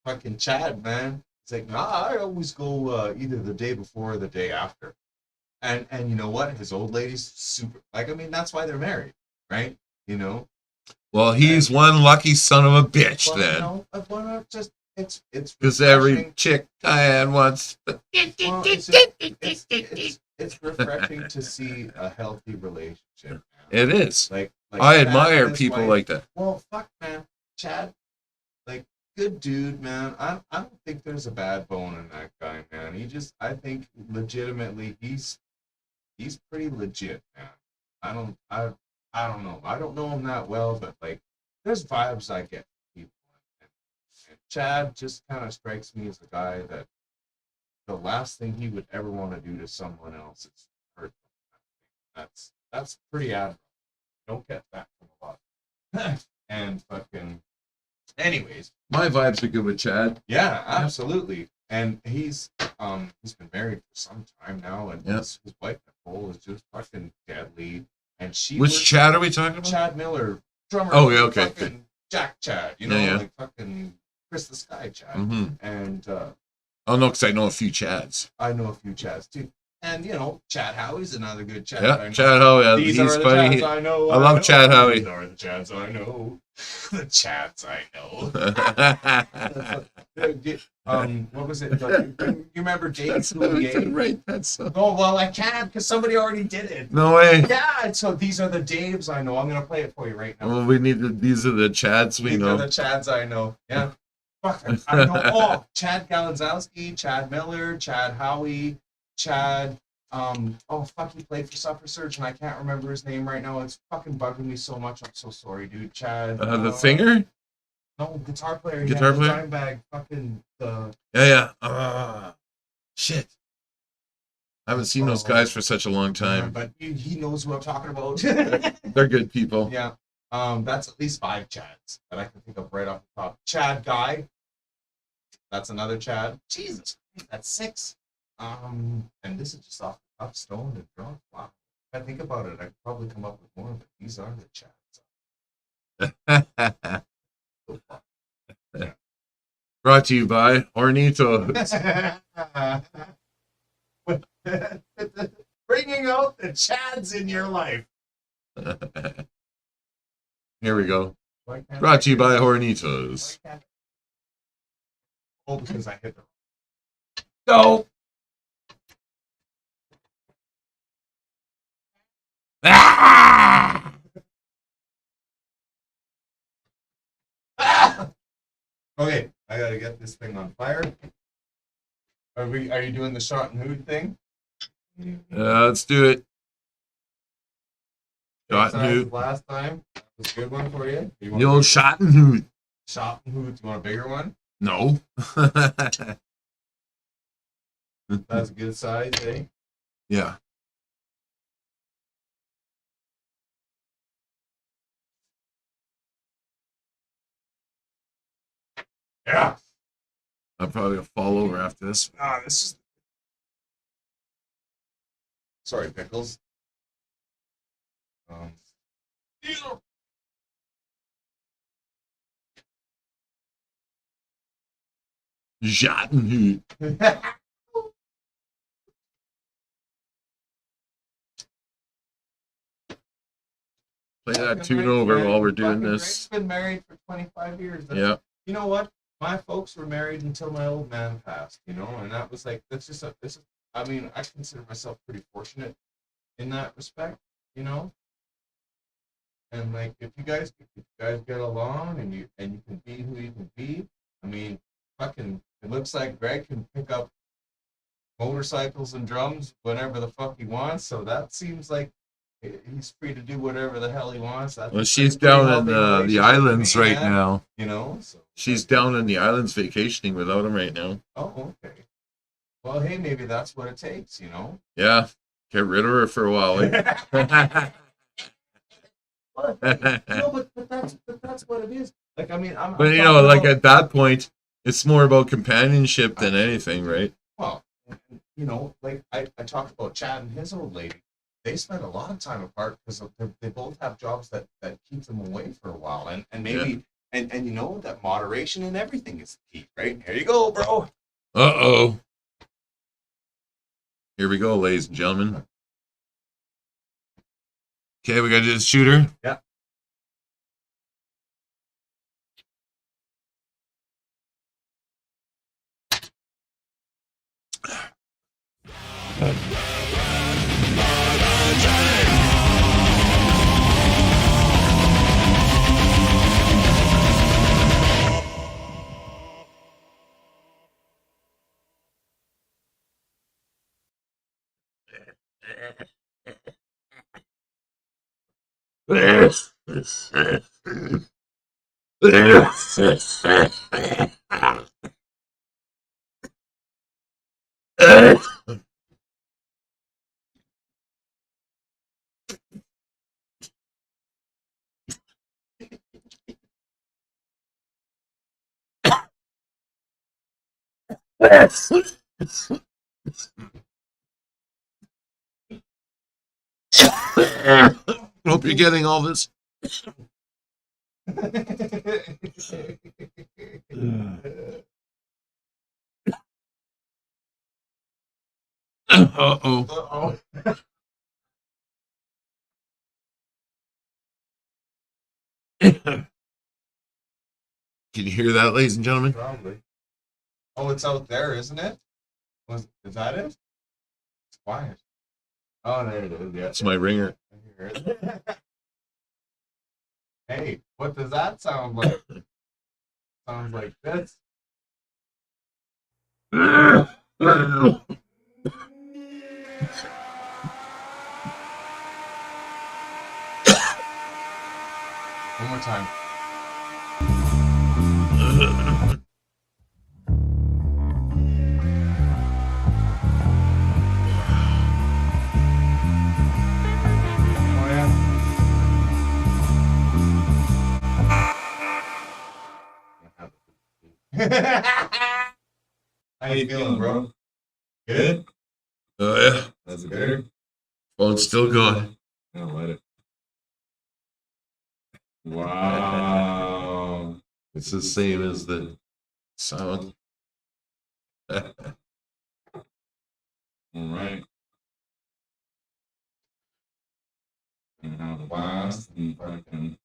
fucking Chad, man. It's like, nah, I always go either the day before or the day after. And you know what? His old lady's super. Like, I mean, that's why they're married, right? You know. Well, he's one lucky son of a bitch Well, then. no, why not just it's Because every refreshing. chick I had once. Well, it's refreshing to see a healthy relationship. Man. It is. Like I Chad admire and his people wife- like that. Well, fuck, man, Chad, like, good dude, man. I don't think there's a bad bone in that guy, man. I think legitimately, he's pretty legit, man. I don't know. I don't know him that well, but like, there's vibes I get from people. And Chad just kind of strikes me as a guy that the last thing he would ever want to do to someone else is hurt them. That's pretty admirable. Don't get that from a lot. And fucking, anyways, My vibes are good with Chad. yeah, absolutely. And he's been married for some time now, and Yeah. his wife Nicole is just fucking deadly. And she Which works- Chad are we talking about? Chad Miller, drummer. Oh, yeah, for okay. fucking Jack Chad, you know, Yeah, yeah. like fucking Chris the Sky Chad. Mm-hmm. And Oh, no, because I know a few Chads. I know a few Chads too. And you know, Chad Howie's another good Chad. Yeah, I know. Chad Howe. These He's are the funny. Chads I know. I love Chad Howie. These are the Chads I know. The Chads I know. What was it? You remember Dave Coulier? Right, that's so. Oh well, I can't because somebody already did it. No way. Yeah, so these are the Daves I know. I'm gonna play it for you right now. Well, these are the Chads we These know. are the Chads I know. Yeah. Fuck, I know all. Chad Galanzowski, Chad Miller, Chad Howie, Chad. Oh fuck, he played for Suffer Surge, and I can't remember his name right now. It's fucking bugging me so much. I'm so sorry, dude. Chad. The singer? No, guitar player. He Guitar had the player? Dimebag. Fucking the. Yeah. Shit. I haven't seen those guys for such a long time. But he knows who I'm talking about. They're good people. Yeah. That's at least 5 Chads that I can think of right off the top. Chad Guy. That's another Chad. Jesus, that's 6. And this is just off the top, stone and drunk. Wow. If I think about it, I could probably come up with more, but these are the Chads. Brought to you by Ornitos. Bringing out the Chads in your life. Here we go. Why can't Brought I to you do by that? Hornitos. Why can't I- Oh, because I hit the. Go. Ah! Okay, I gotta get this thing on fire. Are you doing the shot and hood thing? Let's do it. Shot Same and size hoot. as last time. That was a good one for you. You want The old shot and hoot. shot and hood? You want a bigger one? No. That's a good size, eh? Yeah. Yeah. I'll probably fall over after this. This is. Sorry, pickles. These are. Shot and hoot. Play that tune over while we're doing Fucking this. Greg's been married for 25 years. That's- Yeah. You know what? My folks were married until my old man passed, you know, and that was like, that's just a, this is, I mean, I consider myself pretty fortunate in that respect, you know? And like, if you guys get along and you can be who you can be, I mean, fucking, it looks like Greg can pick up motorcycles and drums whenever the fuck he wants, so that seems like he's free to do whatever the hell he wants. That's Well, she's a pretty down in healthy the relationship islands to me, right man, now. you know, so. She's down in the islands vacationing without him right now. Oh, okay. Well, hey, maybe that's what it takes, you know? Yeah. Get rid of her for a while. Eh? No, but that's what it is. Like, I mean, I'm But you talking know, like about- at that point, it's more about companionship than anything, right? well, you know, like I talked about Chad and his old lady. They spend a lot of time apart because they both have jobs that keep them away for a while, and maybe and you know that moderation and everything is the key, right? Here you go, bro. Uh-oh. Here we go, ladies and gentlemen. Okay, we got to do the shooter. Yeah. Hope you're getting all this. Uh-oh. Uh-oh. Can you hear that, ladies and gentlemen? Probably. Oh, it's out there, isn't it? Is that it? It's quiet. Oh, there it is. Yeah. That's my ringer. I hear it. Hey, what does that sound like? Sounds like this. time. Oh yeah. How you feeling, bro? Good? Oh yeah, That's better? phone's still going. I'll let it. Wow. It's the same as the sound. All right. And have a blast and fucking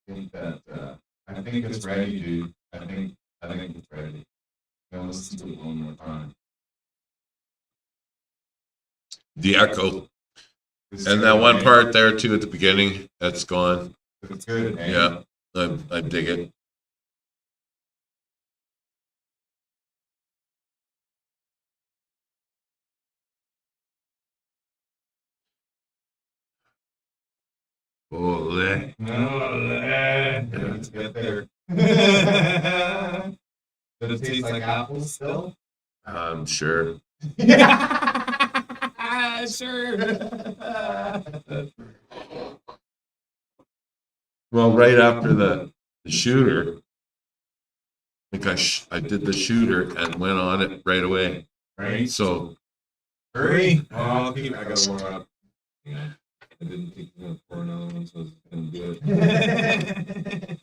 think that I think it's ready, dude. I think it's ready. Now listen to it one more time. The echo. It's And good, that one eh? part there too at the beginning, that's gone. It's good. Eh? Yeah, I dig it. Ole. Let's get there. Does it taste like apples still? I'm sure. Sure. Well, right after the shooter, I think I did the shooter and went on it right away. Right? So Hurry. Oh, I'll keep. I gotta warm up. Yeah. I didn't think you were gonna pour another one, so I was gonna do it.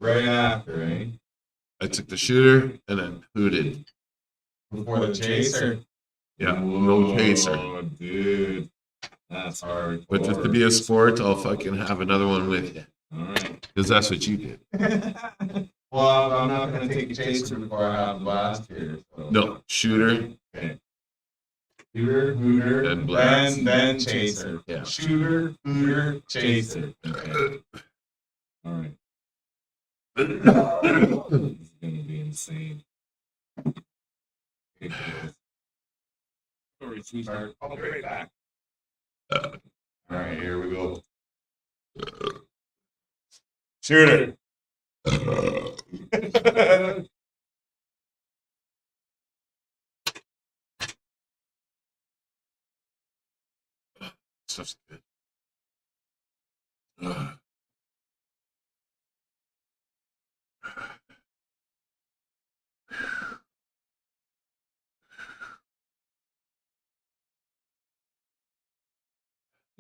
Right after, eh? I took the shooter and then hooted. Before the chaser. Yeah, no chaser. Oh, dude. That's hard. But just to be a sport, I'll fucking have another one with you. Alright. Because that's what you did. Well, I'm not gonna take a chaser before I have the blast here. So. No, shooter. Okay. Shooter, hooter, And blast. then chaser. Yeah. Shooter, hooter, chaser. Okay. Alright. This is gonna be insane. Okay, Sorry, sweetheart. I'll be right back. Alright, here we go. Shooter. Stuff's good.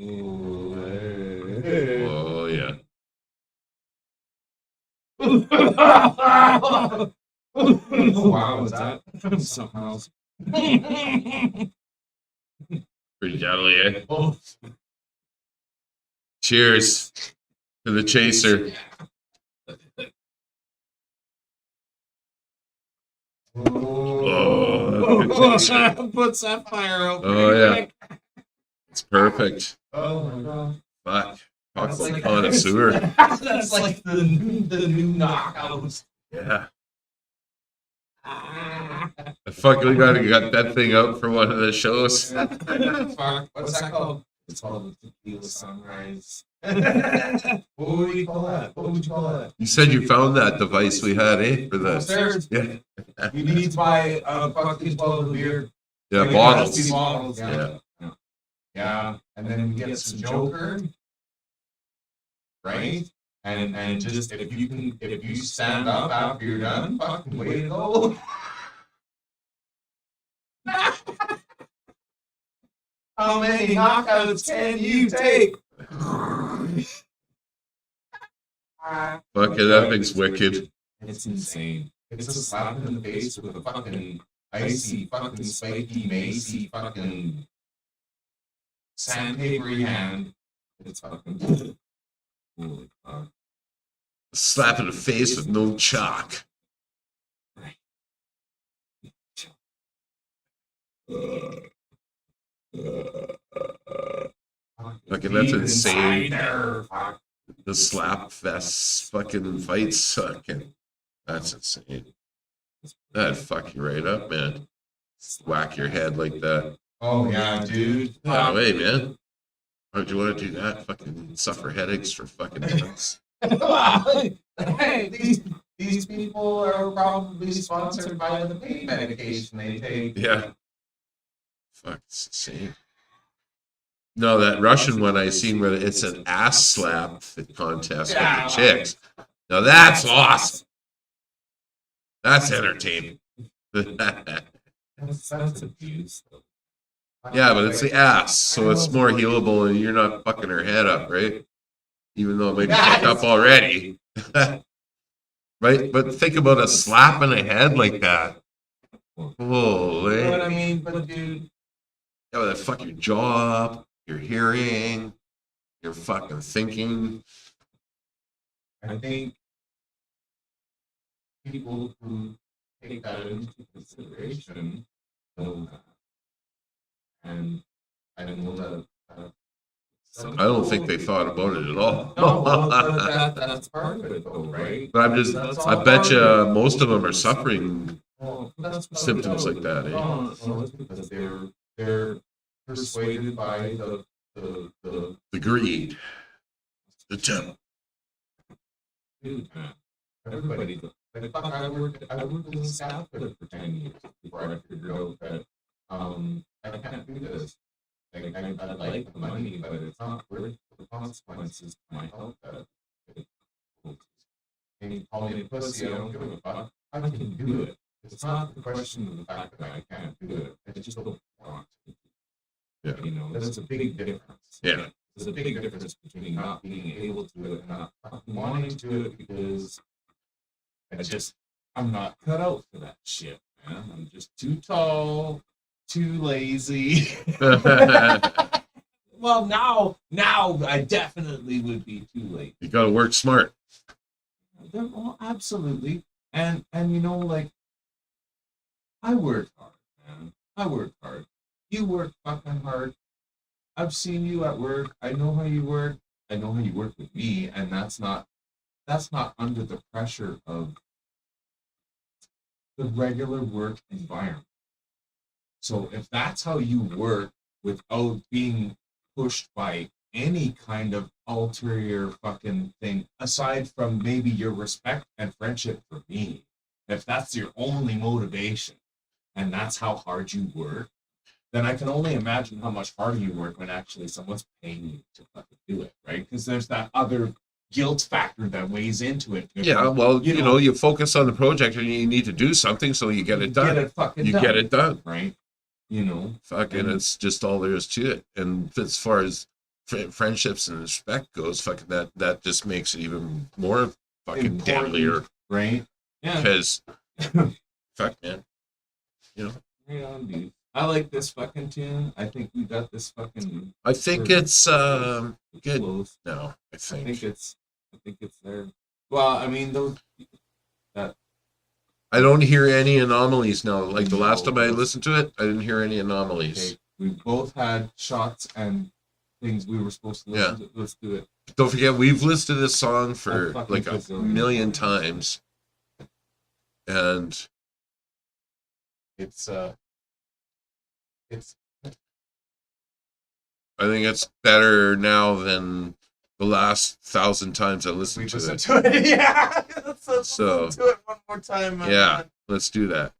Oh yeah. Wow, is that something else? Pretty deadly, eh? Cheers to the chaser. Oh, Puts that fire out. Oh, yeah. It's perfect. Oh my god. Fuck. Talk That's about like- connoisseur. That's like the new knockouts. Yeah. I fucking got that thing out for one of the shows. Fuck, what's that called? It's called the Tequila Sunrise. What would you call that? What would you call that? You said you found that device we had, eh? For the Upstairs. yeah, You need to buy fucking 12 beer. yeah, These bottles. bottles, Yeah. Yeah, and then we get some Joker, right? And just if you stand up after you're done, fucking way to go. How many knockouts can you take? Fucking that thing's wicked. It's insane. It's a slap in the face with a fucking icy, fucking spiky, macy, fucking sandpapery hand. It's fucking. Holy fuck. Slap in the face with no chalk. Fucking that's insane. Fuck. The slap fest fucking fights fucking. That's insane. That'd fuck you right up, man. whack your head like that. Oh yeah, dude. Get out of the way, man. Why would you want to do that? Fucking suffer headaches for fucking months. Hey, these people are probably sponsored by the pain medication they take. Yeah. Fuck, it's insane. No, that Russian one I seen where it's an ass slap contest with the chicks. Now that's awesome. That's entertaining. That's abuse. Yeah, but it's the ass, so it's more healable and you're not fucking her head up, right? Even though it might be fucked up already. Right? But think about a slap in the head like that. Holy. You know what I mean? But dude, Yeah, but that fuck your jaw up, your hearing, your fucking thinking. I think people who take that into consideration know that. And I know that. I don't think they thought about it at all. No, well, that's part of it, though, right? But I'm just, That's I all bet part you of it. most of them are suffering Well, that's part symptoms of like it. that, eh? No, it's because they're persuaded by the The greed, the devil. dude, man. Everybody, like, fuck, I worked as a staff fitter for 10 years before I figured out that I can't do this. Like, I like the money, but it's not worth the consequences to my health. And you call me a pussy, I don't give a fuck. I can do it. It's not the question of the fact that I can't do it. I just don't want to. Yeah. You know, there's a big difference. Yeah. There's a big difference between not being able to do it and not fucking wanting to do it because I'm not cut out for that shit, man. I'm just too tall, too lazy. Well, now I definitely would be too late. You gotta work smart. Well, absolutely. And you know, like, I work hard, man. I work hard. You work fucking hard. I've seen you at work. I know how you work. I know how you work with me, and that's not under the pressure of the regular work environment. So if that's how you work without being pushed by any kind of ulterior fucking thing, aside from maybe your respect and friendship for me, if that's your only motivation and that's how hard you work, then I can only imagine how much harder you work when actually someone's paying you to fucking do it, right? Because there's that other guilt factor that weighs into it. Yeah, well, you know, you focus on the project and you need to do something, so you get it done. Get it fucking You done, get it done. right? You know, Fucking, it's just all there is to it. And as far as friendships and respect goes, fucking that just makes it even more fucking Important. deadlier. right? Yeah. Because, fuck, man. You know, Right on, dude. I like this fucking tune. I think we got this fucking I think it's good close. now. I I think think it's there. Well, I mean, those. I don't hear any anomalies now. Like the last time I listened to it, I didn't hear any anomalies. Okay, we both had shots and things we were supposed to listen to. Let's do it. Don't forget, we've listed this song for fucking like a gazillion million times. times, and It's I think it's better now than the last 1,000 times I listened to it. to it. Yeah. Let's So, listen to it one more time. Man. Yeah, let's do that.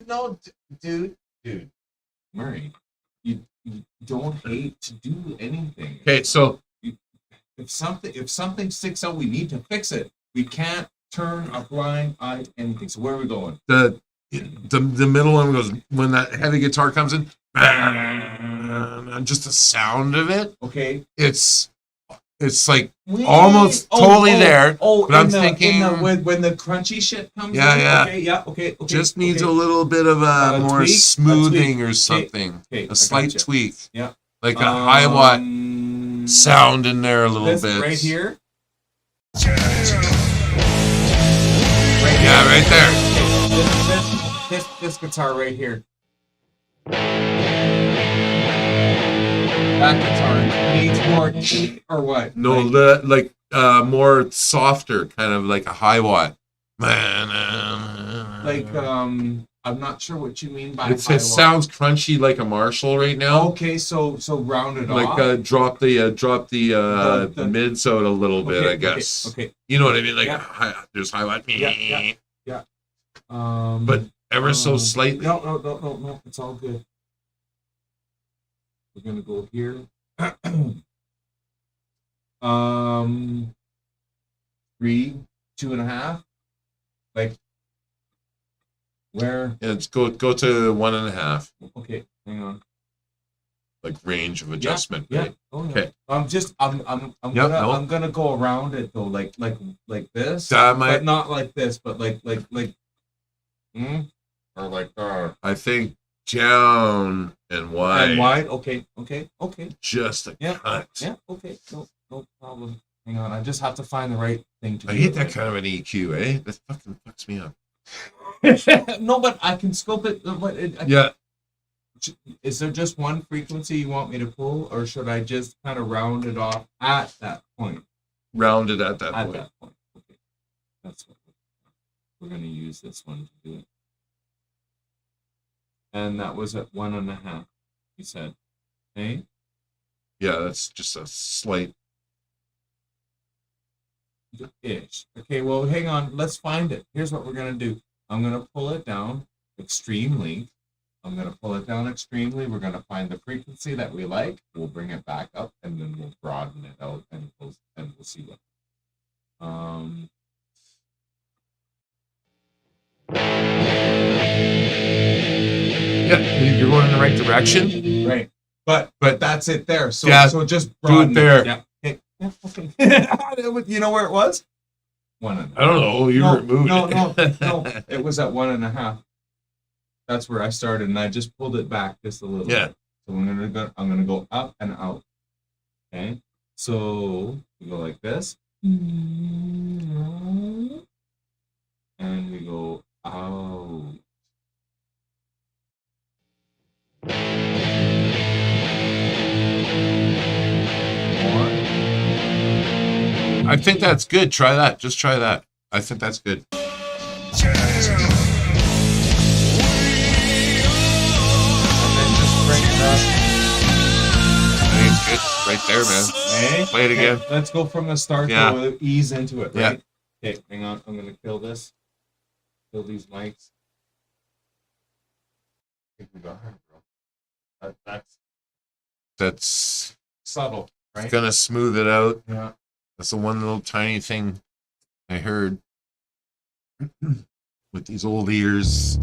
No, dude, Murray, you don't hate to do anything. Okay, so If something sticks out, we need to fix it. We can't turn a blind eye to anything. So where are we going? the middle one goes when that heavy guitar comes in, and just the sound of it. Okay. It's like almost totally there. Oh, but I'm in the- thinking- when the crunchy shit comes Yeah, in. yeah. Okay, yeah, okay. just needs okay. a little bit of a more tweak, smoothing or Okay, something. okay, I A slight gotcha. tweak. Yeah. Like a high watt sound in there a little This bit. right here. Yeah, right there. This guitar right here. That guitar needs more heat or what? No, Like, more softer, kind of like a high watt. I'm not sure what you mean by It high watt. sounds crunchy like a Marshall right now. Okay, so round it Like off. drop the The- mids out a little bit, I Okay, guess. Okay. You know what I mean? Like Yeah. there's high watt, Yeah. but ever so slightly. No. It's all good. We're gonna go here. 3, 2.5. Like where? Yeah, it's go to 1.5, Okay, hang on. like range of adjustment. Yeah. Right? Oh, yeah. Okay. I'm Yep, no. I'm gonna go around it though, like this. That might- but not like this, but like or like I think down and wide. and wide. Okay. Just a Yeah. cut. Yeah. Okay. No problem. Hang on. I just have to find the right thing to I do. hate that kind of an EQ, eh? That fucking fucks me up. No, but I can scope it. Yeah. Is there just one frequency you want me to pull, or should I just kind of round it off at that point? Rounded at that At point. that point. Okay. That's what we're going to use this one to do it. And that was at 1.5, you said. Okay? Yeah, that's just a slight. Ish. Okay, well, hang on. Let's find it. Here's what we're going to do. I'm going to pull it down extremely. We're going to find the frequency that we like. We'll bring it back up, and then we'll broaden it out, and we'll see what. Yeah, you're going in the right direction. Right. But that's it there. So Yeah, so just do it broaden there. Yeah. Okay. Yeah, okay. You know where it was? 1.5. I don't know. You removed no, it. no. It was at 1.5. That's where I started, and I just pulled it back just a little. Yeah. bit. So I'm gonna go up and out. Okay. So we go like this, and we go out. I think that's good. Try that. Just try that. I think that's good. And then just bring it up. I think it's good. Right there, man. Okay. Play it again. Okay, let's go from the start. Yeah. We'll ease into it. Yeah. Right? Okay, hang on. I'm gonna kill this. Kill these mics. I think we got her, bro. That's That's subtle, right? gonna smooth it out. Yeah. That's the one little tiny thing I heard with these old ears.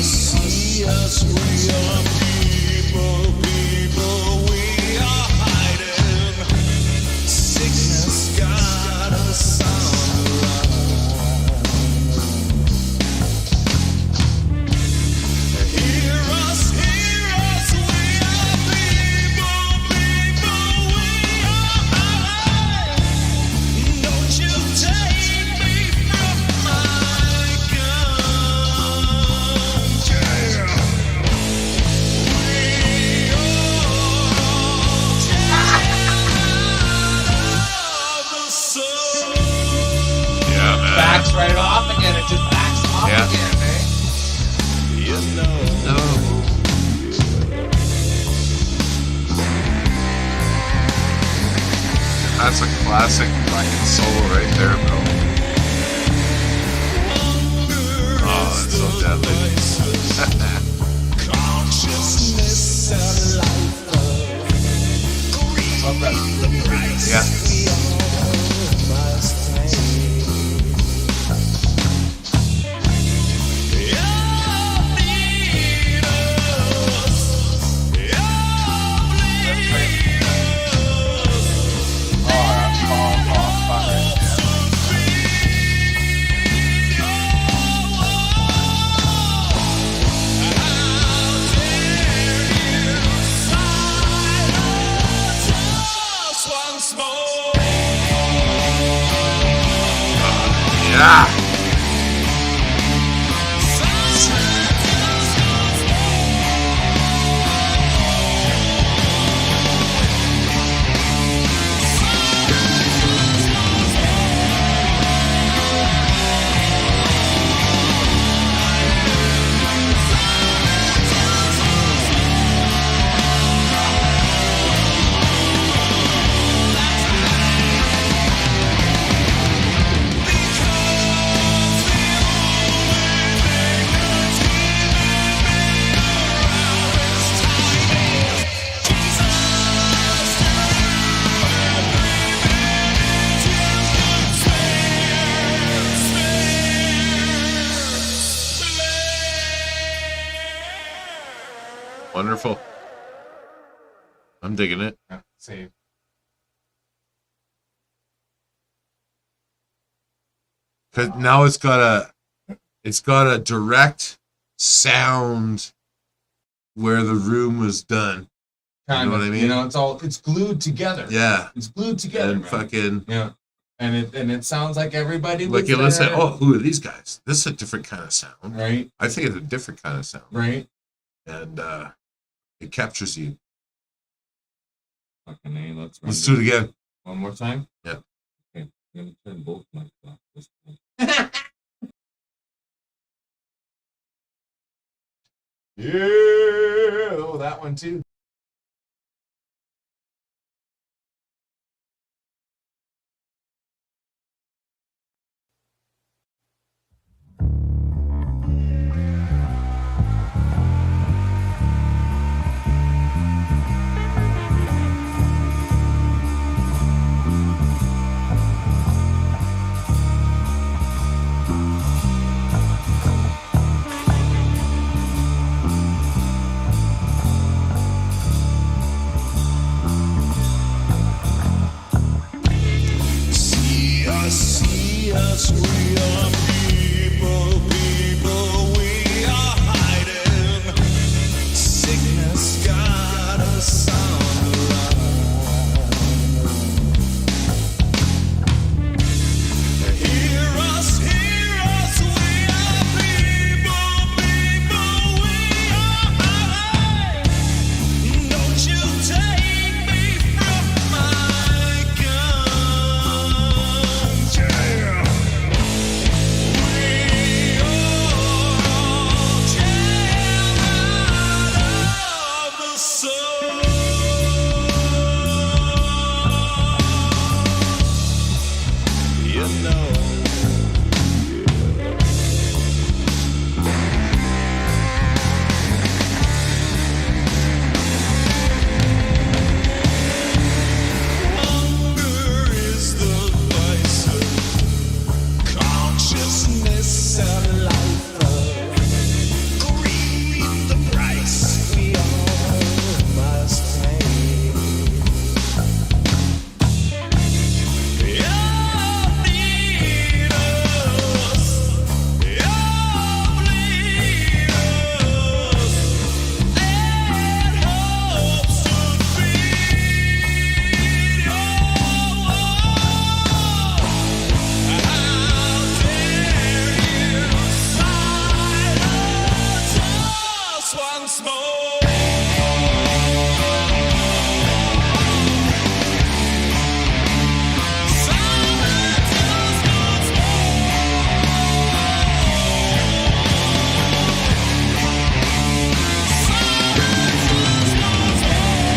See us, we are people, we are hiding. Sickness got us on the run. Hear us, we are people, we are hiding. Don't you take me from my gun. classic fucking solo right there, bro. Oh, that's so deadly. Yeah. Yeah. Wonderful. I'm digging it. Yeah, save. Cause now it's got a direct sound where the room was done. Kind know of, what I mean? it's glued together. Yeah. It's glued together. And man. fucking Yeah. And it sounds like everybody was like you listen, there, oh, who are these guys? This is a different kind of sound. right, I think it's a different kind of sound. right. And it captures you. Fucking A, let's Let's do it again. one more time. Yeah. Okay, I'm gonna turn both mics off this time. Yeah, oh, that one too. See us, we are people, we are hiding. Sickness got us on the run. Hear us, we are people, we are hiding. Don't you take me from my guns, yeah. We all children of the sun. You know. Hunger is the vice of consciousness and life. Greed, the price we all must pay. You need us, you bleed us, and hopes to feed your war. How dare you silence us once more? Silence us once more. Silence us once more.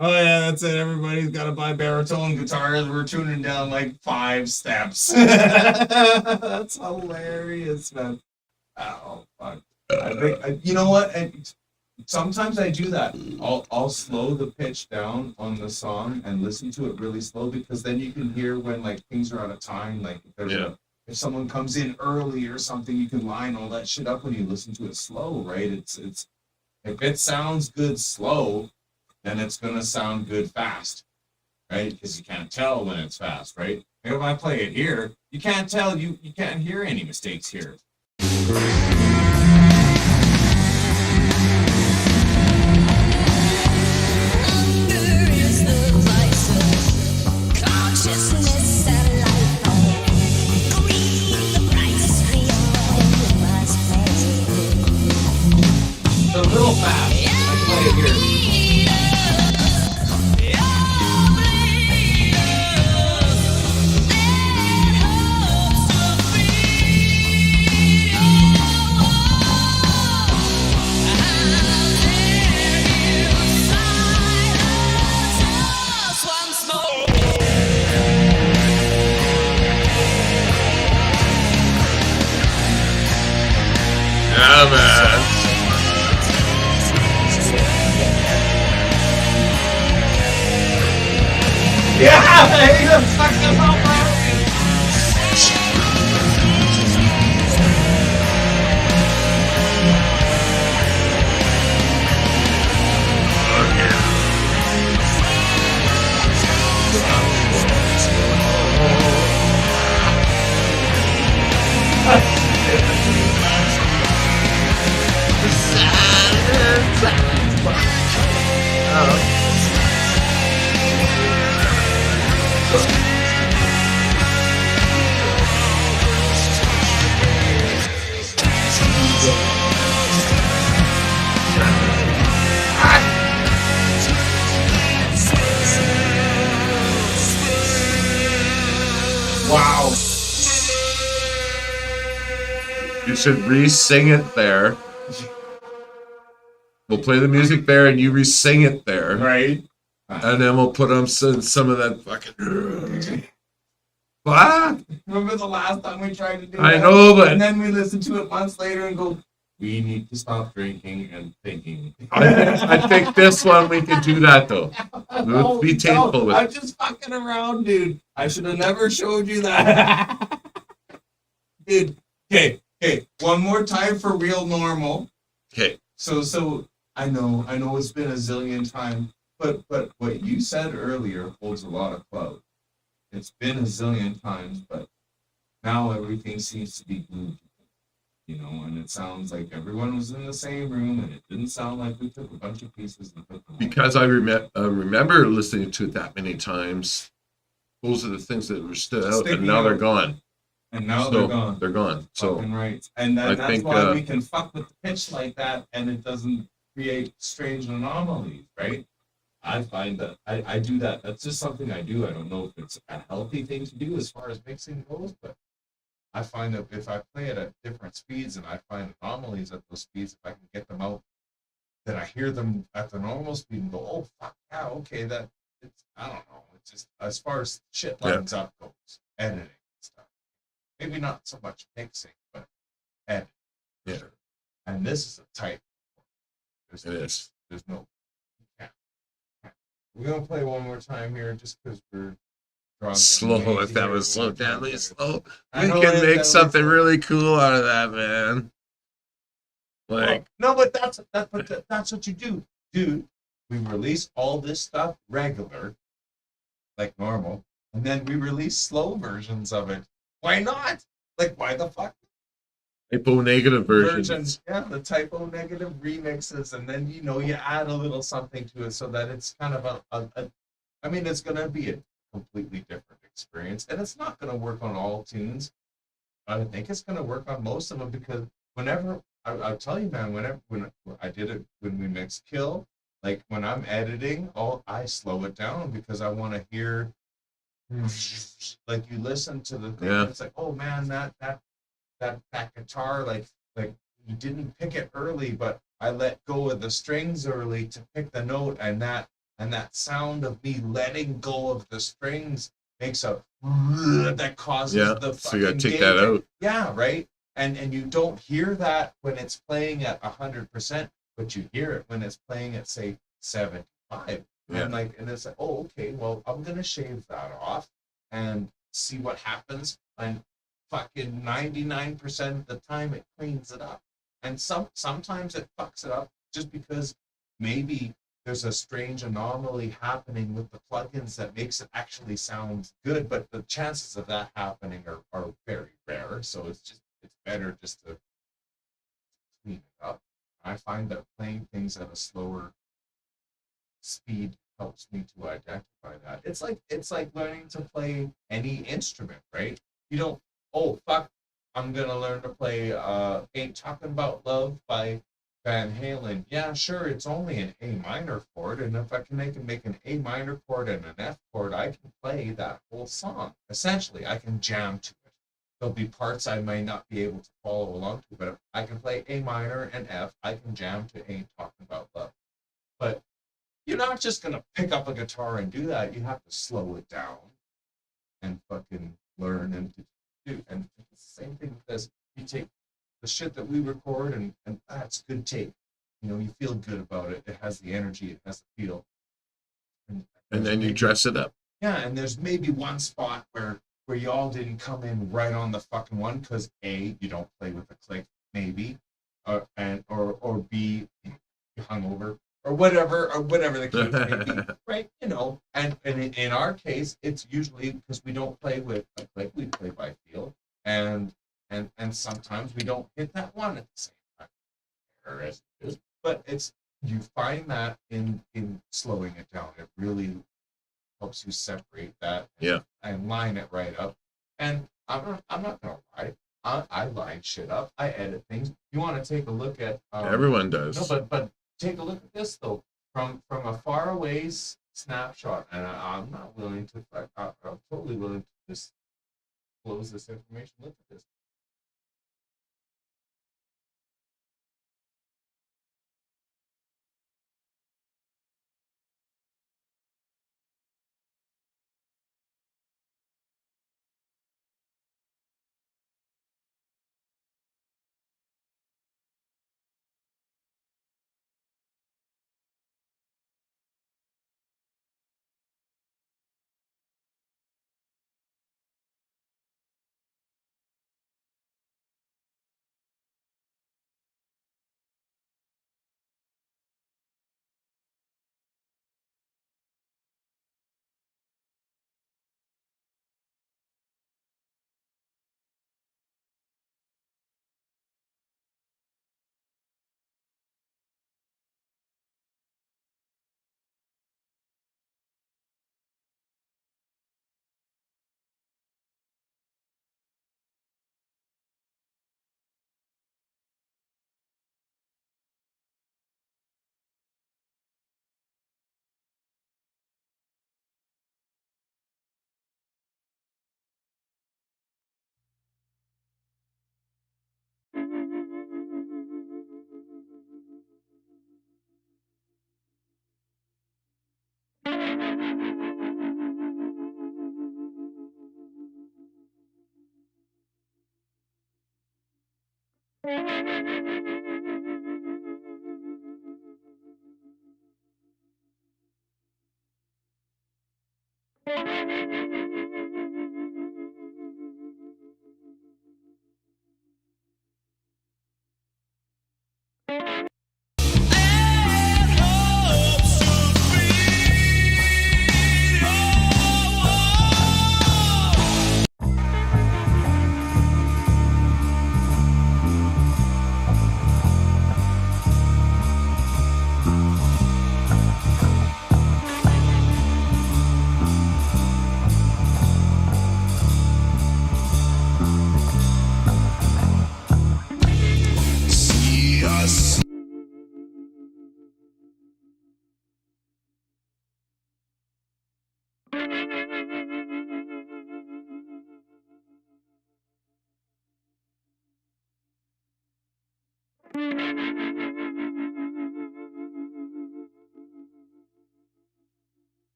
Oh yeah, that's it. Everybody's got to buy baritone guitars. We're tuning down like 5 steps. That's hilarious, man. Oh fuck. I think you know what? And sometimes I do that. I'll slow the pitch down on the song and listen to it really slow because then you can hear when like things are out of time. Like if there's Yeah. if someone comes in early or something, you can line all that shit up when you listen to it slow, right? It's if it sounds good slow, then it's gonna sound good fast, right? Because you can't tell when it's fast, right? If I play it here, you can't tell. You can't hear any mistakes here. It's a little fast. I play it here. Yeah, man. Yeah, he's a fucking homer. Wow. You should re-sing it there. We'll play the music there, and you re-sing it there, Right? and then we'll put on some of that fucking. What? Remember the last time we tried to do I that? know, but And then we listen to it months later and go, we need to stop drinking and thinking. I think this one we can do that though. We'll be tasteful with I'm it. just fucking around, dude. I should have never showed you that. Dude, okay. One more time for real normal. Okay. So I know it's been a zillion times, but what you said earlier holds a lot of clout. It's been a zillion times, but now everything seems to be glued, you know, and it sounds like everyone was in the same room, and it didn't sound like we took a bunch of pieces and put them all. Because I remember listening to it that many times. Those are the things that were stood out, Sticking and now they're out. gone. And now So, they're gone. They're gone. So Fucking right. And I that's think, why we can fuck with the pitch like that, and it doesn't create strange anomalies, right? I find that I do that. That's just something I do. I don't know if it's a healthy thing to do as far as mixing goes, but I find that if I play it at different speeds and I find anomalies at those speeds, if I can get them out, then I hear them at the normal speed and go, oh fuck yeah, okay, that it's I don't know. It's just as far as shit lines up goes, editing and stuff. Maybe not so much mixing, but editing. Yeah. And this is a tight. it is. There's no. We're gonna play one more time here, just because we're drunk. Slow. If that was so deadly slow, I we know can it's make deadly something slow. really cool out of that, man. Like, No, but that's what you do, dude. We release all this stuff regular, like normal, and then we release slow versions of it. Why not? Like, why the fuck? hypo negative versions. Yeah, the typo negative remixes, and then you add a little something to it so that it's kind of I mean, it's gonna be a completely different experience, and it's not gonna work on all tunes. I think it's gonna work on most of them because whenever I'll tell you, man, when I did it when we mixed Kill, like when I'm editing, I slow it down because I want to hear. Like you listen to the thing, Yeah. it's like, oh man, that guitar, like you didn't pick it early, but I let go of the strings early to pick the note, and that and that sound of me letting go of the strings makes a that causes Yeah, the so you gotta fucking take that gauge. out. Yeah, right. And you don't hear that when it's playing at 100%, but you hear it when it's playing at say 75. Yeah. And it's like, oh, okay, well, I'm gonna shave that off and see what happens. And fucking 99% of the time it cleans it up. And sometimes it fucks it up just because maybe there's a strange anomaly happening with the plugins that makes it actually sound good, but the chances of that happening are very rare. So it's better just to clean it up. I find that playing things at a slower speed helps me to identify that. It's like learning to play any instrument, right? You don't, oh fuck, I'm gonna learn to play Ain't Talking About Love by Van Halen. Yeah, sure, it's only an A minor chord, and if I can make an A minor chord and an F chord, I can play that whole song. Essentially, I can jam to it. There'll be parts I may not be able to follow along to, but if I can play A minor and F, I can jam to Ain't Talking About Love. But you're not just gonna pick up a guitar and do that. You have to slow it down and fucking learn and do. And it's the same thing with this. You take the shit that we record and that's good tape. You know, you feel good about it. It has the energy. It has the feel. And then you dress it up. Yeah, and there's maybe one spot where y'all didn't come in right on the fucking one because A, you don't play with a click, maybe, or B, you're hungover, or whatever the case may be, right? You know, and in our case, it's usually because we don't play with a click, we play by feel, and sometimes we don't hit that one at the same time, or as it is. But you find that in slowing it down, it really helps you separate that and line it right up. And I'm not gonna lie, I line shit up, I edit things. You want to take a look at Everyone does. no, but take a look at this though, from a far away snapshot, and I'm not willing to. I'm totally willing to just close this information. Look at this.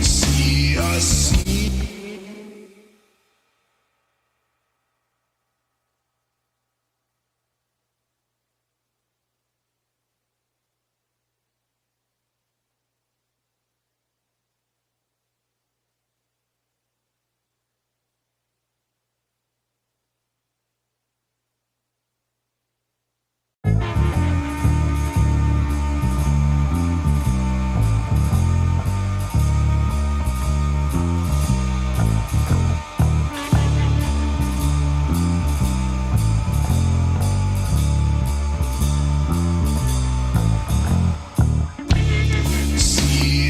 See us, see.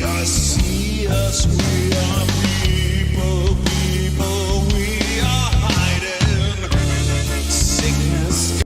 See us, we are people, people, we are hiding. Sickness.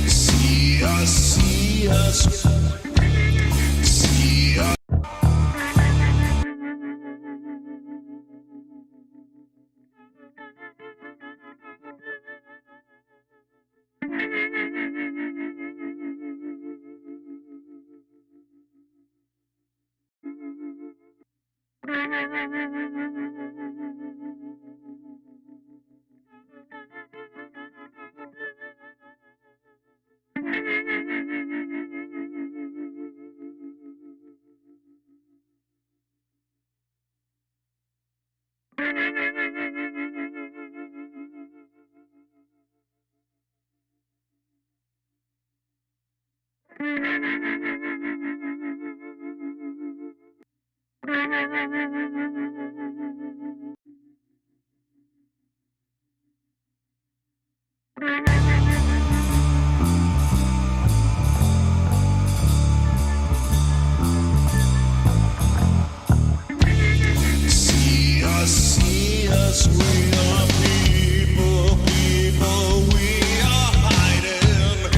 See us, see us. See us. See us, we are people, people, we are hiding.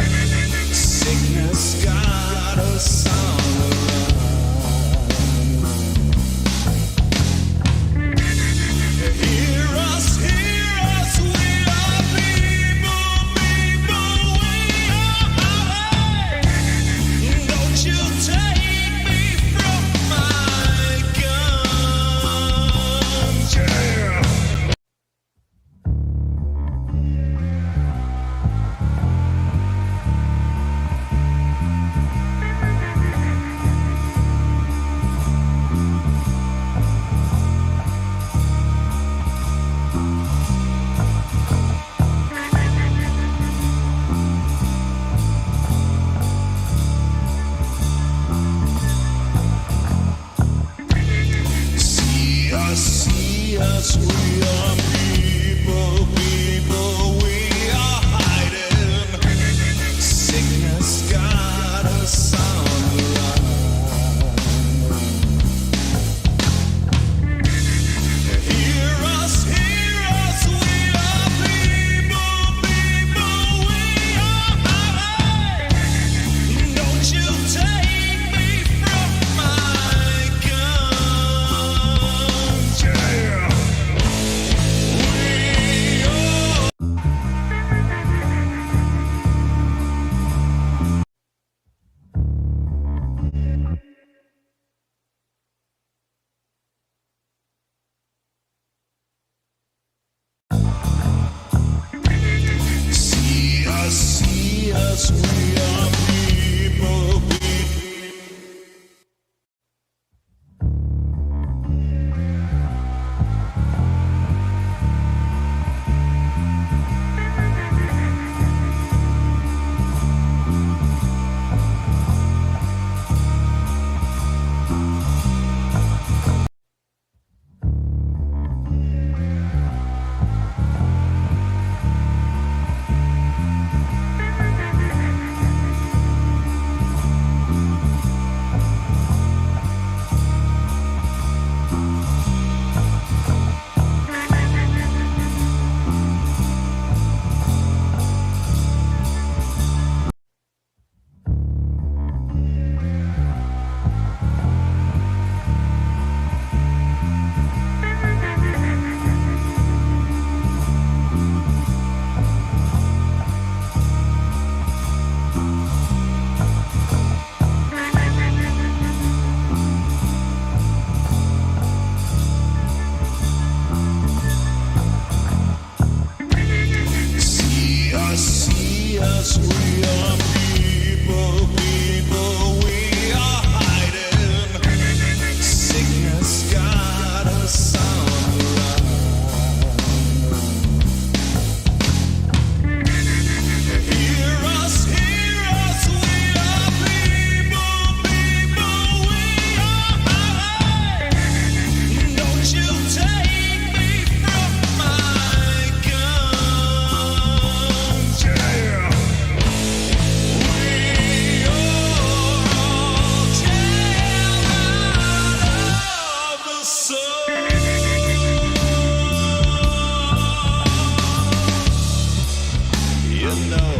Sickness got us on the run. Hear us, we are people, people, we are hiding. Don't you take me from my guns, yeah. us, we are people. See us, we are people, people, we are hiding. Sickness got us on the run. Hear us, we are people, people, we are hiding. Don't you take me from my guns, yeah. We are all children of the sun. You know.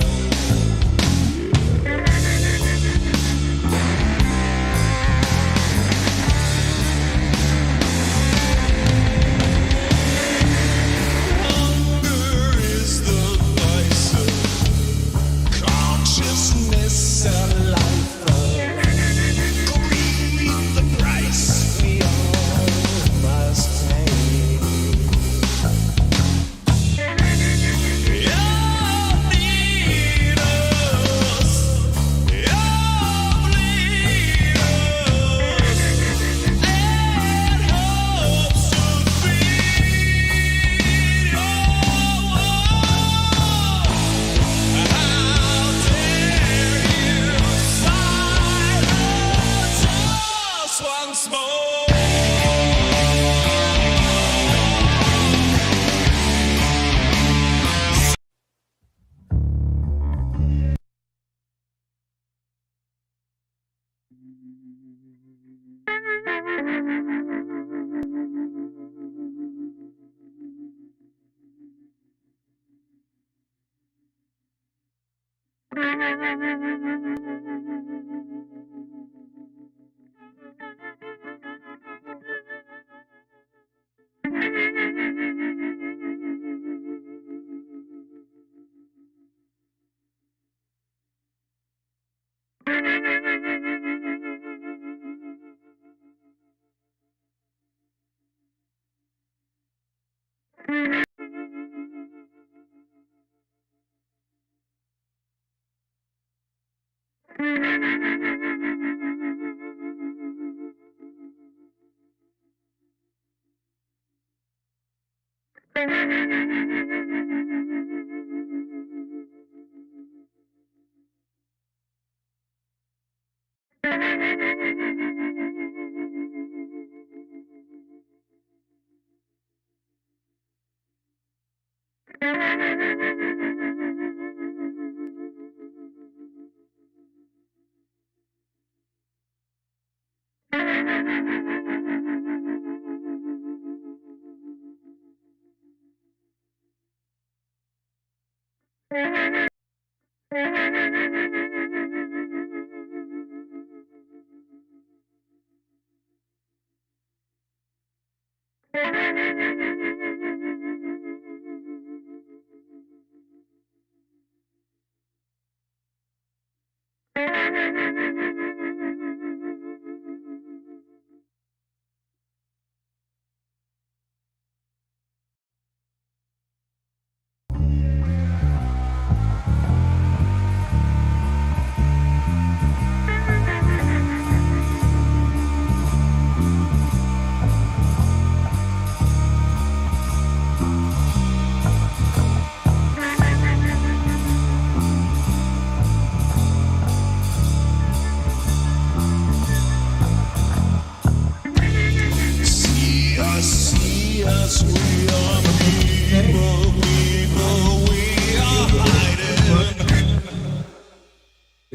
Hunger is the vice of consciousness and life. Greed, the price we all must pay. You need us, you bleed us, and hopes to feed your war. How dare you silence us once more?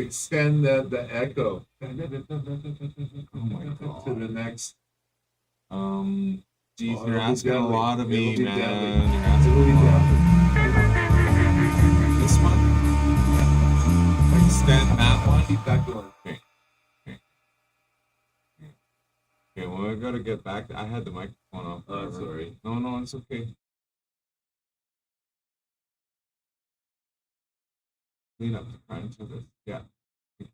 extend the echo Oh my god. to the next. Geez, Oh, you're it'll be asking a deadly. lot of me, It'll be man. deadly. You're asking It'll be a lot. deadly. This one? Extend that one? Keep that going. Okay, well, I gotta get back. I had the microphone off. Oh, sorry. No, it's okay. Clean up the crunch of this. Yeah.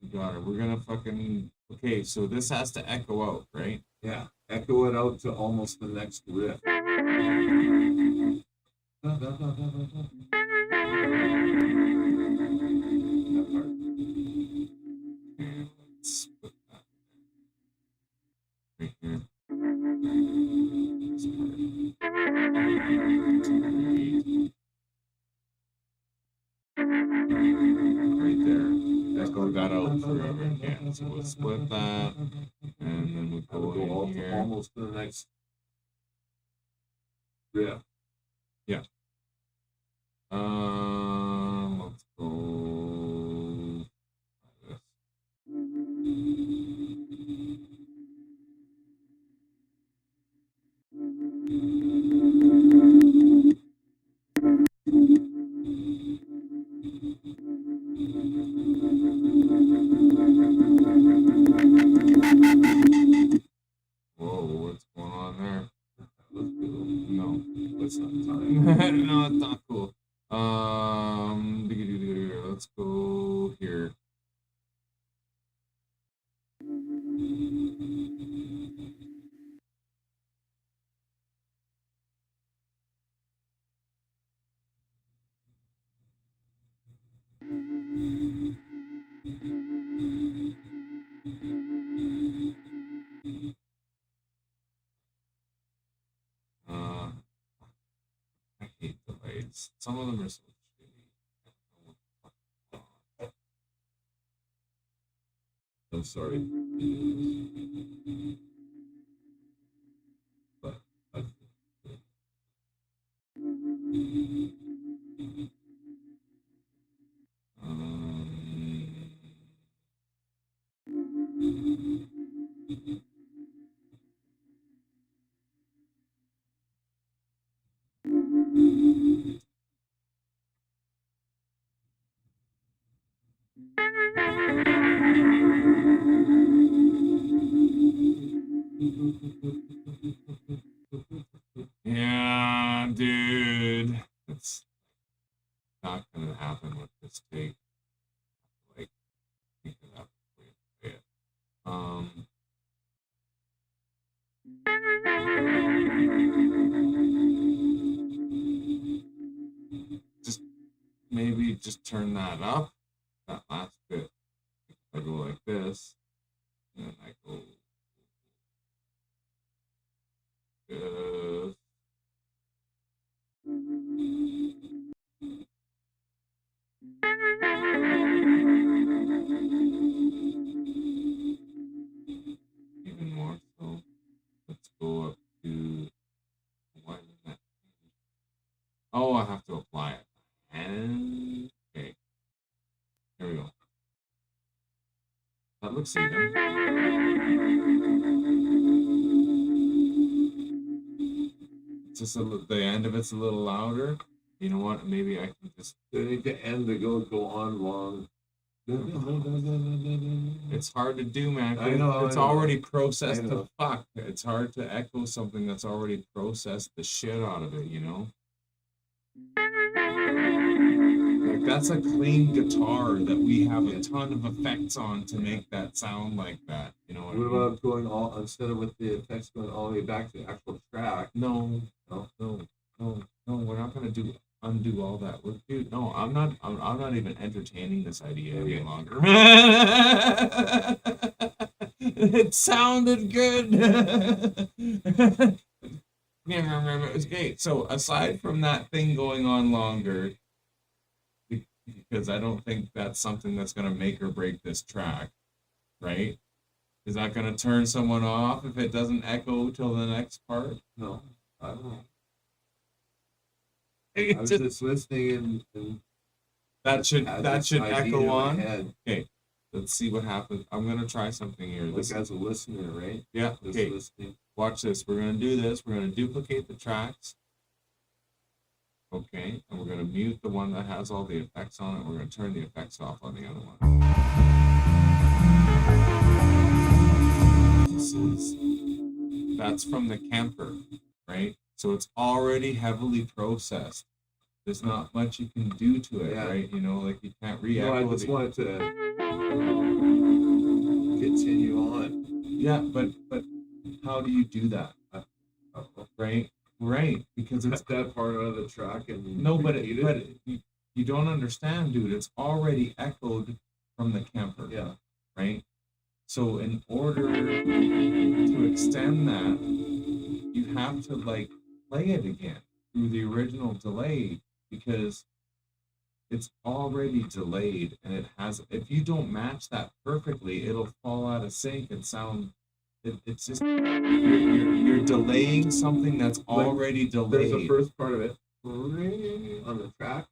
You got it. We're gonna fucking. Okay, so this has to echo out, right? Yeah, echo it out to almost the next riff. That part. Okay, let's put that right here. This part. Right there. Echo that out forever again. So we'll split that, and then we I would go go in here. almost to the next riff. Let's go. Like this. Whoa, what's going on there? No, that's not time. No, it's not cool. Let's go here. I hate delays. Some of them are so shitty. I'm sorry. But Yeah, dude. It's not gonna happen with this take. Like, think of that way to say it. Just maybe just turn that up. That last bit. I go like this, and then I go this. Even more so. Let's go up to. Why did that change? Oh, I have to apply it. And okay, here we go. That looks even. It's just the end of it's a little louder. You know what? Maybe I can just. they need to end the go on long. It's hard to do, man. I know, It's I know. already processed I to know. fuck. It's hard to echo something that's already processed the shit out of it, you know? Like, that's a clean guitar that we have a ton of effects on to make that sound like that. You know what I What mean? about going all instead of with the effects going all the way back to the actual track? No, No? we're not gonna undo all that work, dude. No, I'm not even entertaining this idea any longer. It sounded good. Okay, so aside from that thing going on longer, because I don't think that's something that's gonna make or break this track, right? Is that gonna turn someone off if it doesn't echo till the next part? No, I don't know. I It's was just- just listening and that should had this echo idea in my on. head. Okay. Let's see what happens. I'm gonna try something here. Like This, as a listener, right? yeah. Just Okay. listening. Watch this. We're gonna do this. We're gonna duplicate the tracks. Okay, and we're gonna mute the one that has all the effects on it. We're gonna turn the effects off on the other one. That's from the camper, right? So it's already heavily processed. There's not much you can do to it, Yeah. right? You know, like you can't No, I re-echo just the- wanted to continue on. Yeah, but how do you do that? Right, right, because it's Cut that part out of the track and no, but repeat you don't understand, dude. It's already echoed from the camper. Yeah. Right. So in order to extend that, you have to like play it again through the original delay because it's already delayed and it has. If you don't match that perfectly, it'll fall out of sync and sound. It's just you're delaying something that's already There's delayed. the first part of it on the track.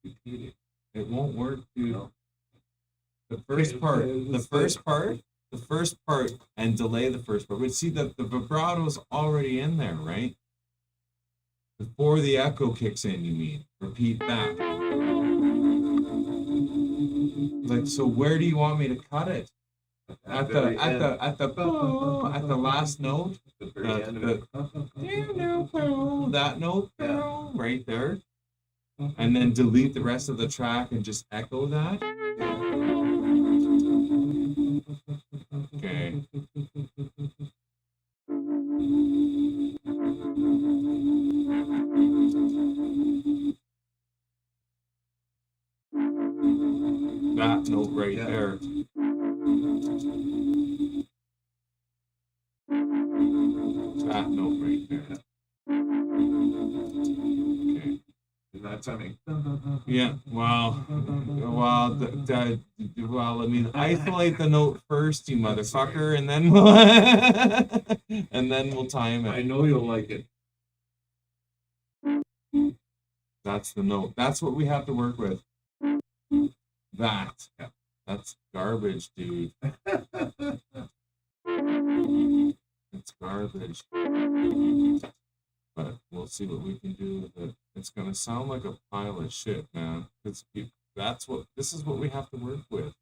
Repeat it. It won't work, dude. No. The first part, okay, the let's first part, and delay the first part. But see that the vibrato's already in there, right? Before the echo kicks in, you mean? Repeat that. Like, so where do you want me to cut it? At the very end. at the last note. The very end of it. That note, Yeah. right there, and then delete the rest of the track and just echo that. Okay. That note right Yeah. there. That note right there. Okay. And that timing. Yeah. Well, I mean, isolate the note first, you motherfucker, and then and then we'll time I it. know you'll like it. That's the note. That's what we have to work with. That. That's garbage, dude. It's garbage. But we'll see what we can do with it. It's gonna sound like a pile of shit, man. This is what we have to work with.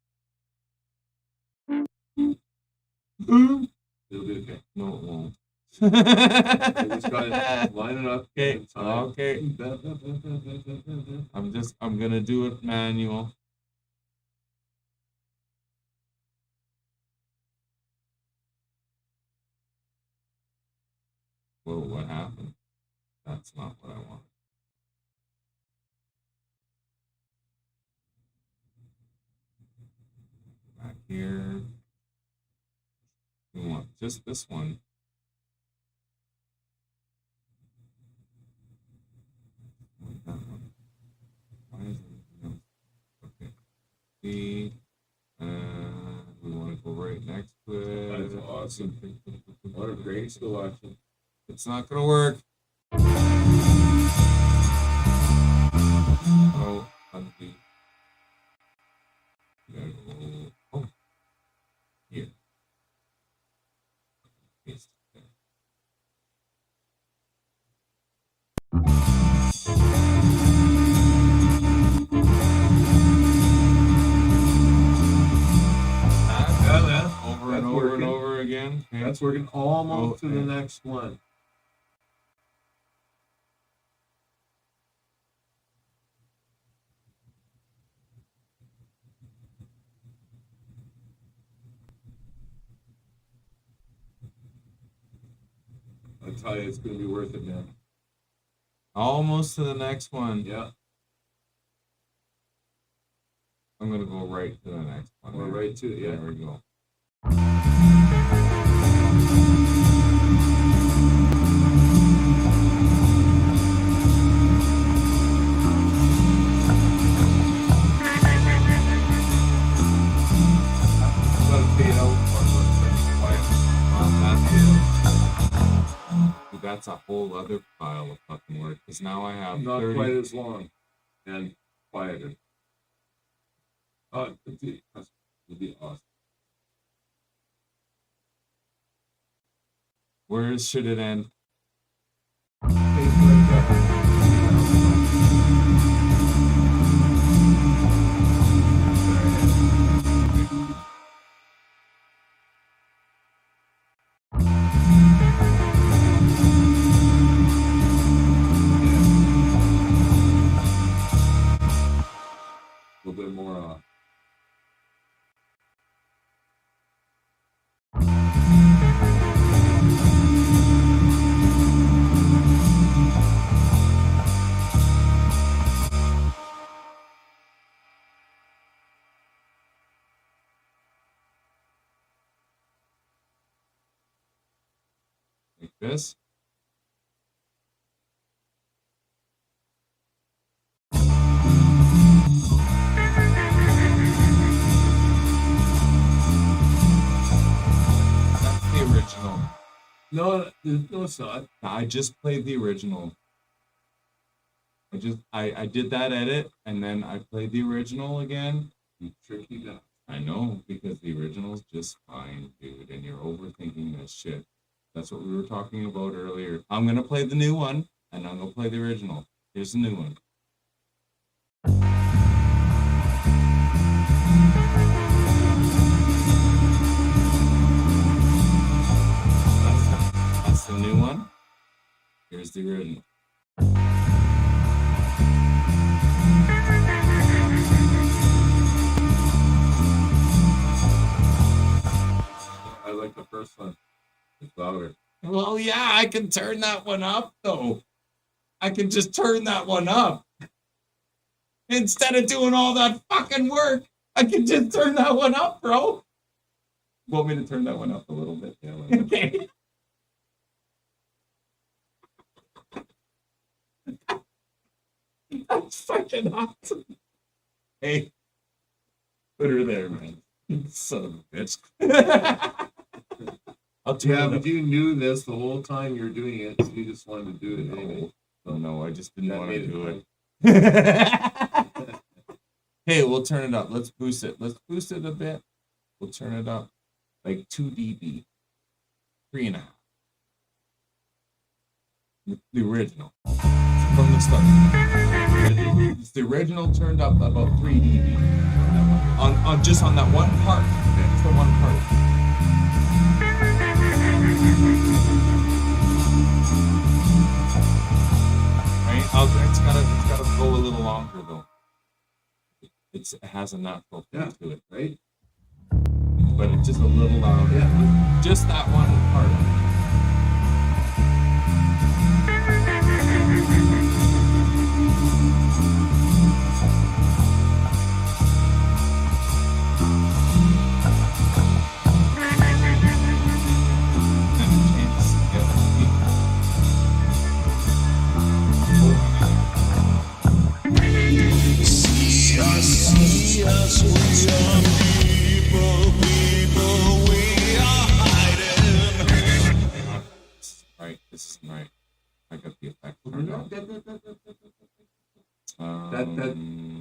It'll be okay. No, it won't. You just gotta line it up. Okay, in time. okay. I'm gonna do it manual. Whoa, what happened? That's not what I wanted. Back here. We want just this one. Want that one. Why is it? Okay. See, we want to go right next to it. That's awesome. What a great selection. It's not gonna work. Oh, undo. Gotta go. Oh, here. Paste it there. Over and That's over and working. over again. Okay. That's working almost to the Okay. next one. I tell you, it's gonna be worth it, man. Almost to the next one. Yeah, I'm gonna go right to the next one. we're right to it. There Yeah. we go. Let it fade out. Quiet. That's it. That's that's a whole other pile of fucking work. Because now I have Not 30. quite as long and quieter. It'd be awesome. Where should it end? A little bit more. Like this? That's the original. No, it's not. I just played the original. I did that edit and then I played the original again. You tricky guy. I know, because the original's just fine, dude, and you're overthinking this shit. That's what we were talking about earlier. I'm gonna play the new one, and I'm gonna play the original. Here's the new one. That's the new one. Here's the original. I like the first one. It's louder. Well, yeah, I can turn that one up, though. I can just turn that one up. Instead of doing all that fucking work, I can just turn that one up, bro. Want me to turn that one up a little bit? Yeah, Okay. That's fucking awesome. Hey, put her there, man. Son of a bitch. I'll turn yeah, it but up. you knew this the whole time you were doing it. So you just wanted to do it anyway. Oh no, I just didn't That want to made it do fun. it. Hey, we'll turn it up. Let's boost it. Let's boost it a bit. We'll turn it up like 2 dB. 3.5. The original. From the start. It's the original turned up about 3 dB. On just on that one part. Just the one part. Right? It's gotta go a little longer though. It has a natural feel Yeah. to it. Right? But it's just a little loud. Yeah. Just that one part. And it changes to get the beat. Right, this is right. I got the effect turned on.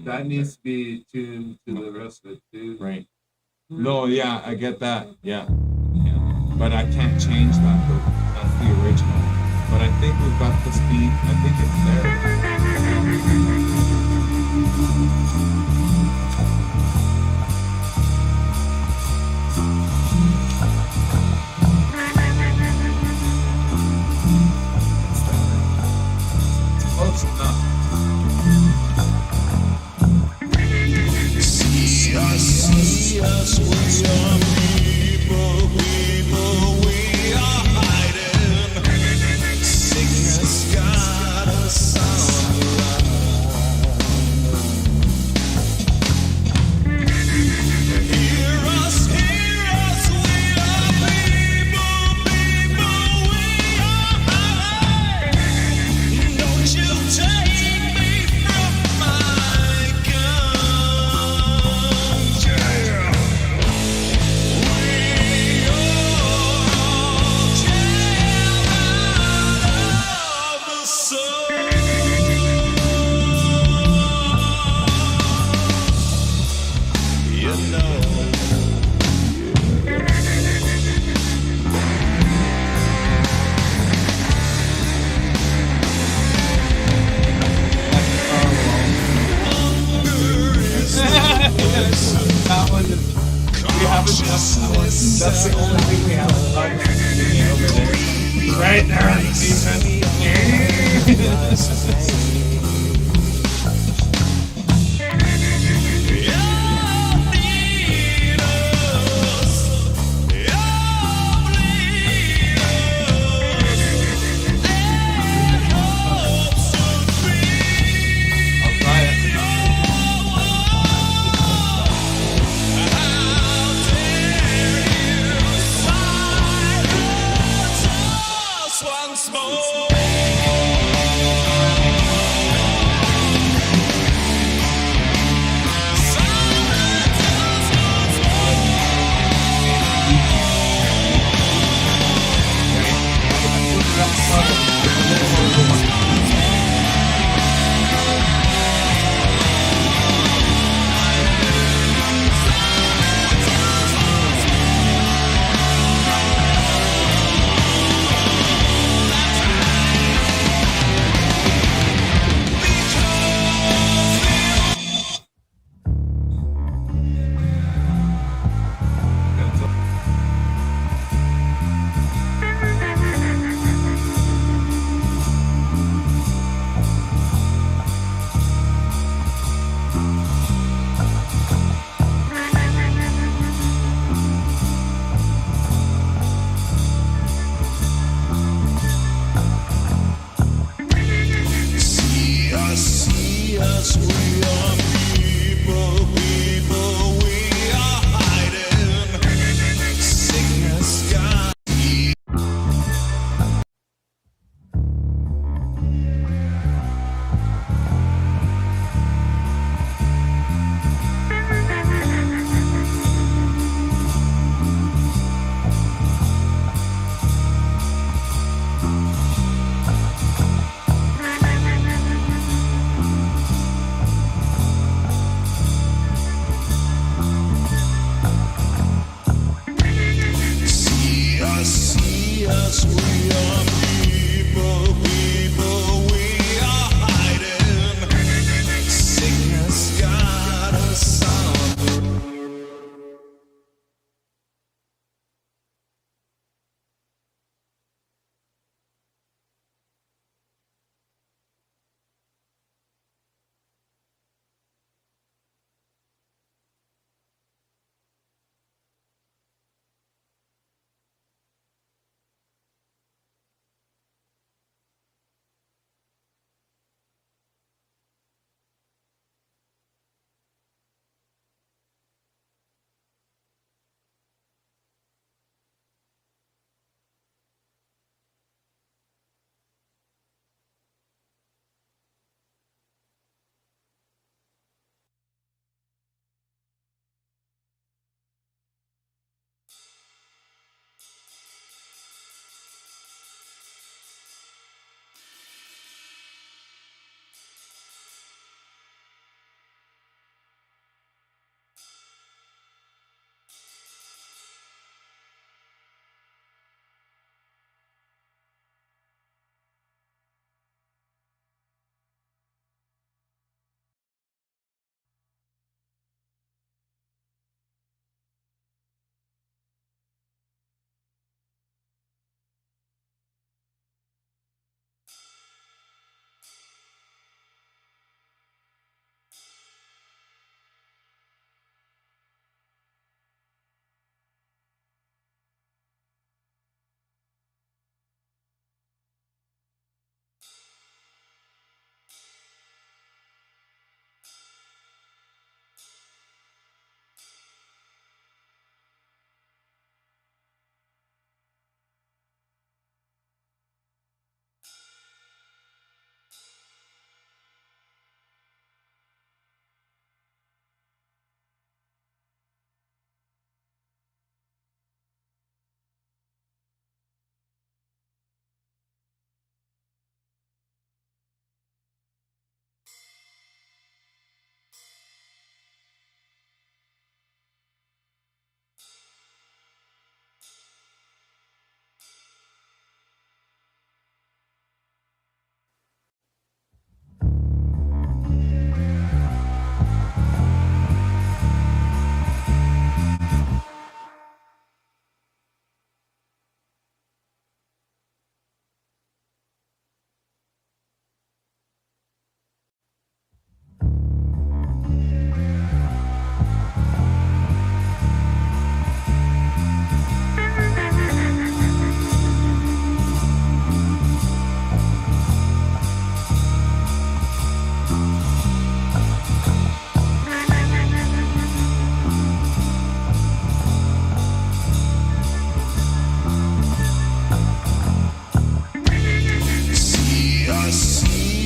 That needs to be tuned to the rest of it too. Right. No, yeah, I get that. Yeah. Yeah. But I can't change that though. That's the original. But I think we've got the speed. I think it's there. It's close enough. Don't you take That's the only thing we have to talk about. Right there on the defense. I'll try it. See us, we are people, we are hiding. Sickness got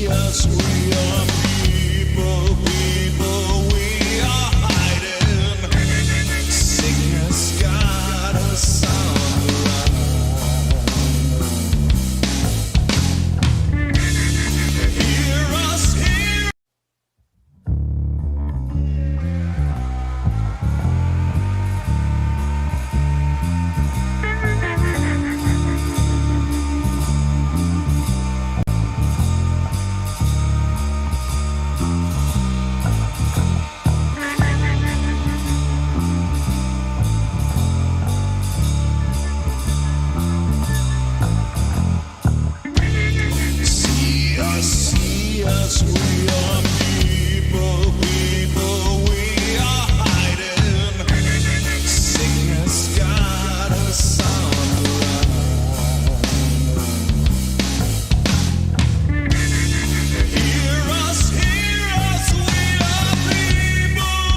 see us, we are people, we are hiding. Sickness got us on the run. Hear us, hear see us, we are people, we are hiding. Sickness got us on the run. Hear us, we are people,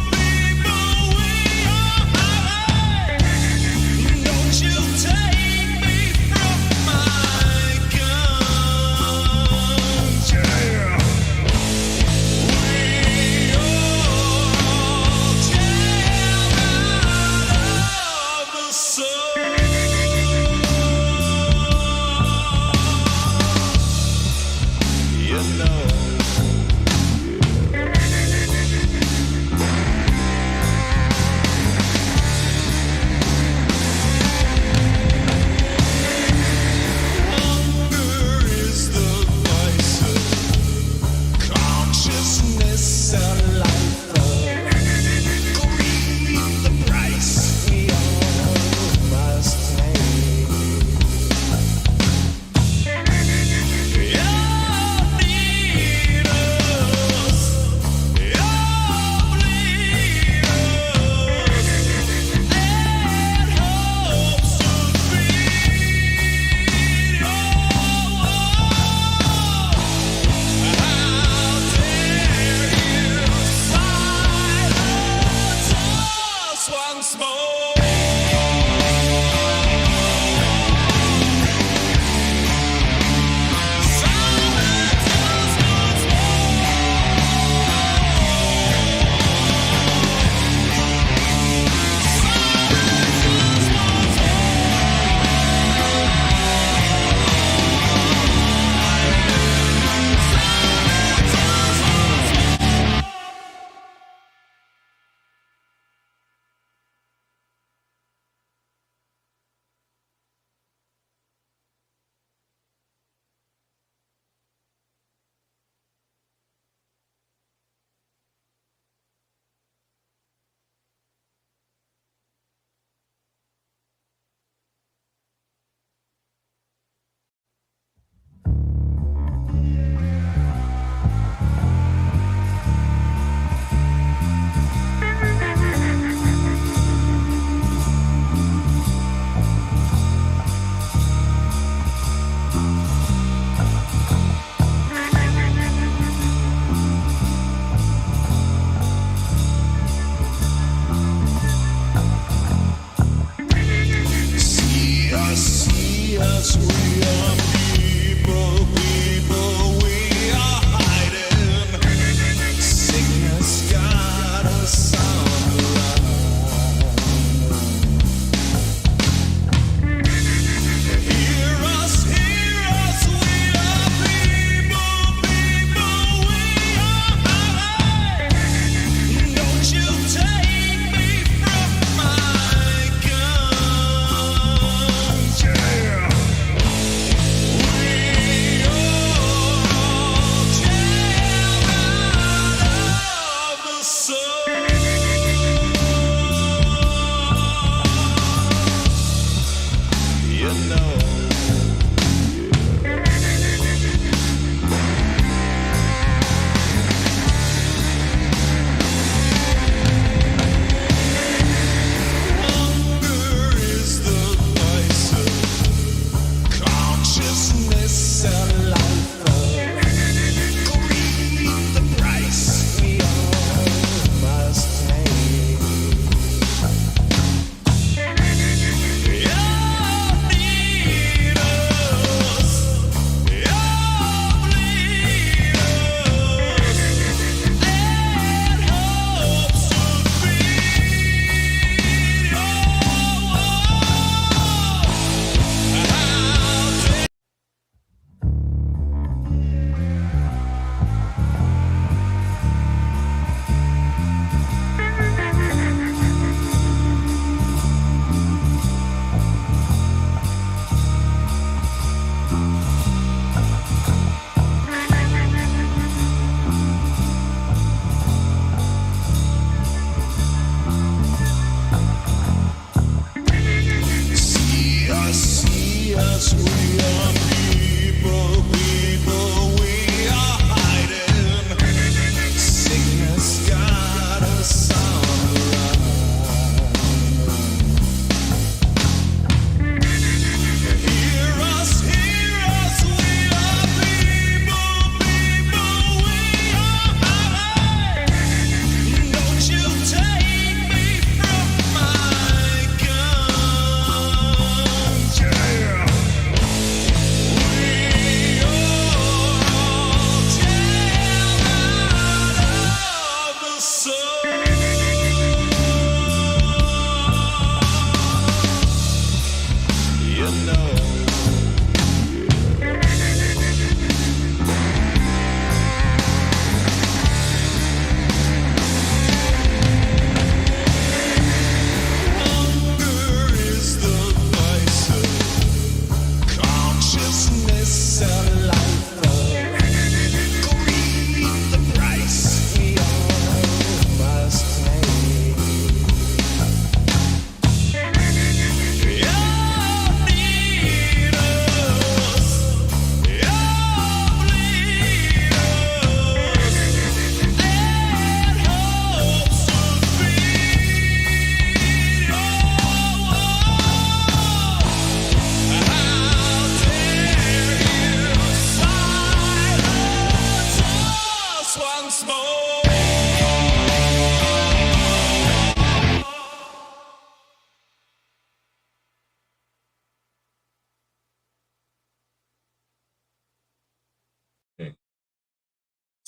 we are hiding. Don't you take me from my guns, yeah. We all came out of the sun. You know. Hunger is the vice of consciousness and life. Greed, the price we all must pay. Your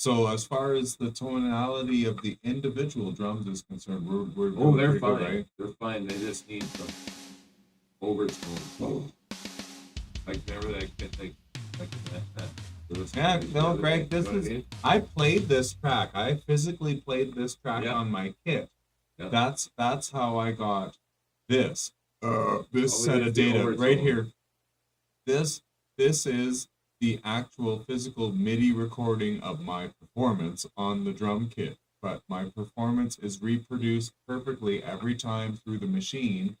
So as far as the tonality of the individual drums is concerned, we're Oh, doing they're pretty fine. good, right? They're fine. They just need some overtones. Like remember that kid, like that. Yeah, no, Greg, this is. I played this track. I physically played this track Yeah. on my kit. Yeah. That's how I got this. This Always set of the data overtone. right here. This is the actual physical MIDI recording of my performance on the drum kit. But my performance is reproduced perfectly every time through the machine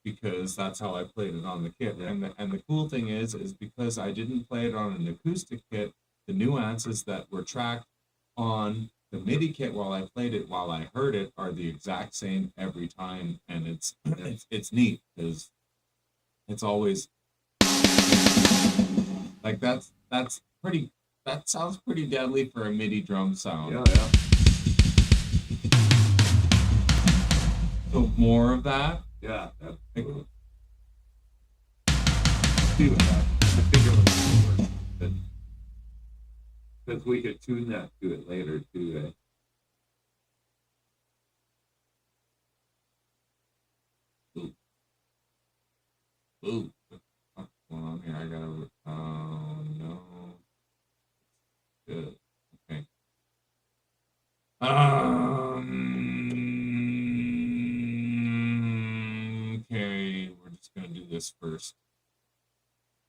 because that's how I played it on the kit. Yeah. And the cool thing is because I didn't play it on an acoustic kit, the nuances that were tracked on the MIDI kit while I played it, while I heard it, are the exact same every time, and it's neat because it's always like that's pretty. That sounds pretty deadly for a MIDI drum sound. Yeah. So more of that. Yeah. Like, See what that. I think it was more, but because we could tune that to it later too. ooh, what's going on here? I gotta. Oh no. Good. Okay. Okay, we're just gonna do this first.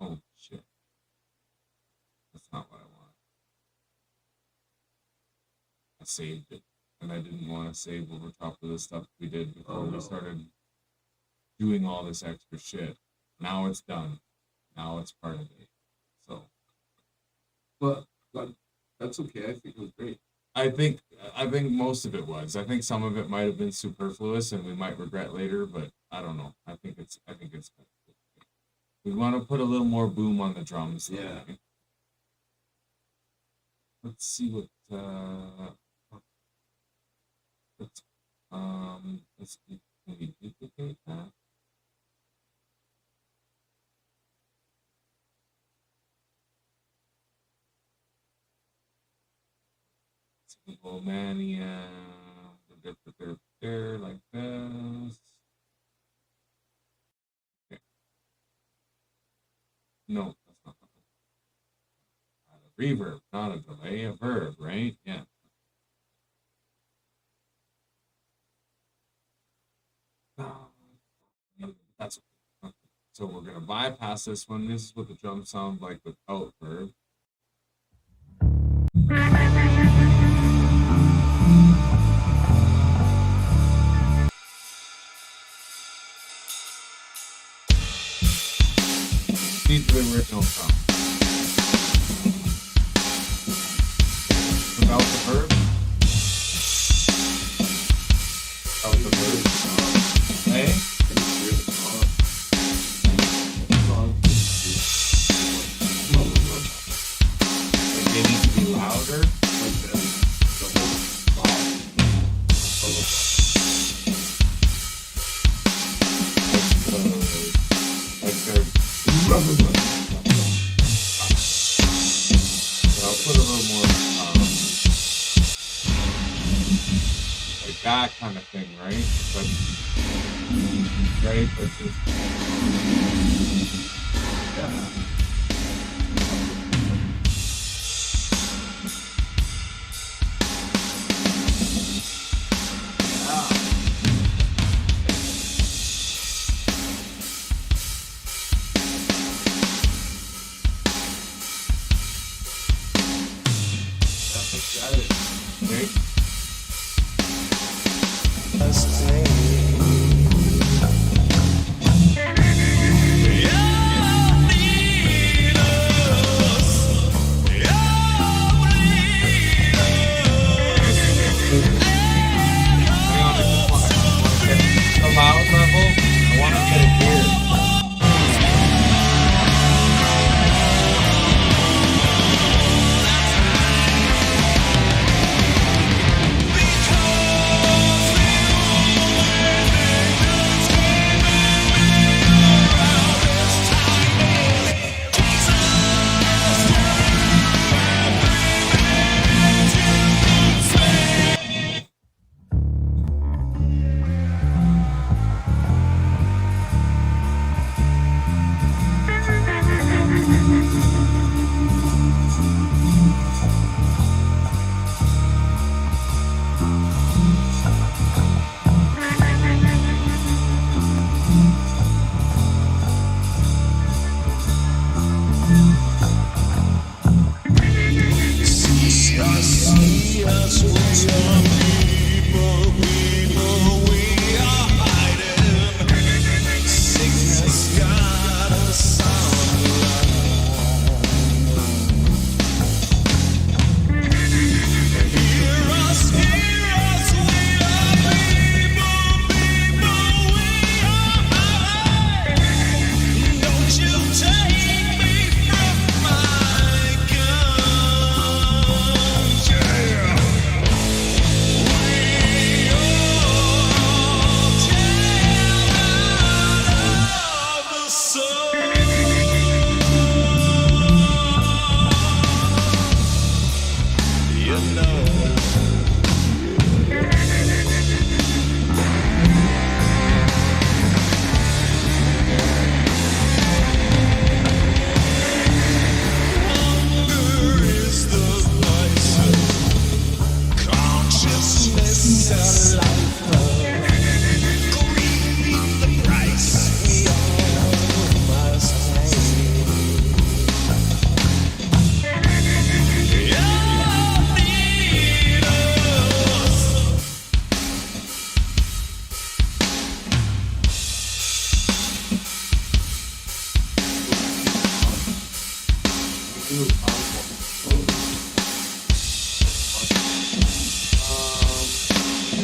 Oh shit. That's not what I want. I saved it. And I didn't want to save over top of the stuff we did before we started doing all this extra shit. Now it's done. Now it's part of it. So But that's okay. I think it was great. I think most of it was. I think some of it might have been superfluous and we might regret later, but I don't know. I think it's good. We want to put a little more boom on the drums. Though, Yeah. right? Let's see what let's can we duplicate that? Simple Mania, like this. Okay. No, that's not a reverb, not a delay, a verb, right? Yeah. That's okay. So we're gonna bypass this one. This is what the drums sound like without verb. These are the original sound. Without the verb. Without the verb. Hey? They need to be louder. I'll put a little more like that kind of thing, right? But just okay. The loud level, I want to get it here.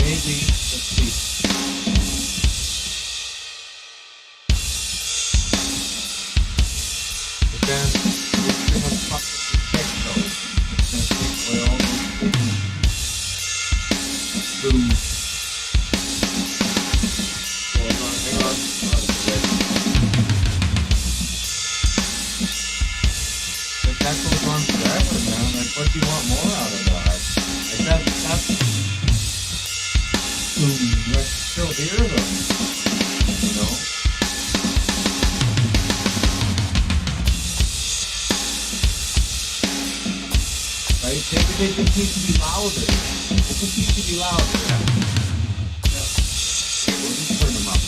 Maybe, let's see. But then, we have fucking kick though. It's gonna take away all those boom. Hold on, hang on. But that goes on forever, man. Like, what do you want more out of that? Like, that's boom. You have to still hear them, you know? Right? They just need to be louder. They just need to be louder. Yeah. Okay, we'll just turn them up.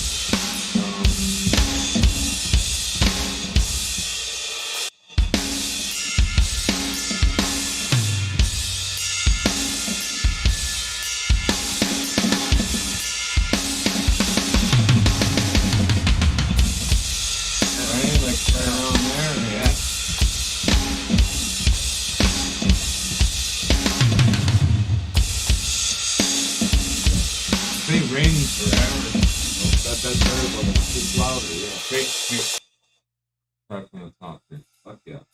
Right? Like right around there, yeah. They ring forever. That's better, but it's louder, yeah. Hey. Talk on top here. Fuck yeah.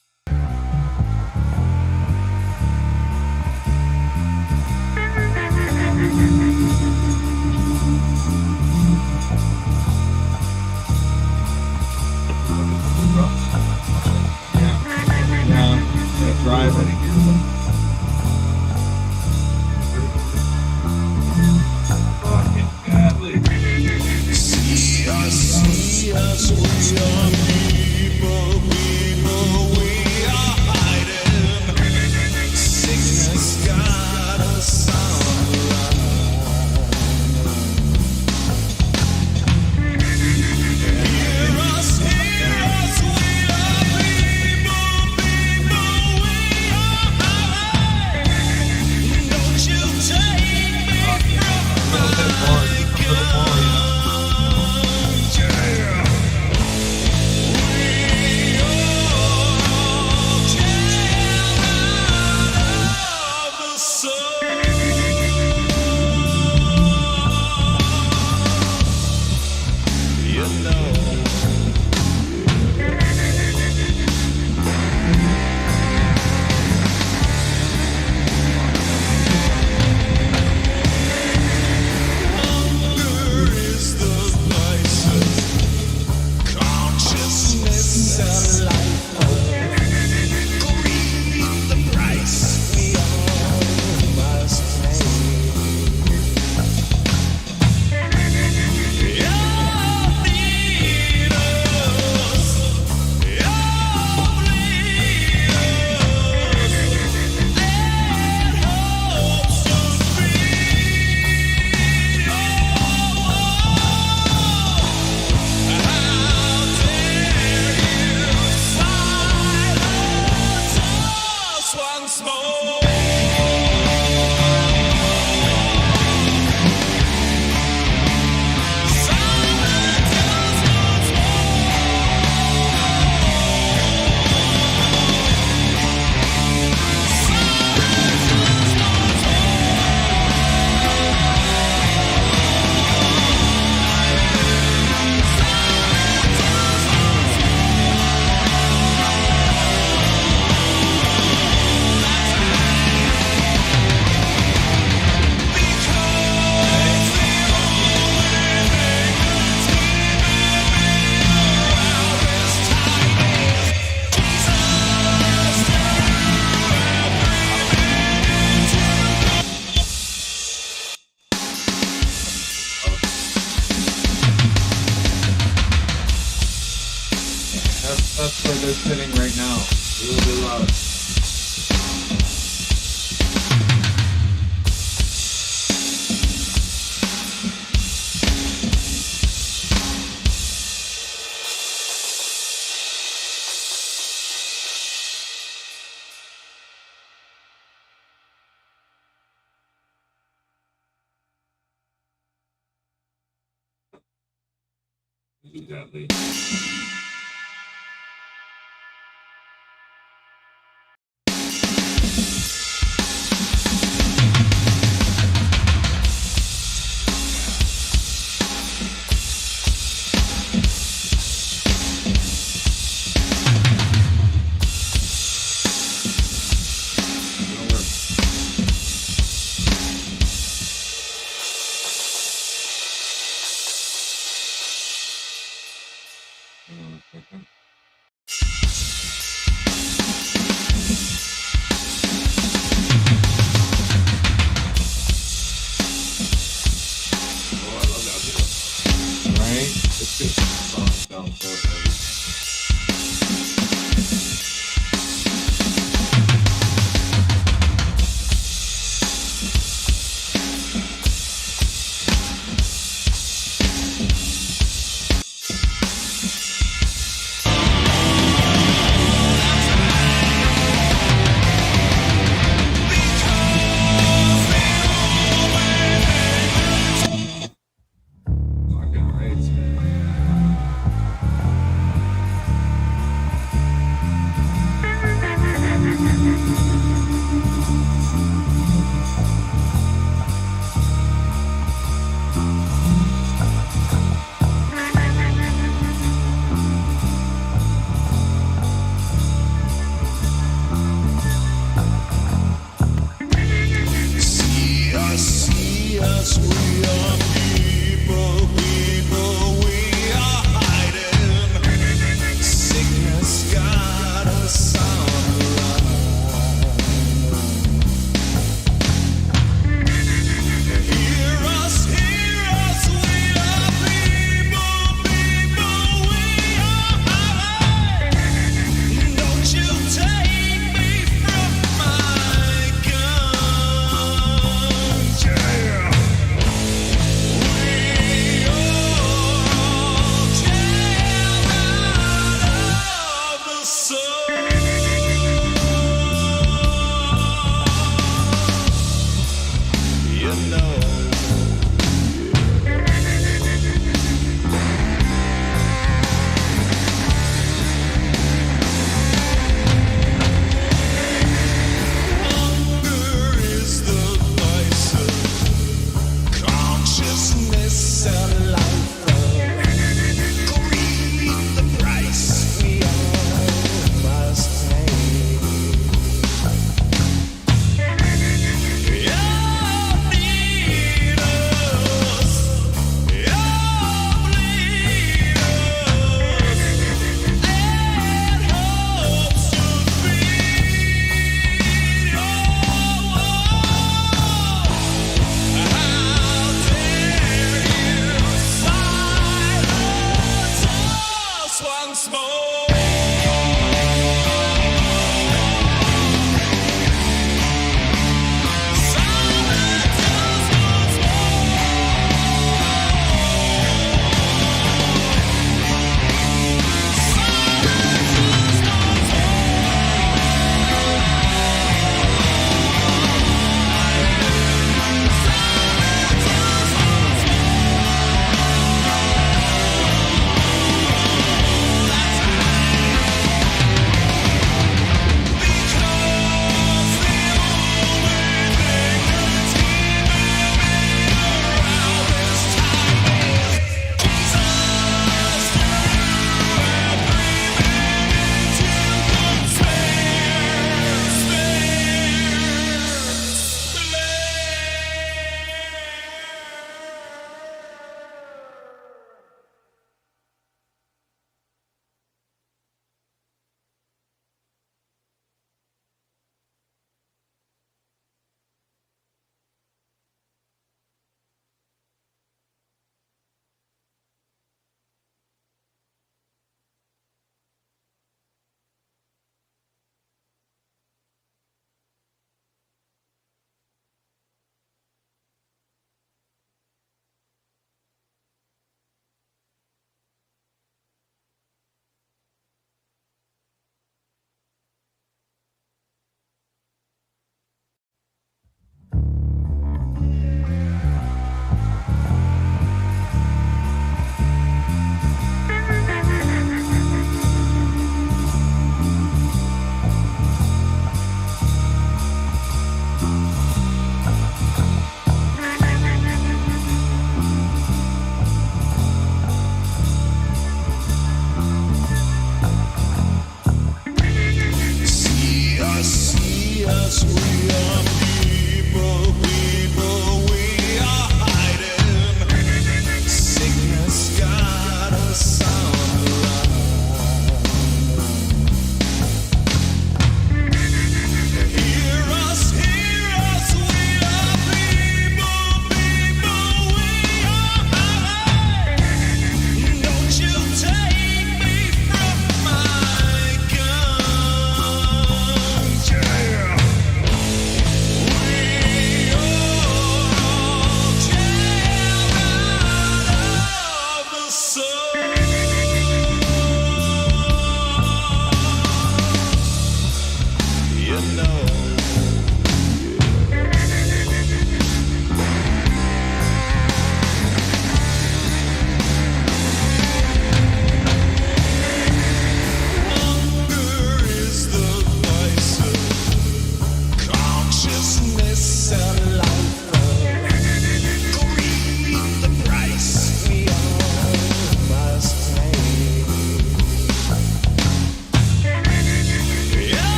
Yeah, drive it. Fucking badly. See us, we are people, we are hiding. Sickness got us on the run. Hear us, we are people, we are hiding. Don't you take me from my once more. Exactly.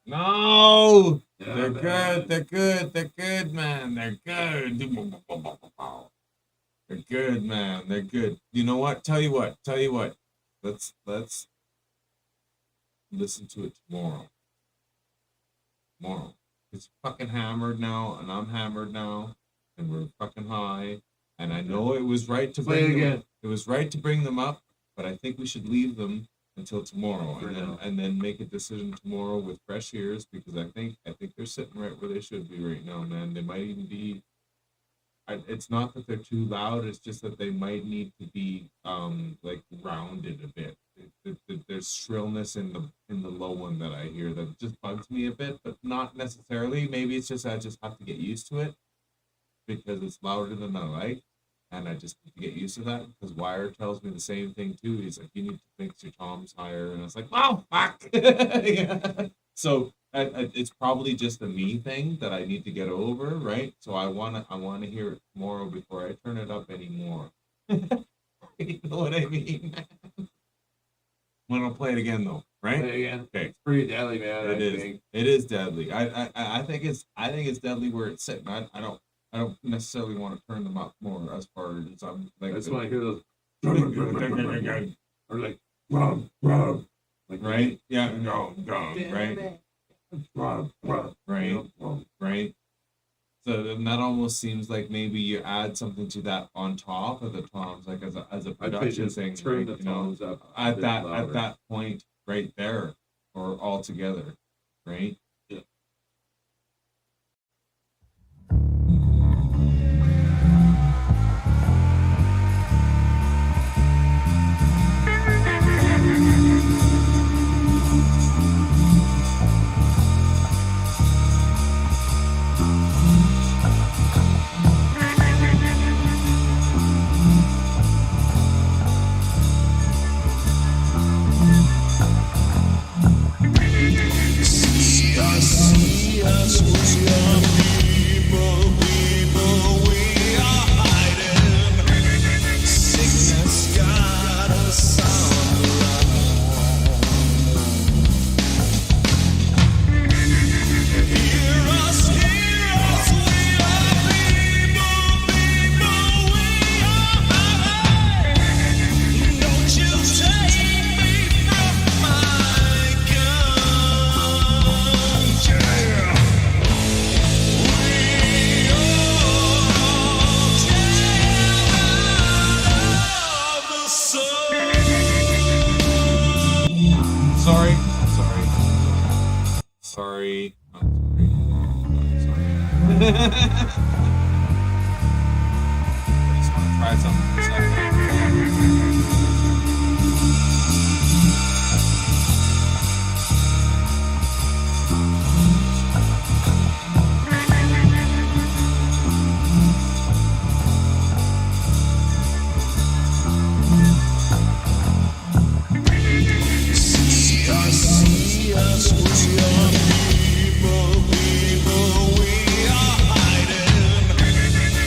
No, Yeah, they're man. good. They're good. They're good, man. They're good. They're good, man. They're good. You know what? Tell you what. Let's listen to it tomorrow. It's fucking hammered now, and I'm hammered now, and we're fucking high. And I know it was right to Play it bring them, again. it was right to bring them up, but I think we should leave them until tomorrow, For now. and then make a decision tomorrow with fresh ears, because I think they're sitting right where they should be right now, man. They might even be. It's not that they're too loud. It's just that they might need to be like rounded a bit. There's shrillness in the low one that I hear that just bugs me a bit, but not necessarily. Maybe it's just I just have to get used to it because it's louder than I like, and I just need to get used to that. Because Wire tells me the same thing too. He's like, you need to mix your toms higher, and I was like, oh fuck. Yeah. So it's probably just a me thing that I need to get over, right? So I wanna hear it tomorrow before I turn it up anymore. You know what I mean? I'm gonna play it again though, right? Play it again. Okay. It's pretty deadly, man. It I is. think. It is deadly. I think it's deadly where it's sitting. I don't necessarily want to turn them up more as far as I'm like. That's when I hear those. Or like, like Right? Yeah. No. Right. Right. Right. So then that almost seems like maybe you add something to that on top of the toms, like as a I think production just thing. turn like, the tones up a at bit that louder. point right there, or all together, right? Sorry. I'm sorry. I just want to try something for a second.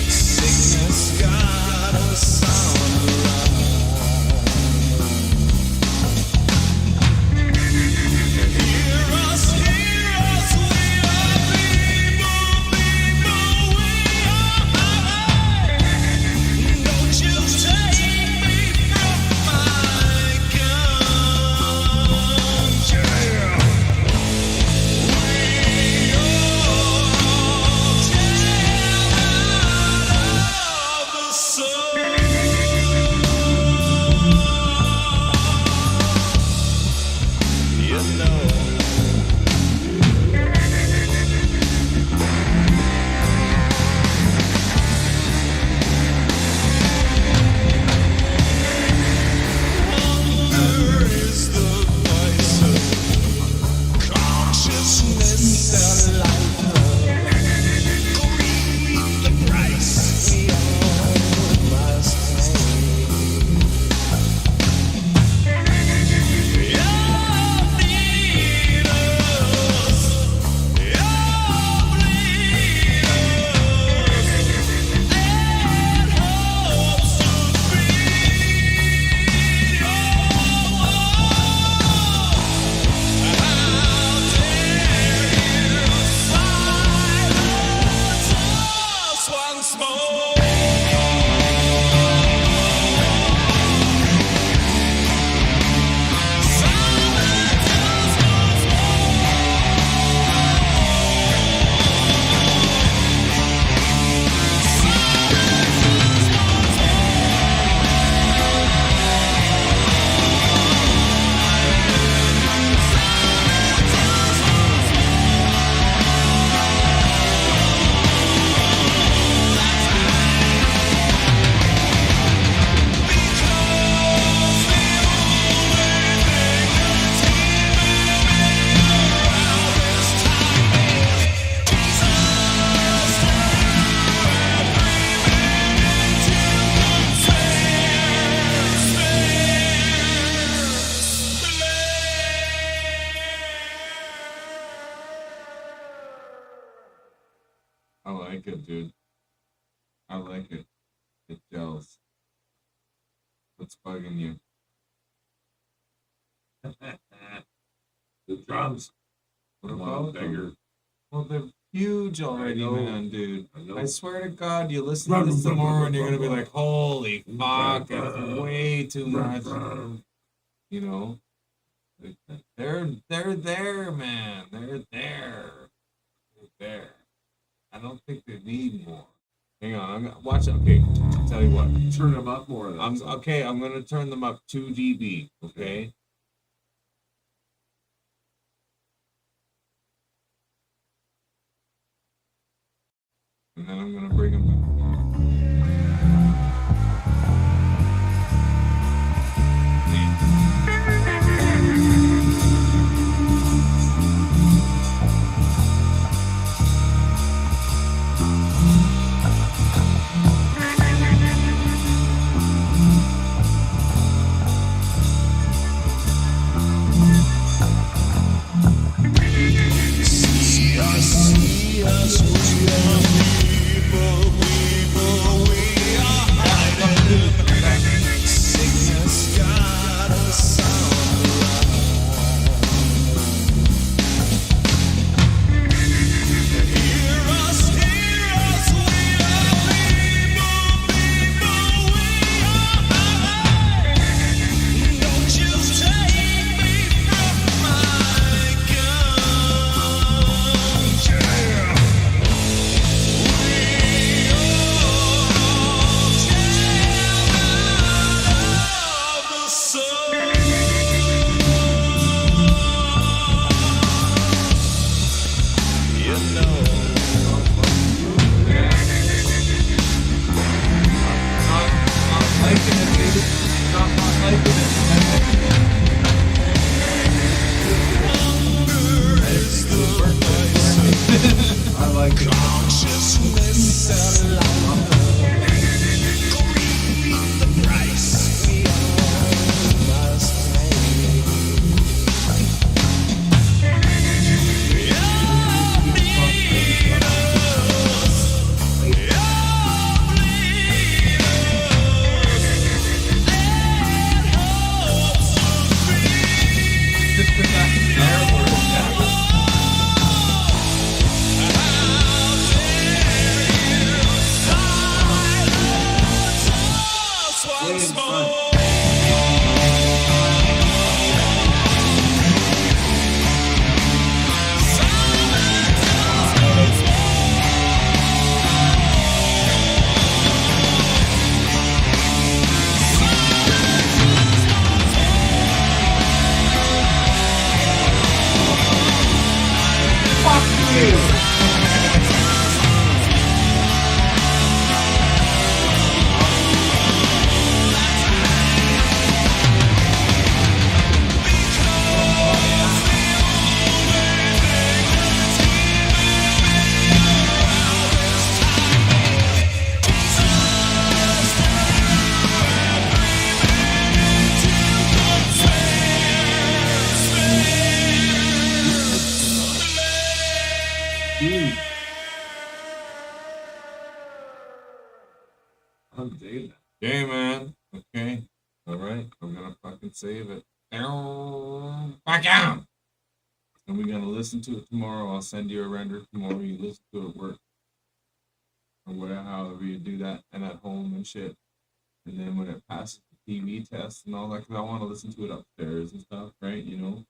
Sickness got us like it, dude. I like it. It gels. What's bugging you? The drums. What One about bigger. them? Well, they're huge already, know. man, dude. I know. I swear to God, you listen to this tomorrow and you're gonna be like, "Holy fuck, it's way too much." You know, they're there, man. They're there. They're there. I don't think they need more. Hang on, I'm gonna watch it. Okay, tell you what. Turn them up more. I'm okay. I'm gonna turn them up 2 dB. Okay. And then I'm gonna bring them back. I like it. I'm digging Okay, man. Okay. All right. I'm gonna fucking save it. Back out. And we're gonna listen to it tomorrow. I'll send you a render tomorrow. You listen to it at work, or whatever, however you do that, and at home and shit. And then when it passes the TV test and all that, because I want to listen to it upstairs and stuff, right? You know,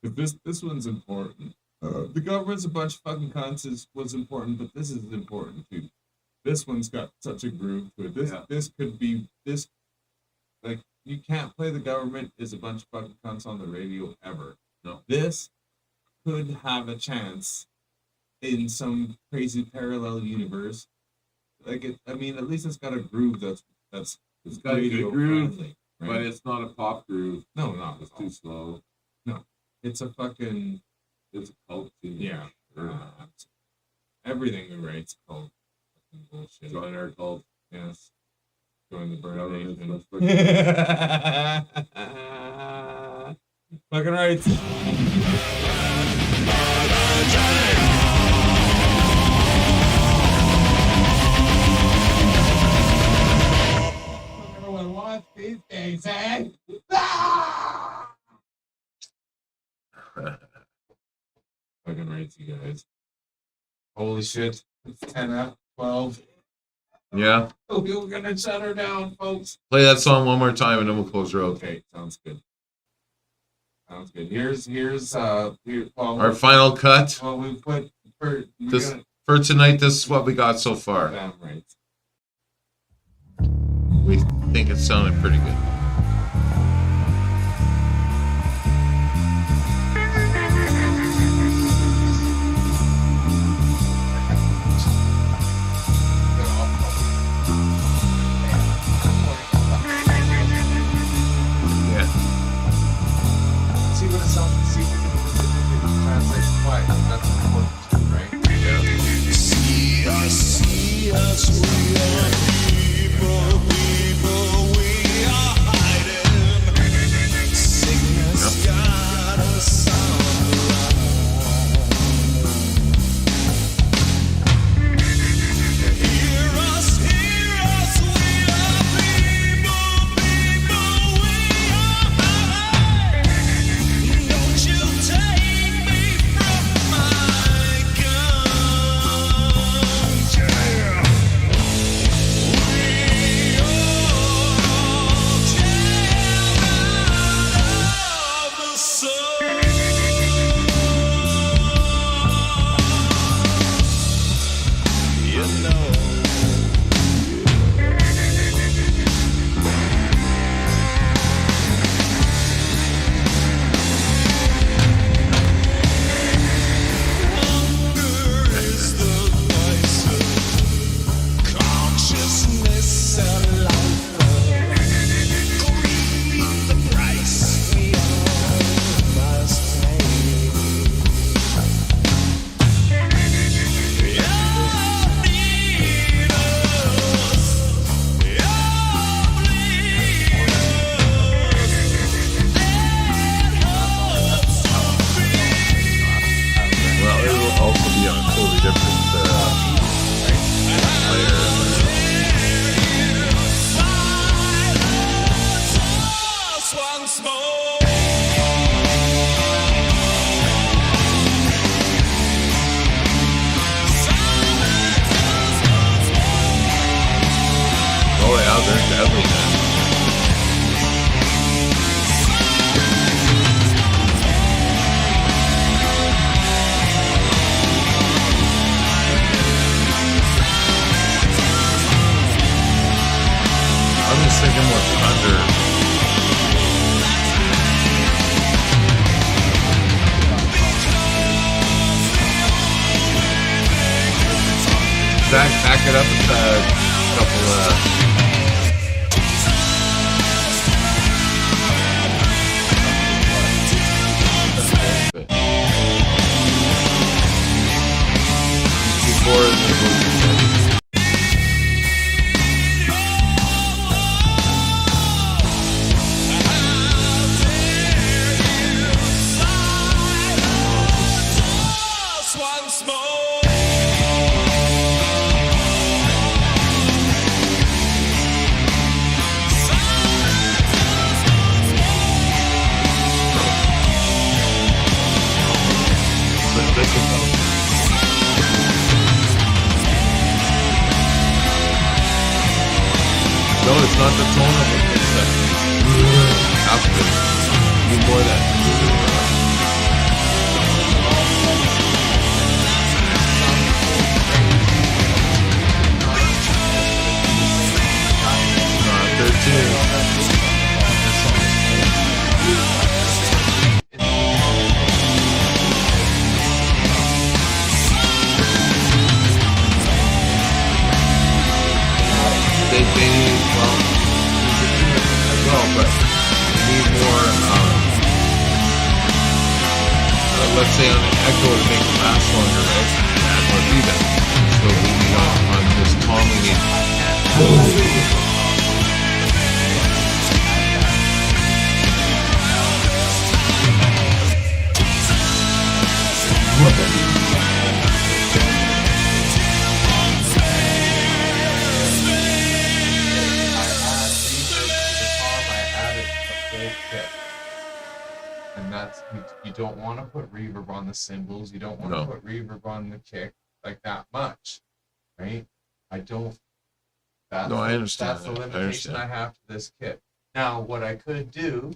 because this one's important. The government's a bunch of fucking cunts was important, but this is important too. This one's got such a groove to it. This could be this, like, you can't play the government is a bunch of fucking cunts on the radio ever. No. This could have a chance in some crazy parallel universe. Like it, I mean, at least it's got a groove that's It's got a good radio groove, friendly, but right? it's not a pop groove. No, not It's at too all. slow. It's a fucking It's a cult tune. yeah. Everything we write's called fucking bullshit. Join our cult. Yes. Join the burn Government nation. must fucking- Fucking right. days, eh? Ah! Fucking right, you guys. Holy shit. It's 10 up, 12. Yeah. We were gonna shut her down, folks. Play that song one more time and then we'll close her out. Okay, sounds good. Sounds good. Here's well, Our final cut well, we put for we're This- gonna for tonight. This is what we got so far. damn right. We think it sounded pretty good. Yeah. See what it sounds. See if we can translate quiet. That's important too, right? See us, we are people, we are hiding. Sickness got us on the run. Hear us, we are people, we are hiding. Don't you take me from my guns, yeah. We all children of the sun. You know. Hunger is the vice of consciousness and life. Greed, the price we all must pay. You need us, you bleed us, Well, it will also be on a totally different player. Silence once more. Oh yeah, they're deadly, man. I'm just thinking more thunder. Back it up with a couple before the Once more. No, it's not the tone of it. It's that after. Need more of that. They need, well, as well, but they need more, let's say on an echo to make it last longer, right? Add more feedback. So we need on this tom, we need. and that's you don't want to put reverb on the cymbals. You don't want No. to put reverb on the kick like that much, right? I don't. That's No, I understand That's the that. I limitation understand. I have to this kit. Now, what I could do,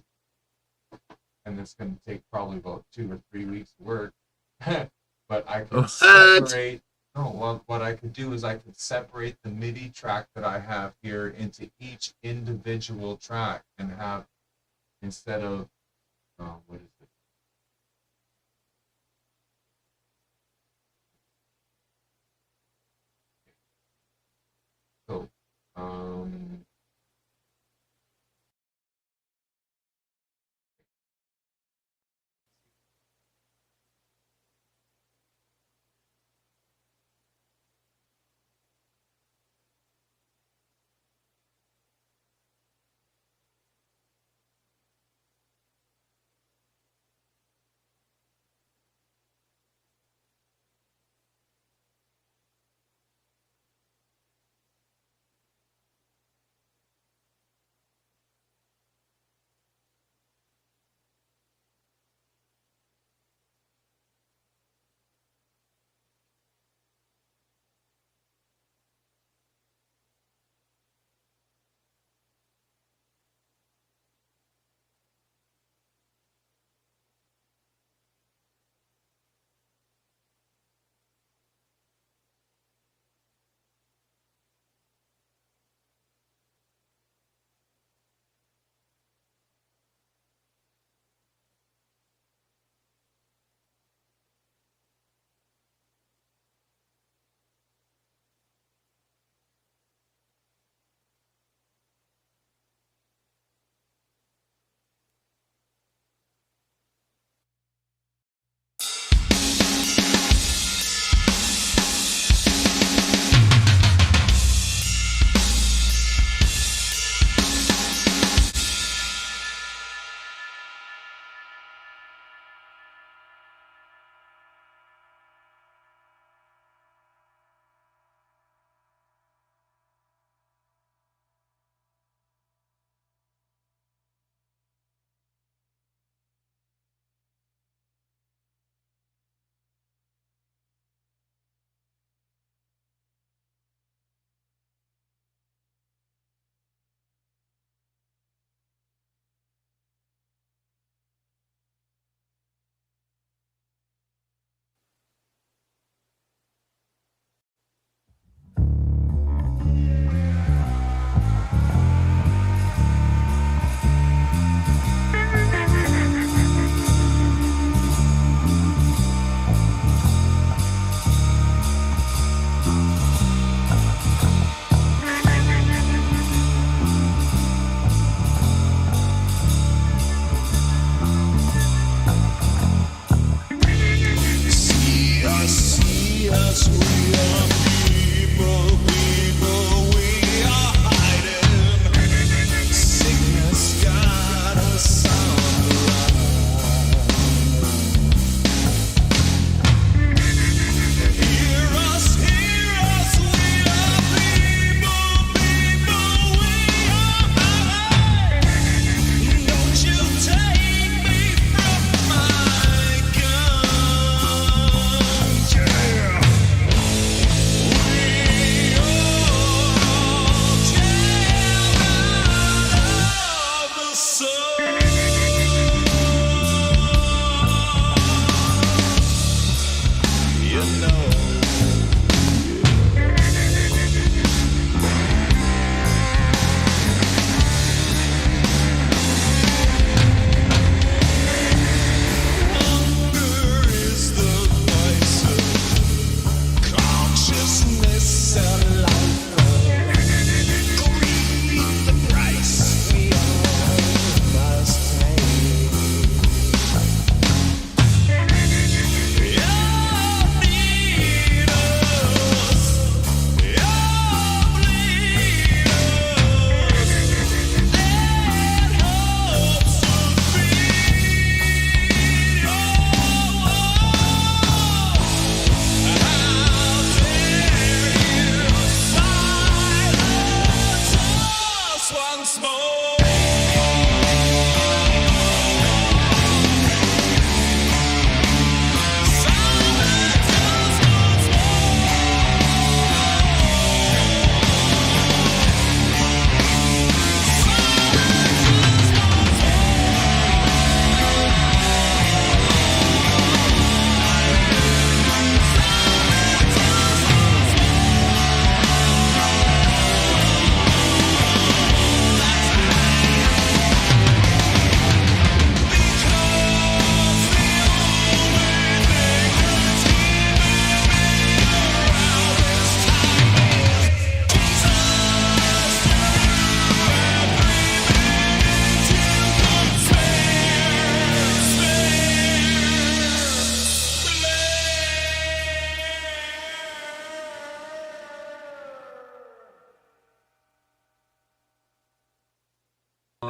and it's going to take probably about 2 or 3 weeks of work, but I could What? separate. No, well, what I could do is I could separate the MIDI track that I have here into each individual track and have, instead of, what is it? So,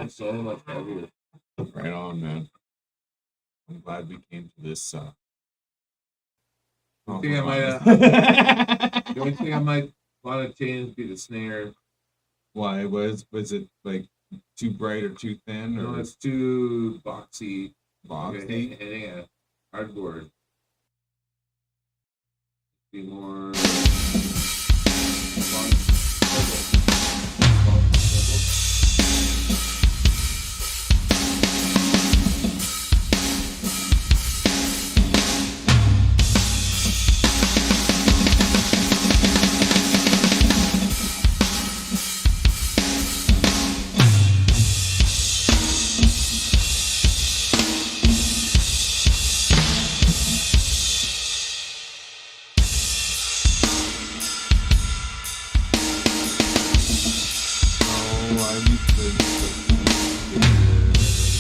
So much heavier. Right on, man. I'm glad we came to this. I think I might, compromise. The only thing I might want to change would be the snare. Why was it like too bright or too thin No, or it's too boxy. boxy? Hitting a hardboard. Be more.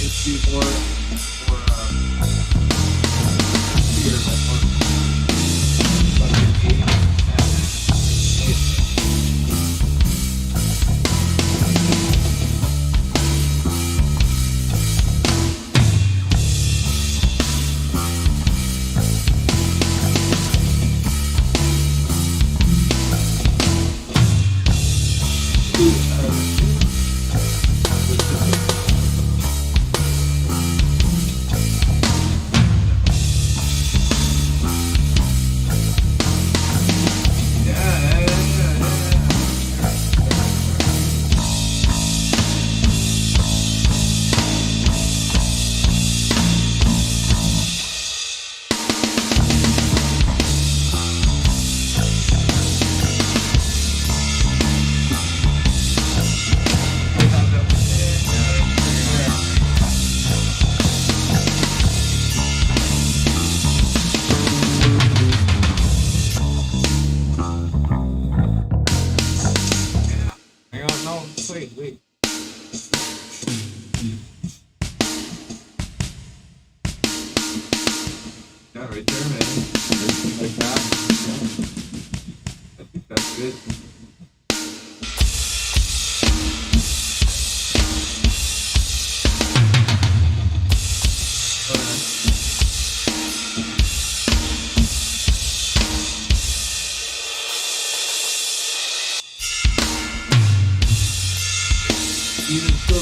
It's be more clear, Hang on, no, wait. Yeah, right there, man. Like that. I think that's good. Even still,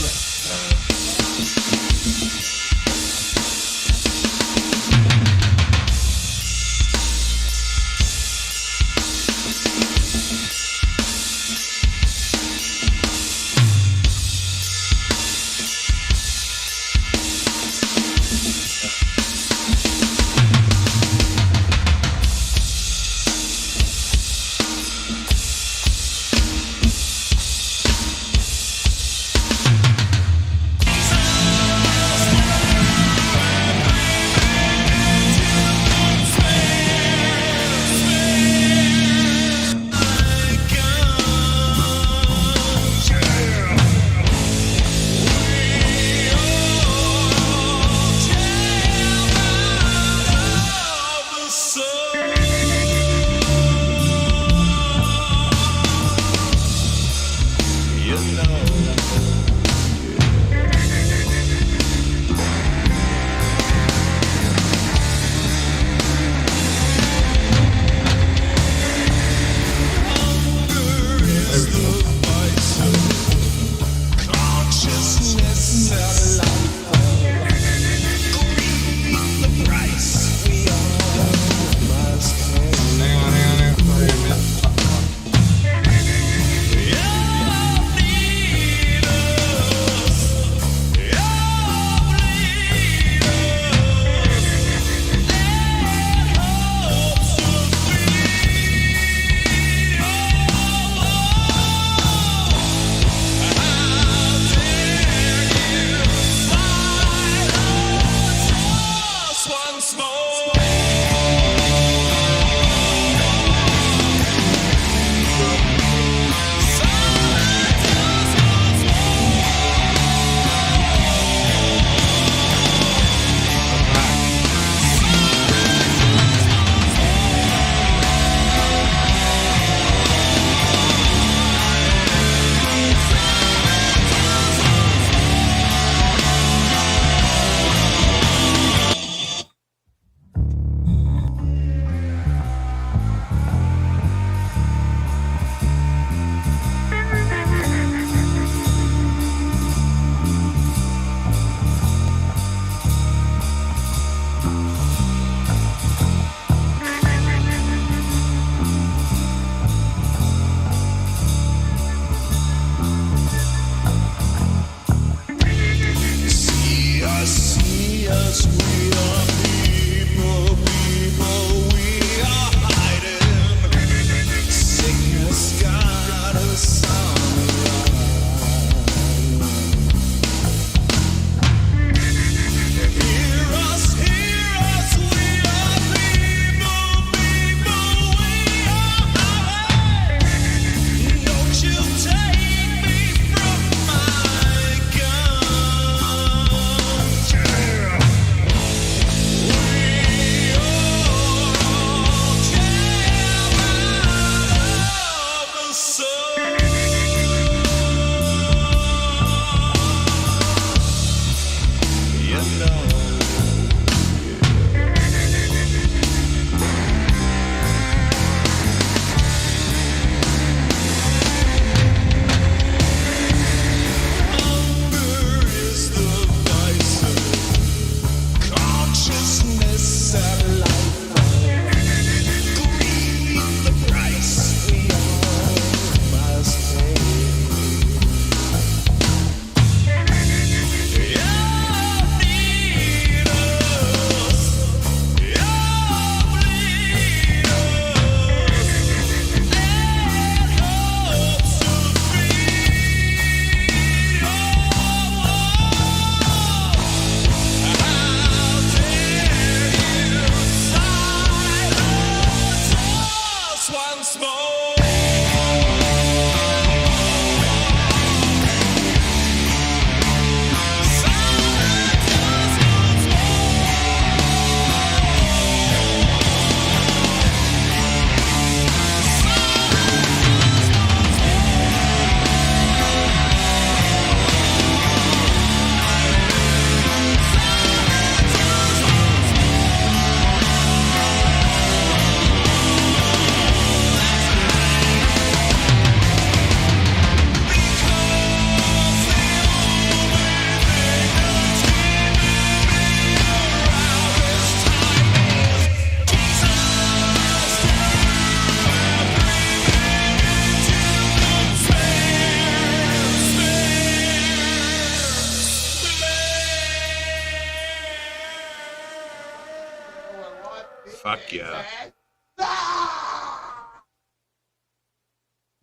Fuck yeah.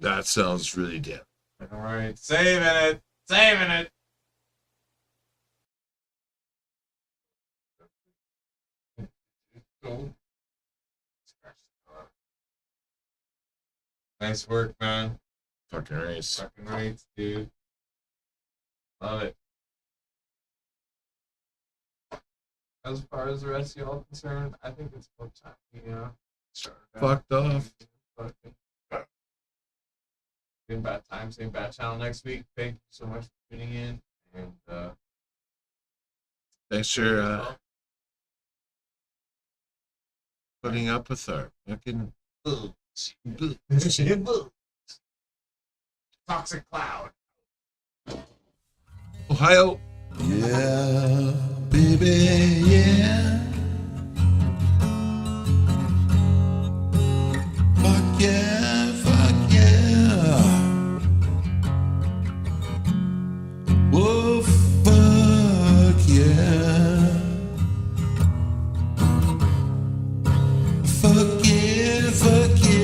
That sounds really damn. All right, saving it, saving it. Nice work, man. Fucking race. Fucking right, dude. Love it. As far as the rest of y'all concerned, I think it's about time we start. Fucked off. Same bad time, same bad channel next week. Thank you so much for tuning in. And Thanks for putting up with our fucking Toxic Cloud. Ohio. Yeah, baby, yeah. Fuck yeah, fuck yeah. Whoa, fuck yeah. Fuck yeah, fuck yeah.